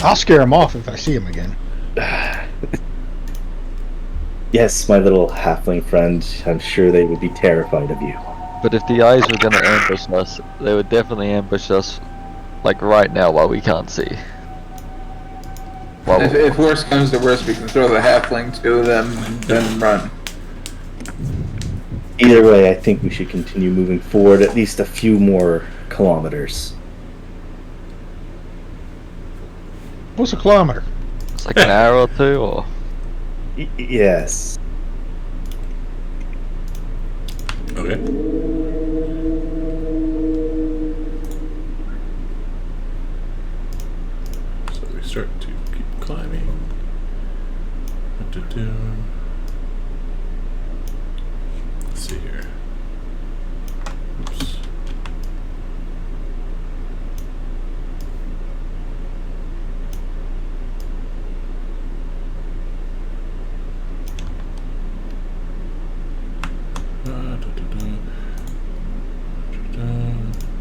I'll scare him off if I see him again. Yes, my little halfling friend. I'm sure they would be terrified of you. But if the eyes were going to ambush us, they would definitely ambush us, like right now, while we can't see. While If worse comes to worse, we can throw the halfling to them, then run. Either way, I think we should continue moving forward at least a few more kilometers. What's a kilometer? it's like an hour or two, or Yes. Okay. So we start to keep climbing. Let's see here. Oops.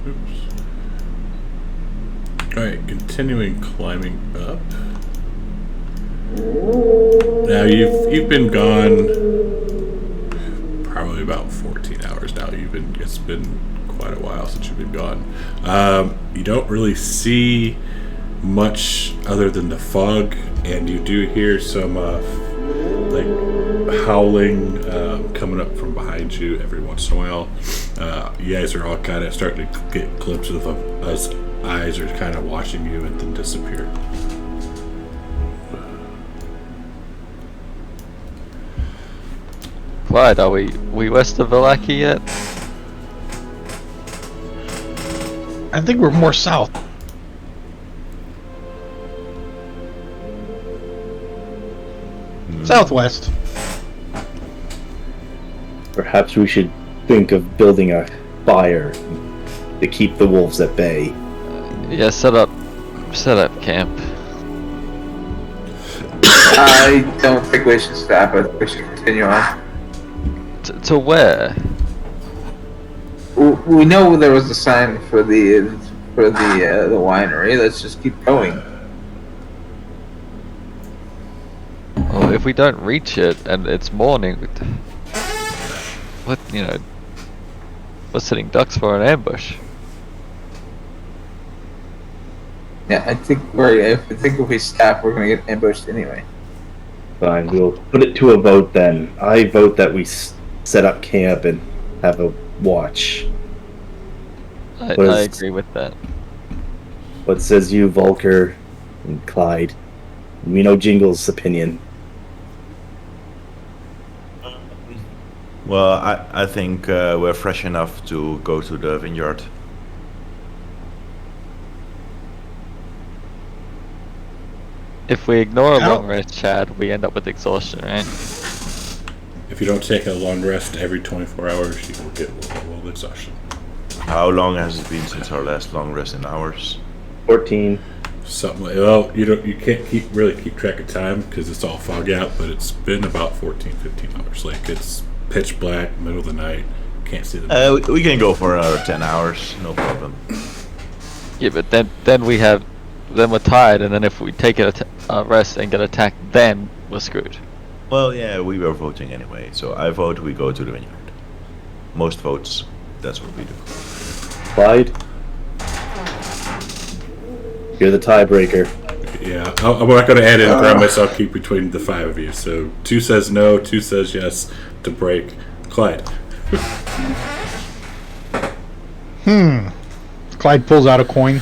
Oops. Alright, continuing climbing up. Now you've been gone probably about 14 hours now. It's been quite a while since you've been gone. You don't really see much other than the fog, and you do hear some like howling coming up from behind you every once in a while. You guys are all kind of starting to get glimpses of us. Eyes are kind of watching you and then disappear. Clyde, are we west of Vallaki yet? I think we're more south. Southwest. Perhaps we should think of building a fire to keep the wolves at bay. Yeah, set up camp. I don't think we should stop it. We should continue on. To where? We know there was a sign for the winery. Let's just keep going. Well, if we don't reach it and it's morning, what we're setting ducks for an ambush. Yeah, I think if we stop, we're gonna get ambushed anyway. Fine, we'll put it to a vote then. I vote that we set up camp and have a watch. I agree with that. What says you, Volker and Clyde? We know Jingle's opinion. Well, I think we're fresh enough to go to the vineyard. If we ignore a long rest, Chad, we end up with exhaustion, right? If you don't take a long rest every 24 hours, you will get world exhaustion. How long has it been since our last long rest in hours? 14. Something like, well, you can't really keep track of time because it's all fog out, but it's been about 14, 15 hours. Like, it's pitch black, middle of the night, can't see the moon. We can go for another 10 hours, no problem. Yeah, but then we're tired, and then if we take a rest and get attacked, then we're screwed. Well, yeah, we were voting anyway, so I vote we go to the vineyard. Most votes, that's what we do. Clyde? You're the tiebreaker. Yeah, I'm not going to add in promise. I'll keep between the five of you. So 2 says no, 2 says yes to break. Clyde. Clyde pulls out a coin.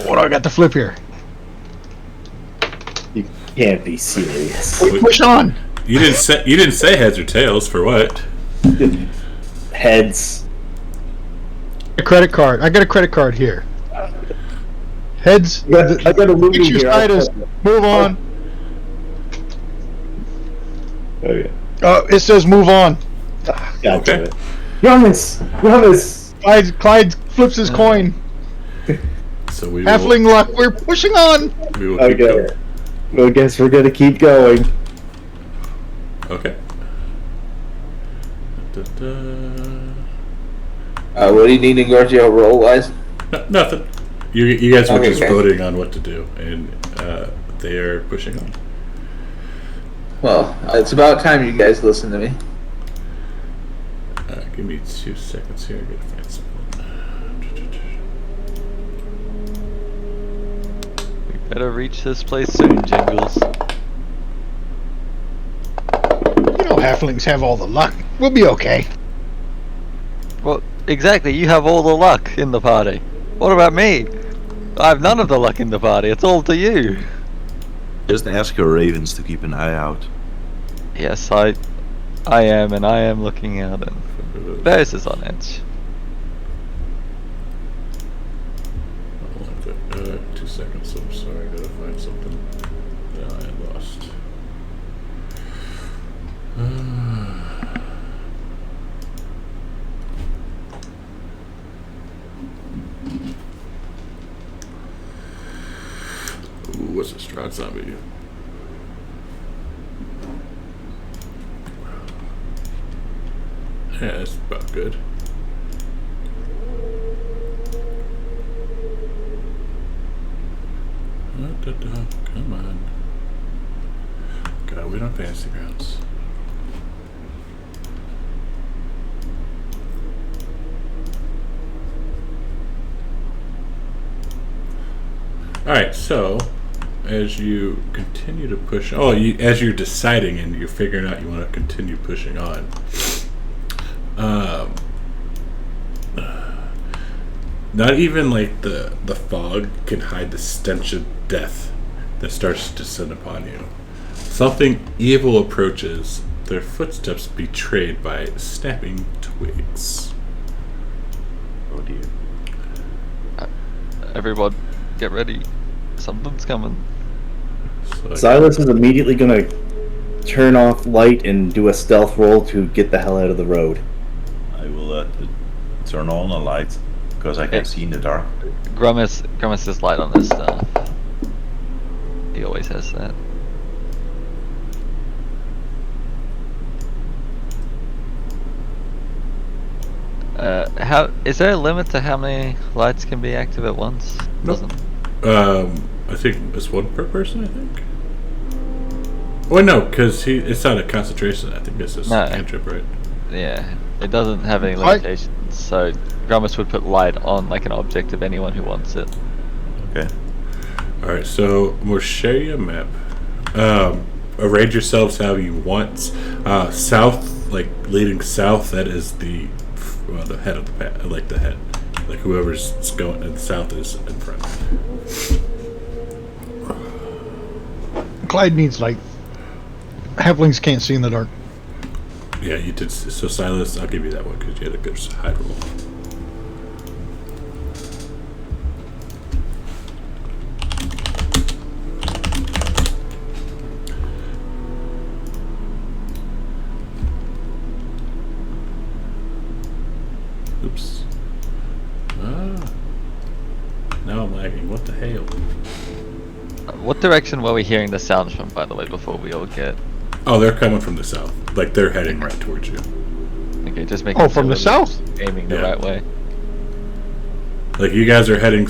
What do I got to flip here? You can't be serious. We push on. You didn't say heads or tails for what? Heads. A credit card. I got a credit card here. Heads. I got a movie Picture here. side is move on. Okay. It says move on. God damn Okay. it. Promise! Clyde flips his coin. So we Halfling luck. We're pushing on. will keep Okay. going. Well, I guess we're gonna keep going. Okay. What do you need in Gorgio roll-wise? Nothing. You guys were Okay, just okay. voting on what to do, and they are pushing on. Well, it's about time you guys listen to me. Give me 2 seconds here. I gotta find something. We better reach this place soon, Jingles. You know halflings have all the luck. We'll be okay. Well, exactly. You have all the luck in the party. What about me? I have none of the luck in the party. It's all to you. Just ask your ravens to keep an eye out. Yes, I am, and I am looking out, and Bears is on edge. 2 seconds. I'm sorry. I gotta find something. Yeah, I lost. Ooh, what's a Strahd zombie? Yeah, that's about good. Come on. God, we don't fantasy grounds. Alright, so as you continue to push, as you're deciding and you're figuring out you want to continue pushing on, not even like the fog can hide the stench of death that starts to descend upon you. Something evil approaches, their footsteps betrayed by snapping twigs. Oh dear. Everyone, get ready. Something's coming. So, Silas is immediately going to turn off light and do a stealth roll to get the hell out of the road. I will turn on a light because I can see in the dark. Grumus has light on his stuff. He always has that. How is there a limit to how many lights can be active at once? Nope. I think it's one per person. I think. Oh no, because it's not a concentration. I think it's just No. cantrip, right? Yeah, it doesn't have any limitations. So Grumus would put light on like an object of anyone who wants it. Okay. All right, so we'll share you a map. Arrange yourselves how you want. South, like leading south, that is the head of the path, like the head, like whoever's going in the south is in front. Clyde needs light. Halflings can't see in the dark. Yeah, you did. So Silas, I'll give you that one because you had a good hide roll. Oops. Now I'm lagging. What the hell? What direction were we hearing the sounds from, by the way, before we all get? Oh, they're coming from the south. Like they're heading right towards you. Okay, just making Oh, from the we're south? aiming the Yeah. right way. Like you guys are heading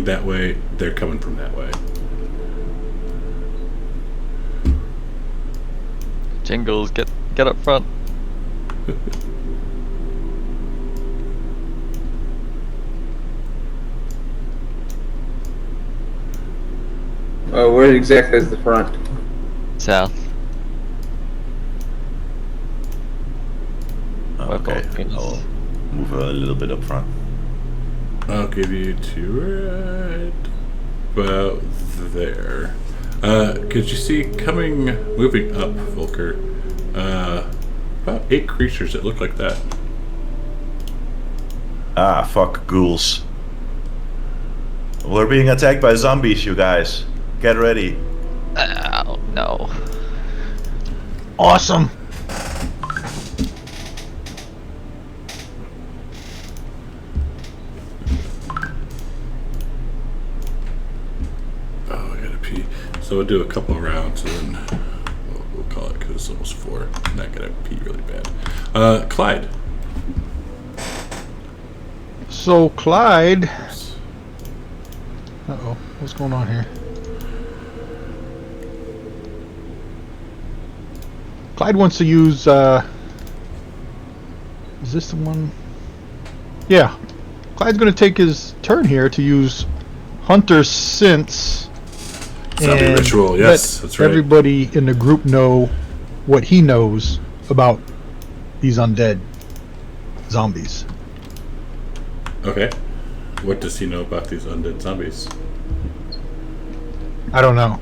that way. They're coming from that way. Jingles, get up front. Where exactly is the front? South. Okay. Yes. I'll move a little bit up front. I'll give you two right about there. Could you see moving up, Volker? About 8 creatures that look like that. Ah, fuck ghouls. We're being attacked by zombies, you guys. Get ready. Oh no. Awesome. Oh, I gotta pee. So we'll do a couple of rounds and then we'll call it because it's almost 4. I'm not gonna pee really bad. Clyde. So Clyde. Uh-oh, what's going on here? Clyde wants to use, is this the one? Yeah. Clyde's going to take his turn here to use Hunter's Sense. Zombie and ritual, yes, let that's right. everybody in the group know what he knows about these undead zombies. Okay. What does he know about these undead zombies? I don't know.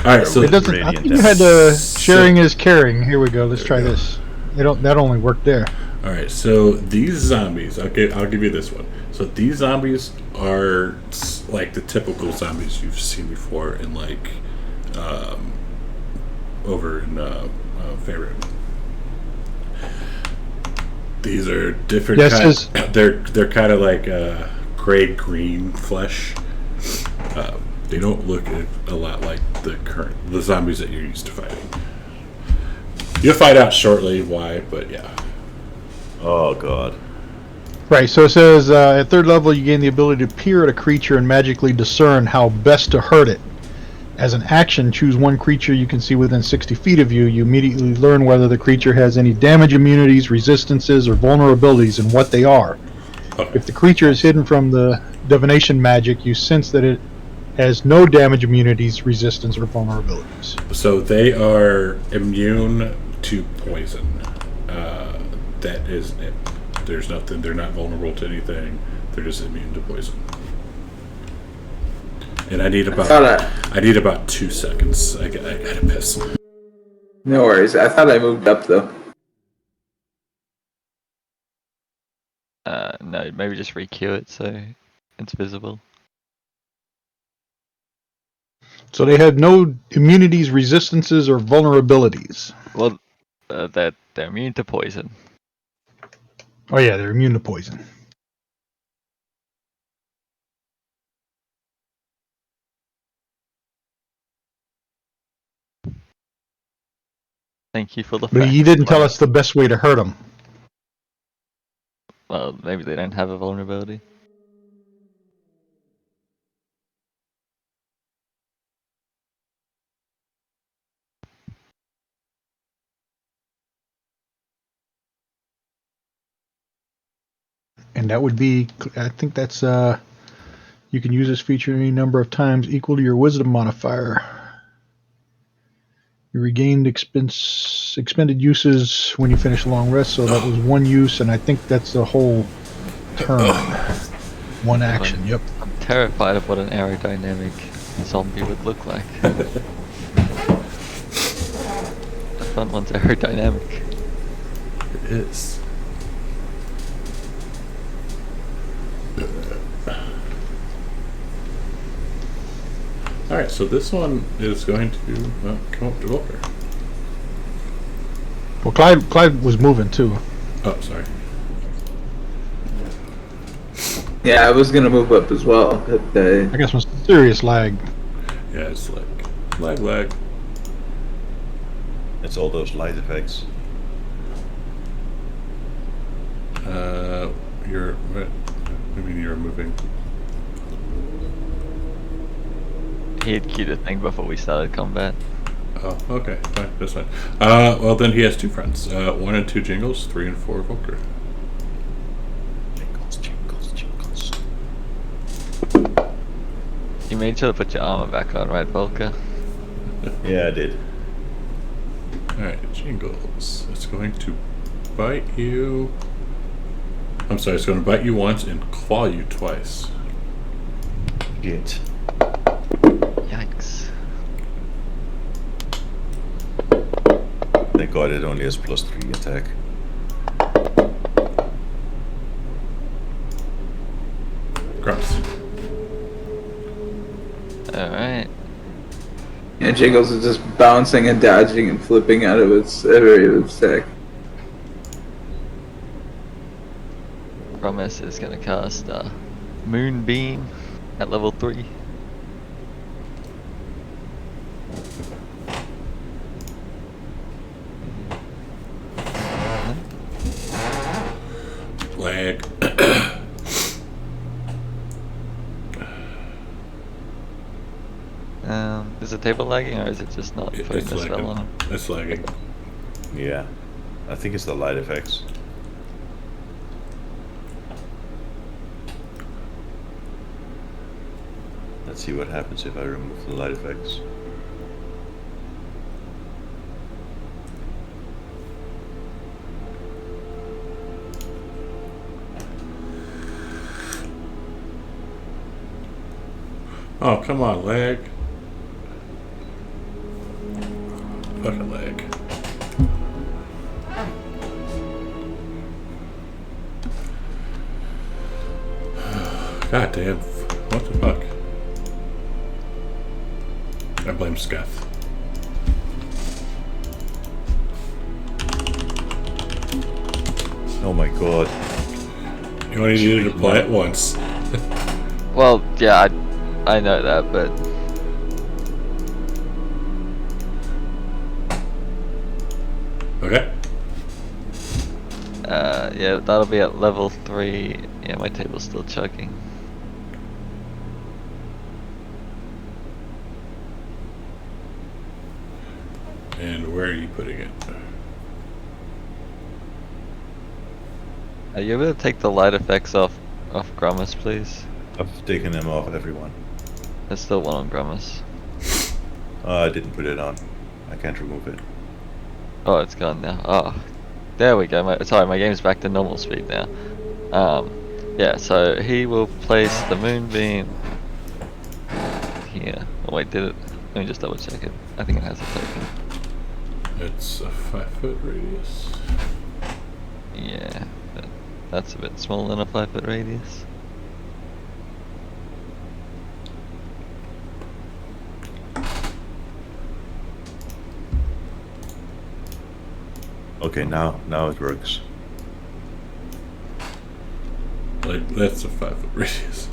Alright, so It doesn't. I think you had sharing is caring. Here we go. Let's try this. That only worked there. all right, so these zombies, I'll give you this one. So these zombies are like the typical zombies you've seen before in like over in Faerun. These are different Yes, kinds. They're kind of like gray green flesh. They don't look a lot like the zombies that you're used to fighting. You'll find out shortly why, but yeah. Oh god. Right. So it says at 3rd level you gain the ability to peer at a creature and magically discern how best to hurt it. As an action, choose one creature you can see within 60 feet of you. You immediately learn whether the creature has any damage immunities, resistances, or vulnerabilities and what they are. Okay. If the creature is hidden from the divination magic, you sense that it has no damage immunities, resistance, or vulnerabilities. So they are immune to poison. That is it. There's nothing. They're not vulnerable to anything. They're just immune to poison. And I need about 2 seconds. I gotta piss. No worries. I thought I moved up though. No, maybe just re-queue it so it's visible. So they have no immunities, resistances, or vulnerabilities. Well, they're immune to poison. Oh yeah, they're immune to poison. Thank you for the But fact. you didn't tell us the best way to hurt them. Well, maybe they don't have a vulnerability. And that would be, I think that's, you can use this feature any number of times equal to your wisdom modifier. You regained expended uses when you finish a long rest, so that was one use, and I think that's the whole turn. One action, yep. I'm terrified of what an aerodynamic zombie would look like. The front one's aerodynamic. It is. Alright, so this one is going to come up to Volker. Well, Clyde was moving too. Oh, sorry. Yeah, I was gonna move up as well. But, I got some serious lag. Yeah, it's like lag. It's all those light effects. You're what? I mean, you're moving. He had queued a thing before we started combat. Oh, okay, fine, that's fine. Well, then he has 2 friends. 1 and 2 Jingles, 3 and 4 Volker. Jingles, jingles, jingles. You made sure to put your armor back on, right, Volker? Yeah, I did. Alright, Jingles. It's going to bite you. I'm sorry, it's going to bite you once and claw you twice. Shit. Yikes. Thank God it only has +3 attack. Gross. Alright. yeah, Jiggles is just bouncing and dodging and flipping out of its every attack. Promise is gonna cast Moonbeam at level 3. Lag. Is the table lagging or is it just not putting It's the spell on? lagging. It's lagging. Yeah. I think it's the light effects. Let's see what happens if I remove the light effects. Oh, come on, lag. Fucking lag. God damn. What the fuck? I blame Scuff. Oh my god. You only needed to play it once. Well, yeah, I know that, but Okay. yeah, that'll be at level 3. Yeah, my table's still chugging. And where are you putting it? Are you able to take the light effects off Grummus, please? I've taken them off everyone. There's still one on Grummus. I didn't put it on. I can't remove it. Oh, it's gone now. Oh, there we go. Sorry, my game's back to normal speed now. Yeah, so he will place the moonbeam here. Oh wait, did it? Let me just double check it. I think it has a token. It's a 5-foot radius. Yeah, but that's a bit smaller than a 5-foot radius. Okay, now it works. Like, that's a 5-foot radius.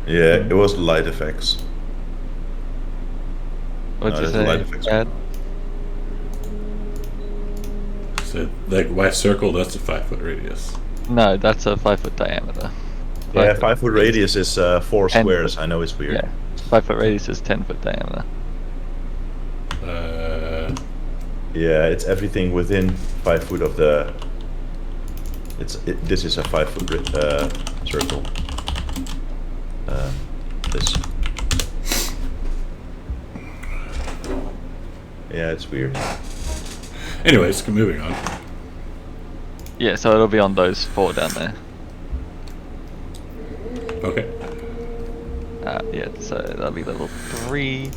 Yeah, it was light effects. What'd you there's a light say, effects. Brad? So, like, why circle? That's a 5-foot radius. No, that's a 5-foot diameter. Yeah, 5-foot radius is 4 10 squares. foot. I know it's weird. Yeah, 5-foot radius is 10-foot diameter. Yeah, it's everything within 5 foot of the. This is a 5-foot circle. This. Yeah, it's weird. Anyways, moving on. Yeah, so it'll be on those 4 down there. Okay. Yeah, so that'll be level 3,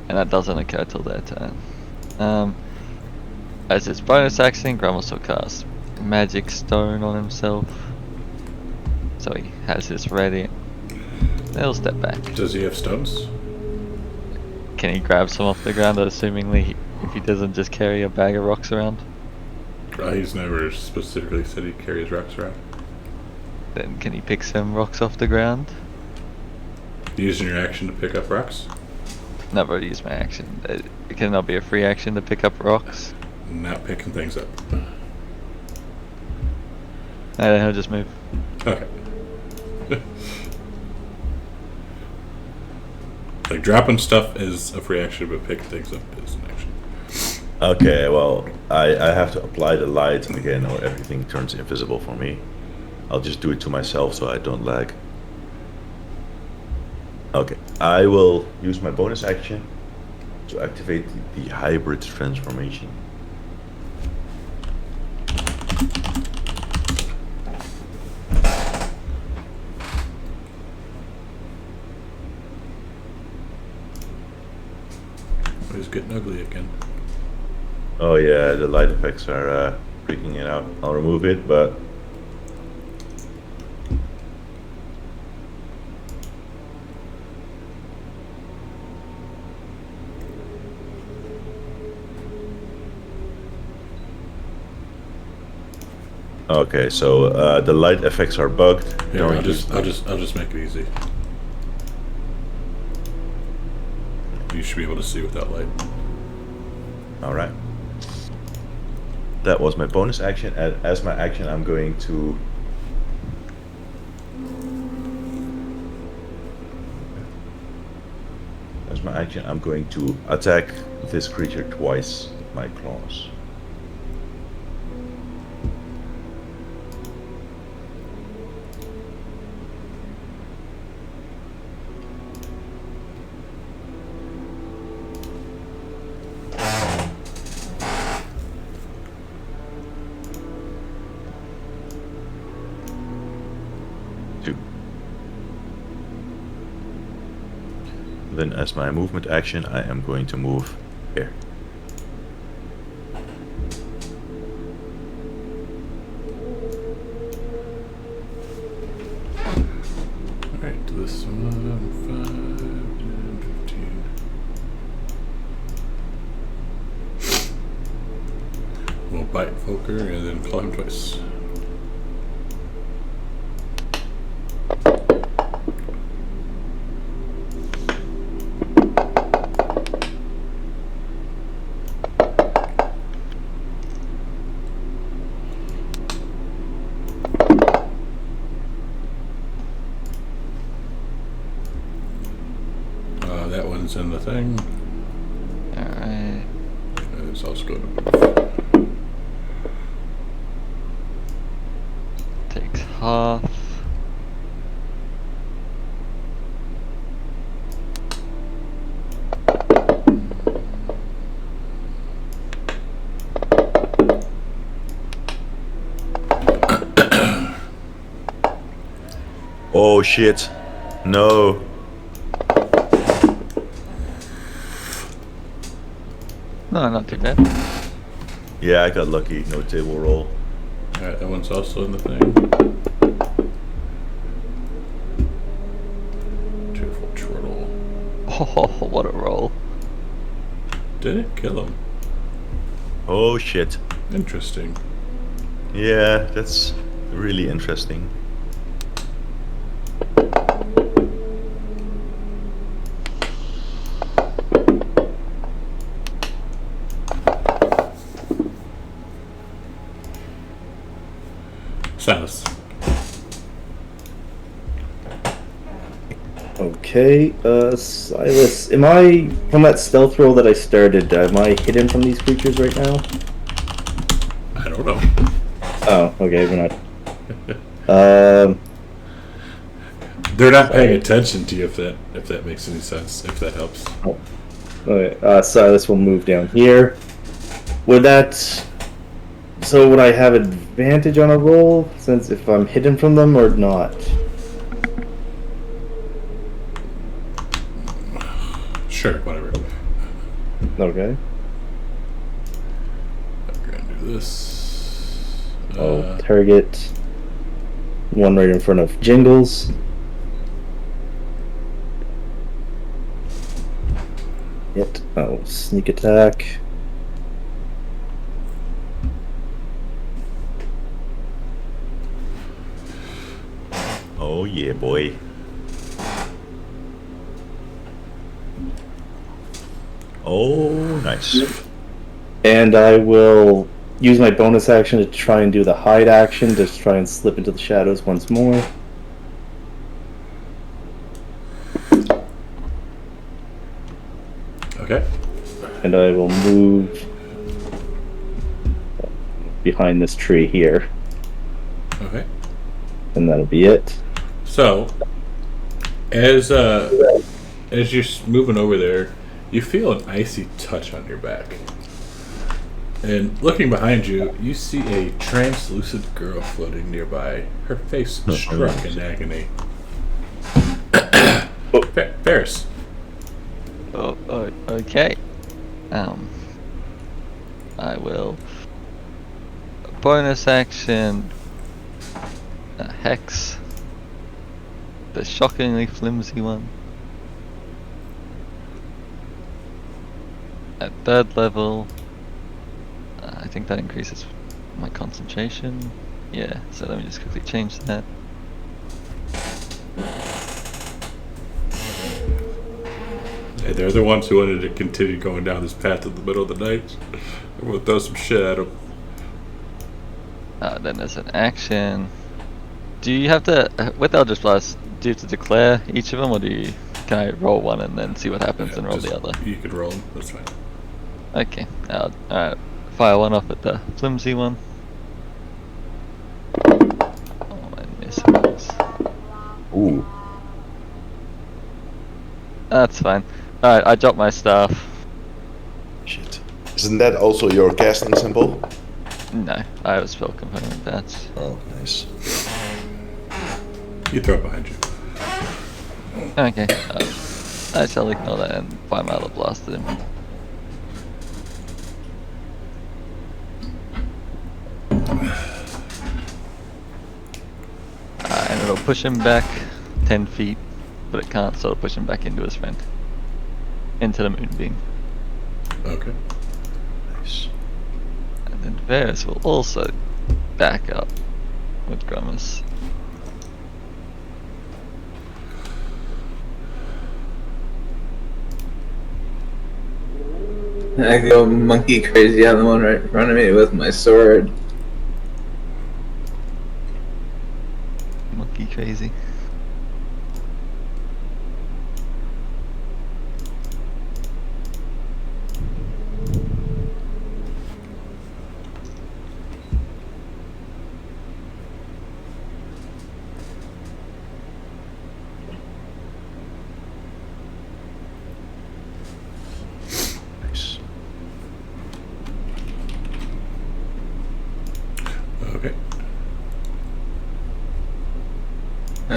and that doesn't occur till their turn. As its bonus action, Grummus will cast Magic Stone on himself. So he has this ready. He'll step back. Does he have stones? Can he grab some off the ground, assumingly if he doesn't just carry a bag of rocks around? He's never specifically said he carries rocks around. Then can he pick some rocks off the ground? Using your action to pick up rocks? Never use my action. It cannot be a free action to pick up rocks. Not picking things up. And he'll just move. Okay. Like, dropping stuff is a free action, but picking things up is an action. Okay, well, I have to apply the light again, or everything turns invisible for me. I'll just do it to myself so I don't lag. Okay, I will use my bonus action to activate the hybrid transformation. He's getting ugly again. Oh yeah, the light effects are freaking it out. I'll remove it, but okay. So the light effects are bugged. Here, I'll just make it easy. You should be able to see without light. All right. That was my bonus action. As my action, I'm going to. As my action, I'm going to attack this creature twice with my claws. Then as my movement action, I am going to move here. Alright, this one, 5, 10, 15. We'll bite Volker and then claw him twice. That one's in the thing. Alright. Goes is also going to move. Takes half. Oh shit. No. No, not too bad. Yeah, I got lucky. No table roll. Alright, that one's also in the thing. Cheerful turtle. Oh, what a roll. Didn't kill him. Oh shit. Interesting. Yeah, that's really interesting. Silas. Okay, Silas, am I, from that stealth roll that I started, am I hidden from these creatures right now? I don't know. Oh, okay, we're not. They're not paying attention to you if that makes any sense, if that helps. Okay, Silas will move down here. Would that... So would I have advantage on a roll, since if I'm hidden from them, or not? Sure, whatever. Okay. I'm gonna do this. I'll target one right in front of Jingles. Yet, oh, sneak attack. Oh yeah, boy. Oh, nice. And I will use my bonus action to try and do the hide action, to try and slip into the shadows once more. Okay. And I will move behind this tree here. Okay. And that'll be it. So, as you're moving over there, you feel an icy touch on your back. And looking behind you, you see a translucent girl floating nearby, her face struck in agony. Ferris. Oh, okay. I will bonus action hex the shockingly flimsy one at 3rd level. I think that increases my concentration. Yeah, so let me just quickly change that. Hey, they're the ones who wanted to continue going down this path in the middle of the night. I'm gonna throw some shit at them. Then there's an action. Do you have to, with Eldritch Blast, do you have to declare each of them, or can I roll one and then see what happens and roll the other? You could roll them, that's fine. Okay, alright, fire one off at the flimsy one. Oh, I miss. Ooh. That's fine. Alright, I dropped my staff. Shit. Isn't that also your casting symbol? No, I have a spell component patch. Oh, nice. You throw it behind you. Okay, I shall ignore that and fire my other blast at him. And it'll push him back 10 feet, but it can't, so it'll push him back into his friend. Into the moonbeam. Okay. Nice. And then Varys will also back up with Grimace. I go monkey crazy on the one right in front of me with my sword. Monkey crazy.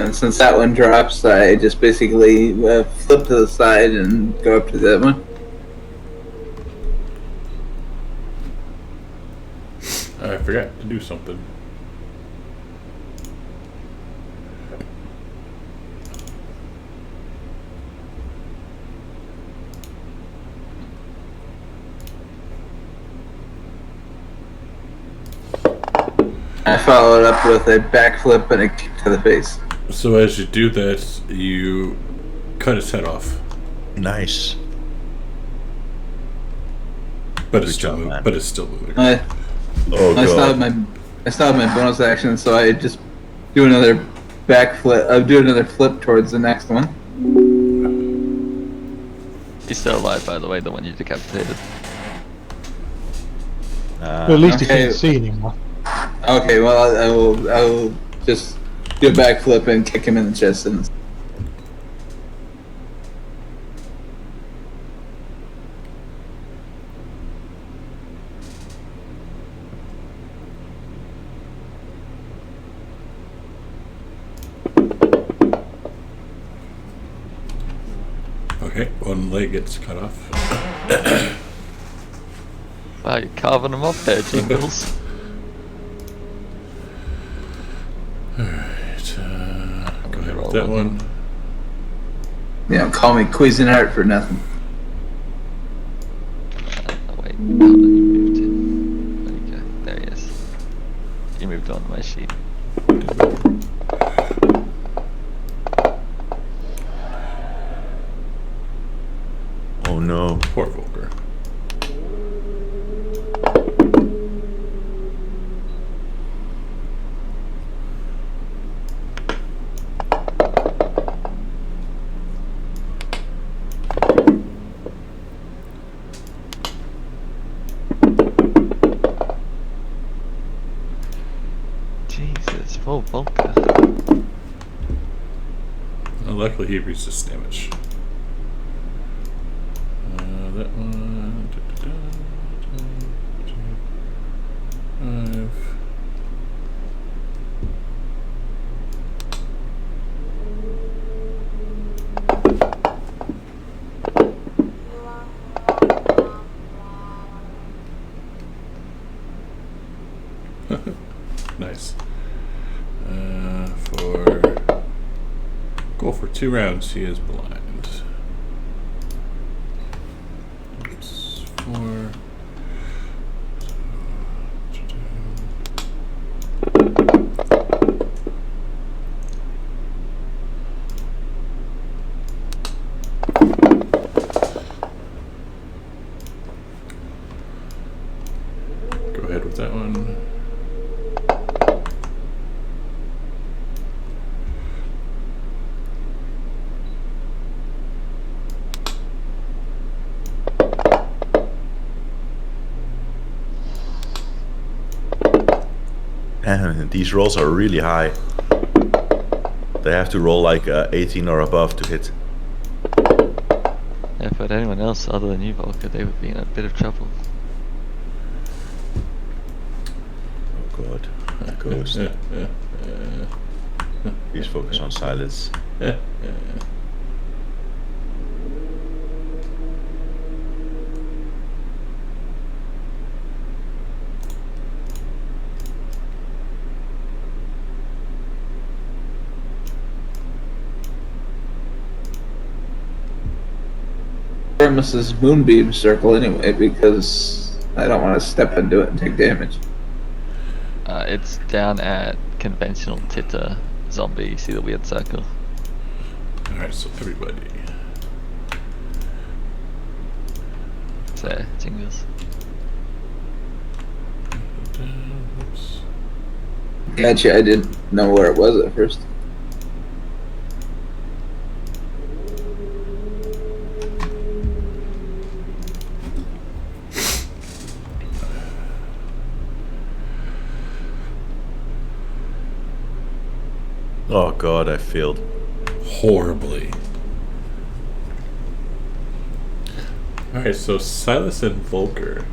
And since that one drops, I just basically flip to the side and go up to that one. I forgot to do something. I follow it up with a backflip and a kick to the face. So as you do that, you cut his head off. Nice. But it's Good still job, moving. man. But it's still moving. I Oh still have god. I still have my bonus action, so I just do another backflip. I do another flip towards the next one. He's still alive, by the way, the one you decapitated. But at least he Okay. can't see anymore. Okay, well I will just do a backflip and kick him in the chest. And Okay, one leg gets cut off. Wow, you're carving him off there, Jingles. Alright, go ahead roll with that one. one. you know, call me Cuisinart for nothing. Oh wait, no, you moved in. There you go. There he is. You moved on to my sheet. Oh no. Poor Volker. Jesus, full Volker. Well, luckily he resists damage. That one. Five. Nice. For 2 rounds, he is blind. Oops, 4. Go ahead with that one. And these rolls are really high. They have to roll like 18 or above to hit. Yeah, but anyone else other than you, Volker, they would be in a bit of trouble. Oh god. Ghost. Please focus on silence. Mrs. Moonbeam circle anyway because I don't want to step into it and take damage. It's down at conventional Titter zombie. You see the weird circle? Alright, so everybody. It's there, Jingles. Oops. Gotcha, I didn't know where it was at first. Oh god, I failed. Horribly. Alright, so Silas and Volker.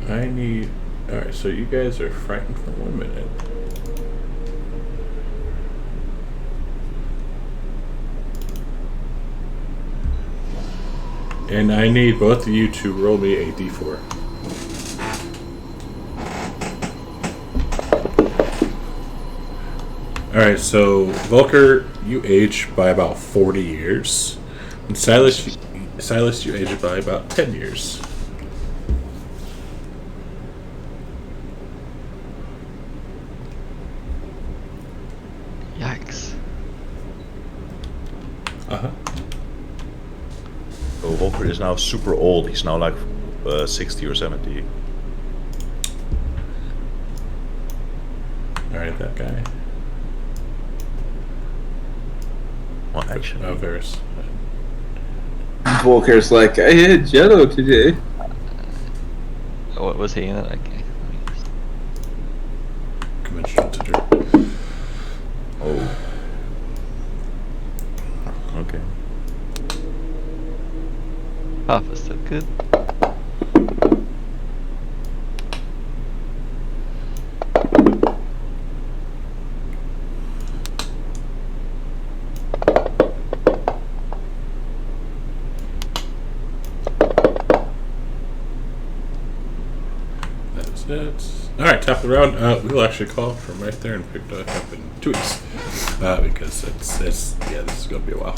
I need... Alright, so you guys are frightened for 1 minute. And I need both of you to roll me a d4. Alright, so Volker, you age by about 40 years. And Silas, you age by about 10 years. Yikes. Uh-huh. So Volker is now super old. He's now like 60 or 70. Alright, that guy. Well, actually, Oh, Varys. Volker's like, I had Jello today. What was he in it? Okay. Conventional tutor. oh, okay. Half is still good. That's it. Alright, top of the round. We'll actually call from right there and pick that up in 2 weeks. Because this is going to be a while.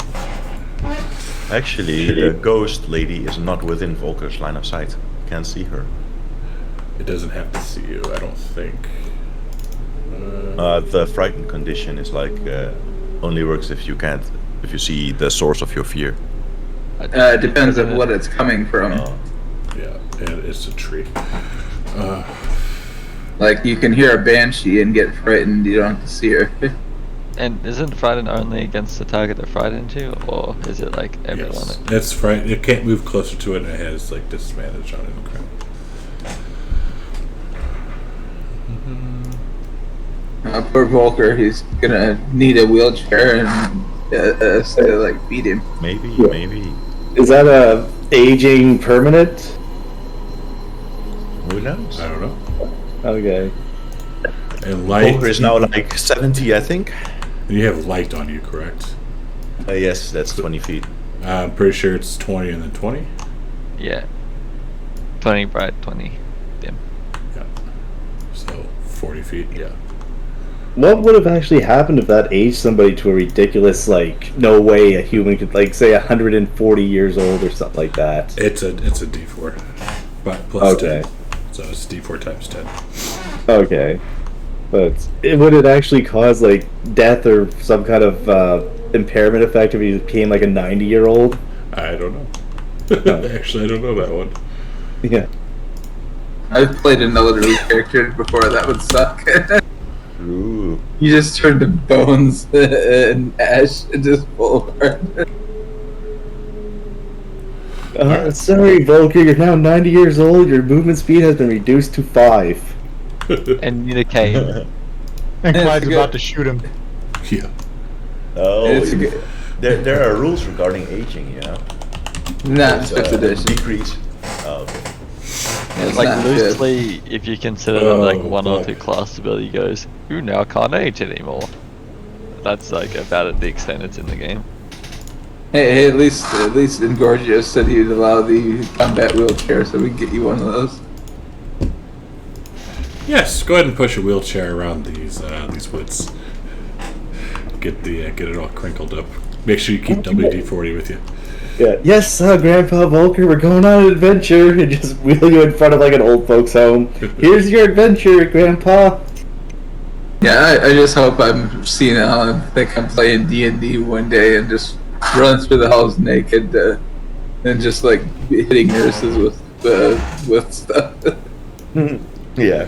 Actually, the ghost lady is not within Volker's line of sight. Can't see her. It doesn't have to see you, I don't think. The frightened condition is like only works if you see the source of your fear. It depends on what it's coming from. Yeah, and it's a tree. Like, you can hear a banshee and get frightened, you don't have to see her. And isn't frightened only against the target they're frightened to, or is it like everyone? Yes, it's frightened. It can't move closer to it, and it has like disadvantage on it. Poor Volker, he's gonna need a wheelchair and like beat him. Maybe. Is that a aging permanent? Who knows? I don't know. Okay. And light. Volker is now like 70, I think. And you have light on you, correct? Yes, that's 20 feet. I'm pretty sure it's 20 and then 20. Yeah. 20 bright, 20 dim. Yeah. So 40 feet. Yeah. What would have actually happened if that aged somebody to a ridiculous, like, no way a human could, like, say 140 years old or something like that? It's a D4, but plus Okay. 10. So it's D4 times 10. Okay. But would it actually cause, like, death or some kind of impairment effect if he became, like, a 90-year-old? I don't know. Actually, I don't know that one. Yeah. I've played an elderly character before, that would suck. Ooh. You just turn to bones and ash and just fall apart. Sorry, Volker, you're now 90 years old. Your movement speed has been reduced to 5. And Unicane. And That's Clyde's good. about to shoot him. Yeah. Oh, It's good. there are rules regarding aging, you know? Not It's, 5th edition. Decrease. Oh, okay. It's Like not good. loosely, if you consider them like Oh, one or fuck. two class ability goes, you now can't age anymore. That's like about the extent it's in the game. Hey, at least Ingorgios said he'd allow the combat wheelchair, so we can get you one of those. Yes. Go ahead and push a wheelchair around these woods. Get it all crinkled up. Make sure you keep WD-40 with you. Yeah. Yes, Grandpa Volker, we're going on an adventure. And just wheel you in front of, like, an old folks' home. Here's your adventure, Grandpa. Yeah, I just hope I'm senile and think I'm playing D&D one day and just run through the house naked and just like hitting nurses with stuff. Yeah.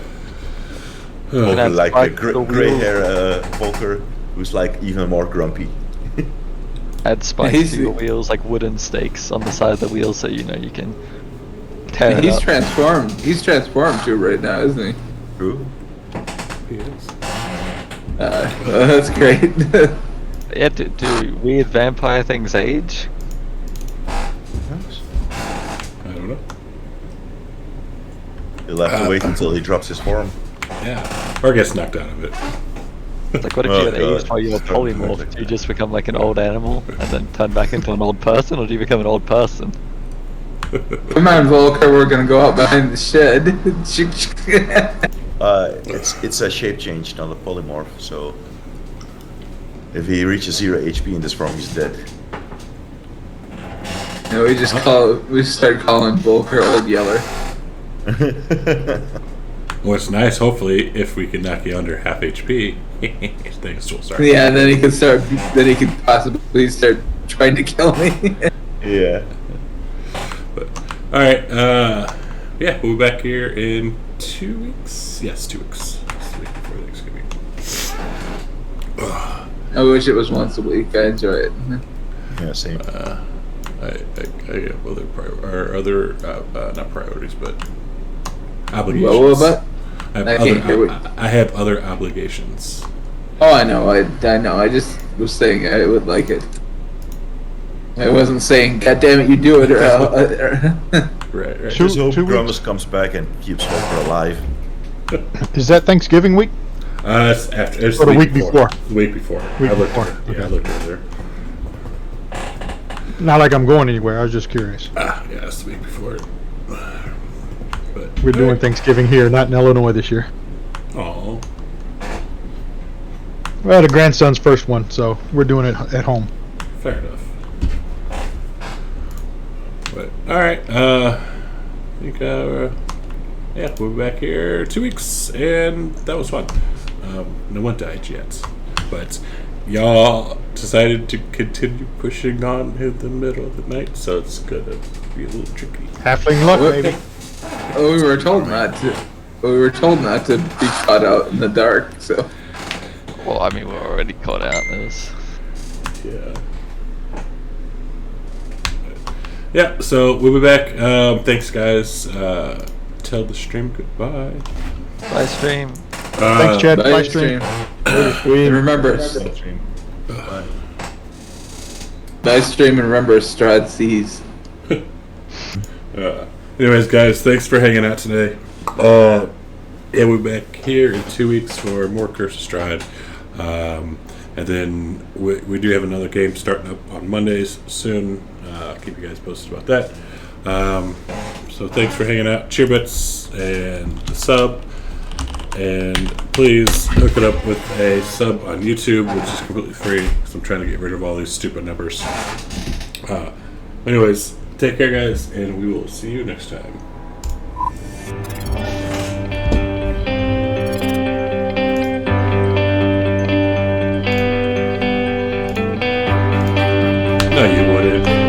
Oh, That's Like like a the gray wheel. hair Volker, who's like even more grumpy. Add spikes He's- to your wheels, like wooden stakes on the side of the wheel, so you know you can tear it He's up. transformed. He's transformed too right now, isn't he? True. yes. That's great. Yeah, do weird vampire things age? I don't know. You'll have to wait until he drops his form. Yeah. Or gets knocked out of it. It's like, what if Oh, you get aged God. while you're polymorph? Perfect. Do you just become like an old animal and then turn back into an old person, or do you become an old person? Come on, Volker, we're gonna go out behind the shed. It's a shape change, not a polymorph. So if he reaches 0 HP in this form, he's dead. No, we start calling Volker Old Yeller. What's nice, hopefully, if we can knock you under half HP, things will start. Yeah, then he could start. Then he could possibly start trying to kill me. Yeah. But, all right, yeah, we'll be back here in 2 weeks. Yes, 2 weeks. It's the week before Thanksgiving. I wish it was once a week. I enjoy it. Yeah, same. I have other not priorities, but obligations. What? I have other obligations. Oh, I know. I know. I just was saying I would like it. I wasn't saying, "God damn it, you do it." Right. Just hope 2 Grumus weeks. comes back and keeps Walker alive. Is that Thanksgiving week? It's after. It's Or the week before? The week before. Week I looked before, at it. Yeah, I okay. looked earlier. Not like I'm going anywhere. I was just curious. Yeah, it's the week before. But We're doing Thanksgiving here, not in Illinois this year. Oh, Well, the grandson's first one, so we're doing it at home. fair enough. But all right, I think yeah, we'll be back here 2 weeks, and that was fun. No one died yet, but y'all decided to continue pushing on in the middle of the night, so it's gonna be a little tricky. Halfling luck, What? baby. We were told not to. We were told not to be caught out in the dark. So Well, I mean, we're already caught out. Yeah. Yeah, so we'll be back. Thanks, guys. Tell the stream goodbye. Live stream. Thanks, Chad. bye, Live stream. And remember, nice stream and remember, Strahd sees. Anyways, guys, thanks for hanging out today. Yeah, we'll be back here in 2 weeks for more Curse of Strahd. And then we do have another game starting up on Mondays soon. I'll keep you guys posted about that. So thanks for hanging out. Cheerbits and the sub. And please hook it up with a sub on YouTube, which is completely free, because I'm trying to get rid of all these stupid numbers. Anyways, take care, guys, and we will see you next time. No, you wouldn't.